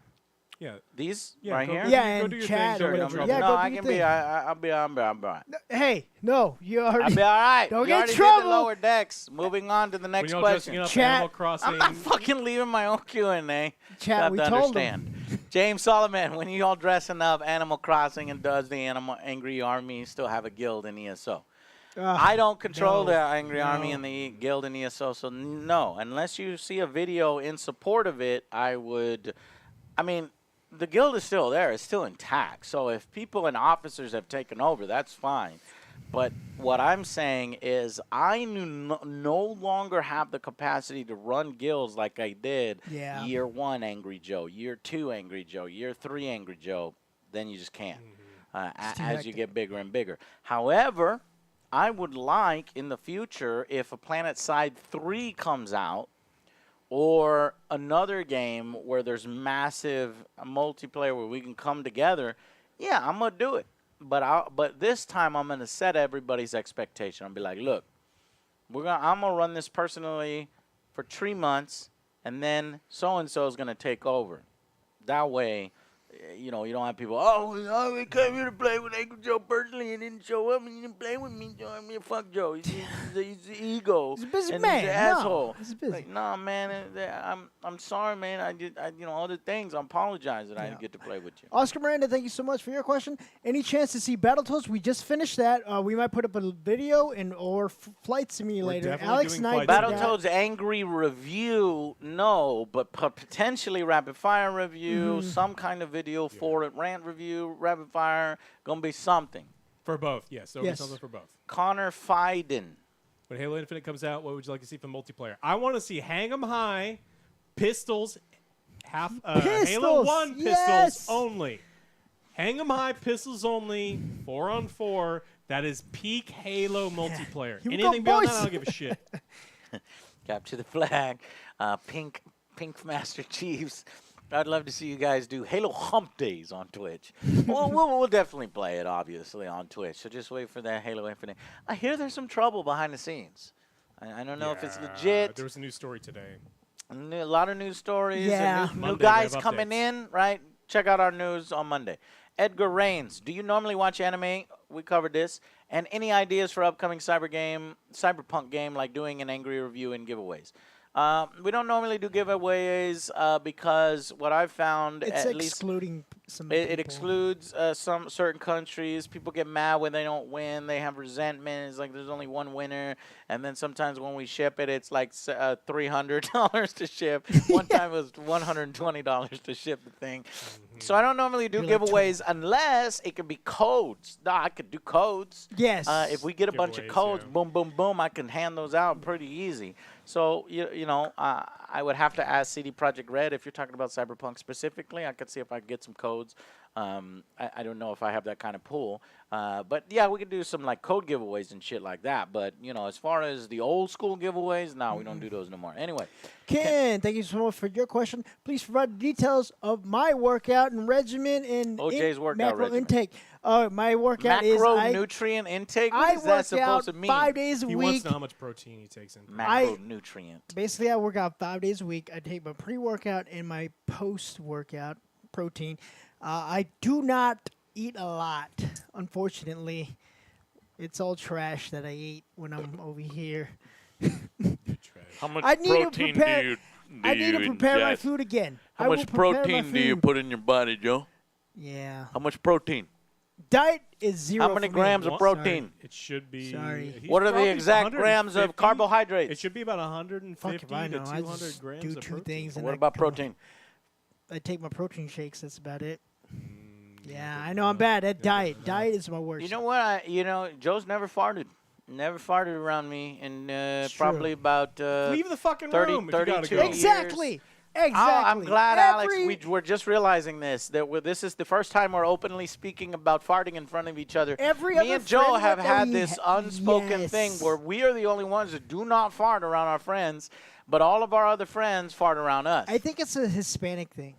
Yeah. These Yeah, right here? Yeah, and chat or whatever. Yeah, no, go I do your can thing. be. I'll be all right. Hey, no, you already. I'll be all right. Don't You get already in trouble. did the lower decks. Moving on to the next question. Animal Crossing. I'm not fucking leaving my own Q&A. Chat, we told understand. James Solomon, when you all dressing up Animal Crossing and does the Animal Angry Army still have a guild in ESO? I don't control the Angry Army and the guild in ESO, so no. Unless you see a video in support of it, I would... I mean... The guild is still there. It's still intact. So if people and officers have taken over, that's fine. But what I'm saying is I no longer have the capacity to run guilds like I did year 1 Angry Joe, year 2 Angry Joe, year 3 Angry Joe. Then you just can't as you get bigger and bigger. However, I would like in the future if a Planet Side 3 comes out, or another game where there's massive multiplayer where we can come together, yeah, I'm going to do it. But this time I'm going to set everybody's expectation. I'll be like, look, I'm going to run this personally for 3 months, and then so-and-so is going to take over. That way, you know, you don't have people, I came here to play with Angry Joe personally and didn't show up and he didn't play with me. Joe. I mean, fuck Joe. He's the ego. He's a busy and man. He's an asshole. He's busy. Like, nah, man, I'm sorry, man. I you know, other things. I apologize that I didn't get to play with you. Oscar Miranda, thank you so much for your question. Any chance to see Battletoads? We just finished that. We might put up a video or Flight Simulator. Alex and I Battletoads angry review, no, but potentially rapid fire review, some kind of video for it. Rant review, rapid fire, gonna be something. For both, yes. There'll be something for both. Connor Fiden. When Halo Infinite comes out, what would you like to see from multiplayer? I want to see Hang 'em High, pistols, Halo 1 pistols only. Hang 'em High, pistols only, 4-on-4. That is peak Halo multiplayer. Anything beyond that, I don't give a shit. Capture the flag. Pink Master Chiefs. I'd love to see you guys do Halo Hump Days on Twitch. we'll definitely play it, obviously, on Twitch. So just wait for that Halo Infinite. I hear there's some trouble behind the scenes. I don't know if it's legit. There was a news story today. A lot of news stories. Yeah. New guys coming in, right? Check out our news on Monday. Edgar Rains, do you normally watch anime? We covered this. And any ideas for upcoming cyberpunk game, like doing an angry review and giveaways? We don't normally do giveaways because what I've found, it's at least excluding some it excludes some certain countries. People get mad when they don't win. They have resentment. It's like there's only one winner. And then sometimes when we ship it, it's like $300 to ship. One time it was $120 to ship the thing. So I don't normally do giveaways unless it could be codes. No, I could do codes. Yes. If we get a bunch of codes, boom, boom, boom, I can hand those out pretty easy. So, you know, I would have to ask CD Projekt Red if you're talking about Cyberpunk specifically. I could see if I could get some codes. I don't know if I have that kind of pool. But, yeah, we could do some, like, code giveaways and shit like that. But, you know, as far as the old school giveaways, no, we don't do those no more. Anyway. Ken, thank you so much for your question. Please provide details of my workout and regimen and OJ's workout macro regimen. intake. My workout is macronutrient intake? What is that supposed to mean? 5 days a week. He wants to know how much protein he takes in. Macronutrient. Basically, I work out 5 days a week. I take my pre-workout and my post-workout protein. I do not eat a lot, unfortunately. It's all trash that I eat when I'm over here. How much protein do you I need to prepare my food again. How much protein do you put in your body, Joe? Yeah. How much protein? Diet is 0. How many grams of protein? Sorry. It should be. Sorry. What are the exact grams of carbohydrates? It should be about 150 to 200 grams do of two protein. things. And What about protein? I take my protein shakes. That's about it. Yeah, I know I'm bad at diet. Diet is my worst. You know what? Joe's never farted. Never farted around me in probably about leave the fucking 30, room if you gotta 32 go. Exactly. Oh, I'm glad, Alex. We're just realizing this. This is the first time we're openly speaking about farting in front of each other. Me and Joe have had this unspoken thing where we are the only ones that do not fart around our friends, but all of our other friends fart around us. I think it's a Hispanic thing.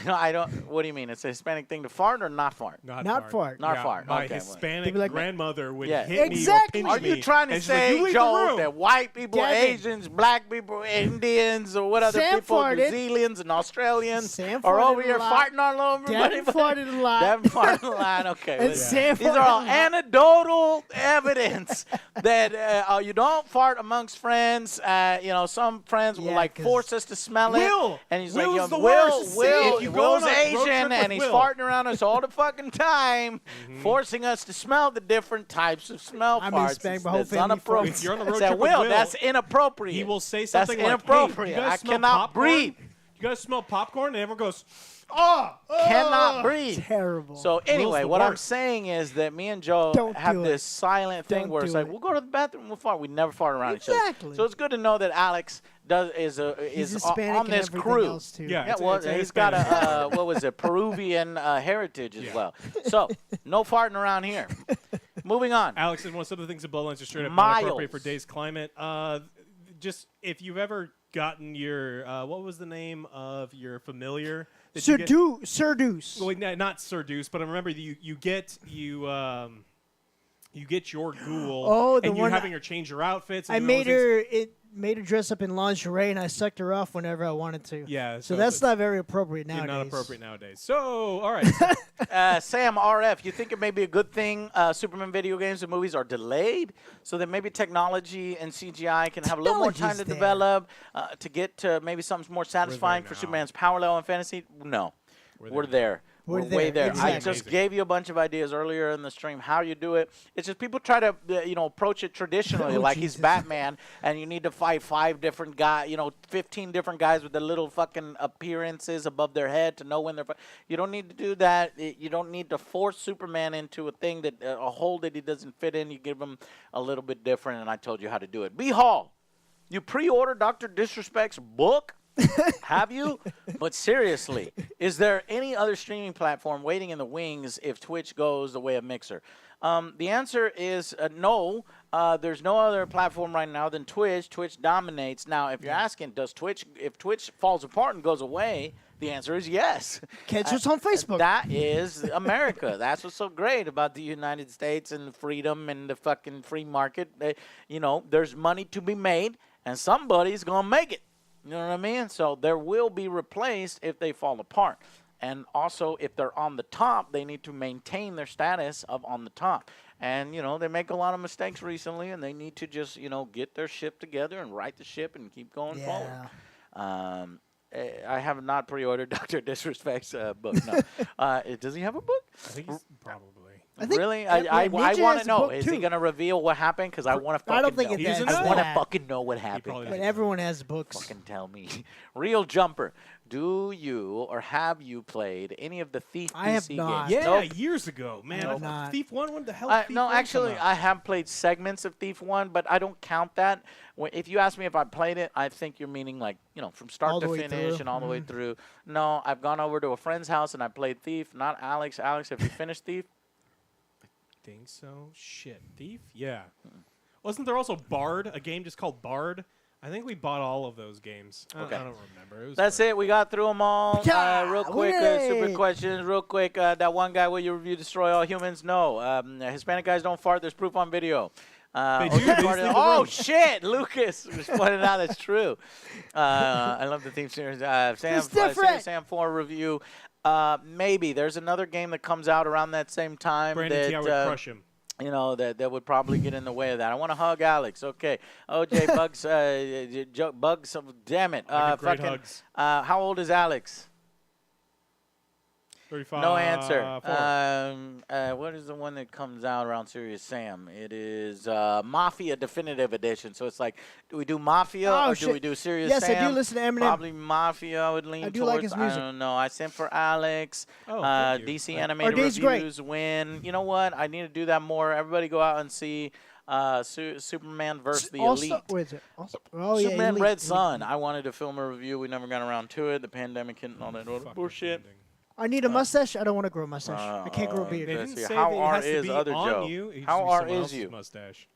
I don't. What do you mean? It's a Hispanic thing to fart or not fart? Not fart. Not fart. My Okay, Hispanic like, grandmother would hit exactly. me or pinch me. Are you trying to say, Joe, that white people, Asians, black people, Indians, or what other Sam people, farted. New Zealanders and Australians Sam are farted over a here lot. farting all over Devin farted a lot. Devin farted a lot. Okay. And listen. Sam These farted are all a lot. anecdotal evidence that you don't fart amongst friends. Some friends will force us to smell it. And he's Will's like, the worst. Will's Asian, trip and with he's Will. farting around us all the fucking time, forcing us to smell the different types of smell farts. Hispanic, my whole That's family inappropriate. If you're on a road I said, trip with Will, Will, that's inappropriate. He will say something that's like, inappropriate. "Hey, you guys I smell cannot popcorn? breathe. You guys smell popcorn?" And everyone goes, Cannot breathe. Terrible. So anyway, the what I'm worst. saying is that me and Joe Don't have do this it. silent thing Don't where it's do like, it. we'll go to the bathroom, we'll fart. We never fart around each other. Exactly. So it's good to know that Alex is Hispanic on and this everything crew. else, too. Yeah, He's got a what was it, Peruvian heritage as well. So no farting around here. Moving on. Alex said one of the things that Bloodlines are straight up Miles. not appropriate for today's climate. Just if you've ever gotten your what was the name of your familiar? Sirduce. Well, not Sirduce, but I remember you You get your ghoul, Oh, the and you're one having her change her outfits. And I do all made those things. her made her dress up in lingerie, and I sucked her off whenever I wanted to. Yeah, so that's not very appropriate nowadays. Not appropriate nowadays. So, all right. Sam RF, you think it may be a good thing Superman video games and movies are delayed so that maybe technology and CGI can have a little more time to develop to get to maybe something more satisfying for Superman's power level and fantasy? No. We're there. We're way there. Exactly. I just gave you a bunch of ideas earlier in the stream how you do it. It's just people try to, approach it traditionally, like he's Batman, and you need to fight 5 different guys, 15 different guys with the little fucking appearances above their head to know when they're. You don't need to do that. You don't need to force Superman into a thing that a hole that he doesn't fit in. You give him a little bit different, and I told you how to do it. B Hall, you pre-ordered Dr. Disrespect's book. Have you? But seriously, is there any other streaming platform waiting in the wings if Twitch goes the way of Mixer? The answer is no. There's no other platform right now than Twitch. Twitch dominates. Now, if you're asking, if Twitch falls apart and goes away, the answer is yes. Catch us on Facebook. That is America. That's what's so great about the United States and freedom and the fucking free market. There's money to be made, and somebody's going to make it. You know what I mean? So there will be replaced if they fall apart. And also, if they're on the top, they need to maintain their status of on the top. And, they make a lot of mistakes recently, and they need to just, get their ship together and right the ship and keep going forward. I have not pre-ordered Dr. Disrespect's book. No. Does he have a book? I think he's probably. Really? I want to know. Is he going to reveal what happened? Because I want to fucking know. I don't think it's that. I want to fucking know what happened. But everyone has books. Fucking tell me. Real Jumper. Do you or have you played any of the Thief I have PC not. games? Yeah, Nope. years ago. Man, not. Thief 1? When the hell did Thief No, 1 actually, come out? I have played segments of Thief 1, but I don't count that. If you ask me if I played it, I think you're meaning from start All to the way finish through. and all the way through. No, I've gone over to a friend's house and I played Thief, not Alex. Alex, have you finished Thief? Think so. Shit. Thief? Yeah. Wasn't there also Bard? A game just called Bard? I think we bought all of those games. I don't remember. It was That's it. We got through them all. Real quick, super questions. Real quick, that one guy, will you review Destroy All Humans? No. Hispanic guys don't fart. There's proof on video. They do. Oh, shit. Lucas was pointing out that's true. I love the theme series. Sam 4 review. Maybe. There's another game that comes out around that same time. Brandon T. would crush him. That would probably get in the way of that. I want to hug Alex. Okay. OJ Bugs, Bugs, damn it. Great hugs. How old is Alex? 35. No answer. What is the one that comes out around Serious Sam? It is Mafia Definitive Edition. So it's like, do we do Mafia or do we do Serious Sam? Yes, I do listen to Eminem. Probably Mafia I would lean towards. I do like his music. I don't know. I sent for Alex. DC Animated Reviews win. You know what? I need to do that more. Everybody go out and see Superman versus the Elite. Wait, Superman Elite. Red Sun. I wanted to film a review. We never got around to it. The pandemic hit and all that other bullshit. I need a mustache. I don't want to grow a mustache. I can't grow a beard. How are is other Joe? How are is you? Mustache.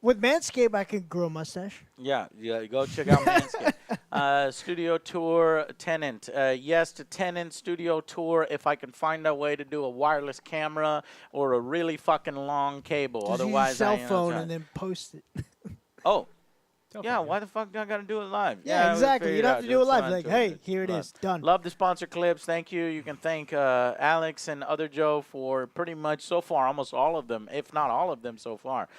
With Manscaped, I can grow a mustache. Yeah. Go check out Manscaped. Studio tour, Tenant. Yes to Tenant studio tour if I can find a way to do a wireless camera or a really fucking long cable. Just Otherwise, use cell phone and then post it. Oh. Yeah, why the fuck do I got to do it live? Yeah, exactly. You don't have to do it live. Like, hey, here it is. Done. Love the sponsor clips. Thank you. You can thank Alex and Other Joe for pretty much so far, almost all of them, if not all of them so far.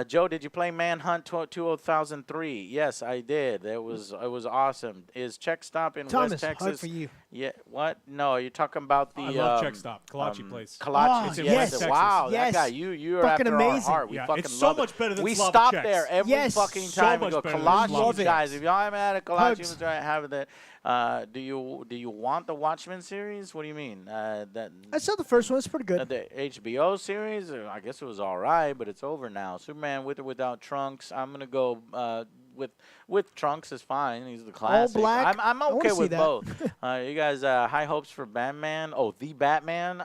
Joe, did you play Manhunt 2003? Yes, I did. It was awesome. Is Check Stop in Thomas, West Texas? hard for you. Yeah. What? No, you're talking about the. I love Check Stop. Kalachi Place. Kalachi. Yes. Wow, yes. that guy. You're fucking after amazing. our heart. We fucking it's love so much better than we Slava stop Checks. there every fucking time. We go Kalachi, guys. If y'all haven't had a Kalachi, have that. Do you want the Watchmen series? What do you mean? I saw the first one. It's pretty good. The HBO series, I guess it was all right, but it's over now. Superman with or without Trunks. I'm gonna go with Trunks is fine. He's the classic. All black. I'm okay with both. You guys, high hopes for Batman? Oh, the Batman.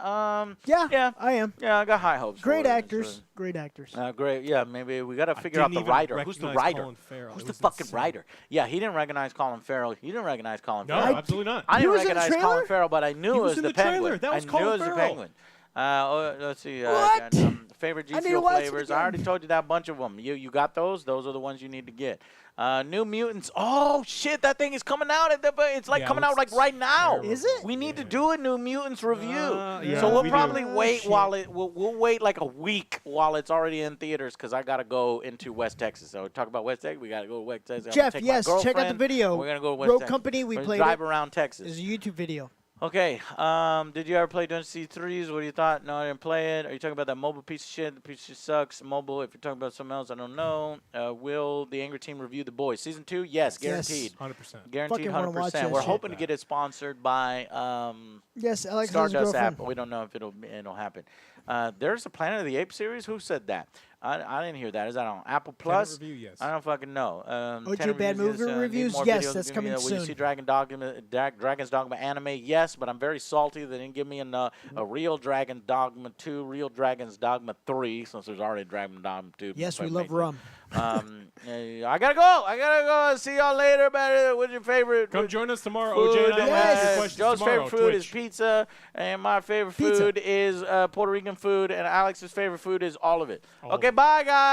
Yeah, I am. Yeah, I got high hopes. Great for actors. Great actors. Great. Yeah, maybe we got to figure out the writer. Who's the writer? Who's the fucking writer? Yeah, he didn't recognize Colin Farrell. You didn't recognize Colin Farrell. No, absolutely not. I didn't recognize Colin Farrell, but I knew it was the Penguin. That was I knew it was the Penguin. Let's see. What? Favorite G I need to Fuel watch it flavors. I again. already told you that bunch of them. You got those? Those are the ones you need to get. New Mutants. Oh shit, that thing is coming out. It's like coming out like right now. Is it? We need to do a New Mutants review. Yeah, so we'll we probably do. wait Shit. while we'll wait like a week while it's already in theaters because I gotta go into West Texas. So talk about West Texas. We gotta go to West Texas. I'm gonna Jeff, take my yes, check out the girlfriend, video. We're gonna go to West Road Texas. Company, we We're gonna played drive it. around Texas. There's a YouTube video. Okay. Did you ever play Dungeon Siege 3s? What do you thought? No, I didn't play it. Are you talking about that mobile piece of shit? The piece of shit sucks. Mobile. If you're talking about something else, I don't know. Will the Angry Team review The Boys season 2? Yes, guaranteed. 100%. Guaranteed, Fucking wanna watch 100%. that We're shit. hoping to get it sponsored by Yes, Alex's Stardust girlfriend. app, but we don't know if it'll happen. There's a Planet of the Apes series. Who said that? I didn't hear that. Is that on Apple Plus? Review, yes. I don't fucking know. OJ Bad Movie Reviews? Need more Yes, videos. that's Give me, coming Will you soon. see Dragon's Dogma anime? Yes, but I'm very salty. They didn't give me a real Dragon Dogma 2, real Dragon's Dogma 3, since there's already Dragon Dogma 2. Yes, we love rum. I gotta go. See y'all later. What's your favorite? Come join us tomorrow. Food? OJ and I will answer your questions Joe's tomorrow. favorite food is Twitch. pizza, and my favorite food is Puerto Rican food, and Alex's favorite food is all of it. Okay, bye, guys.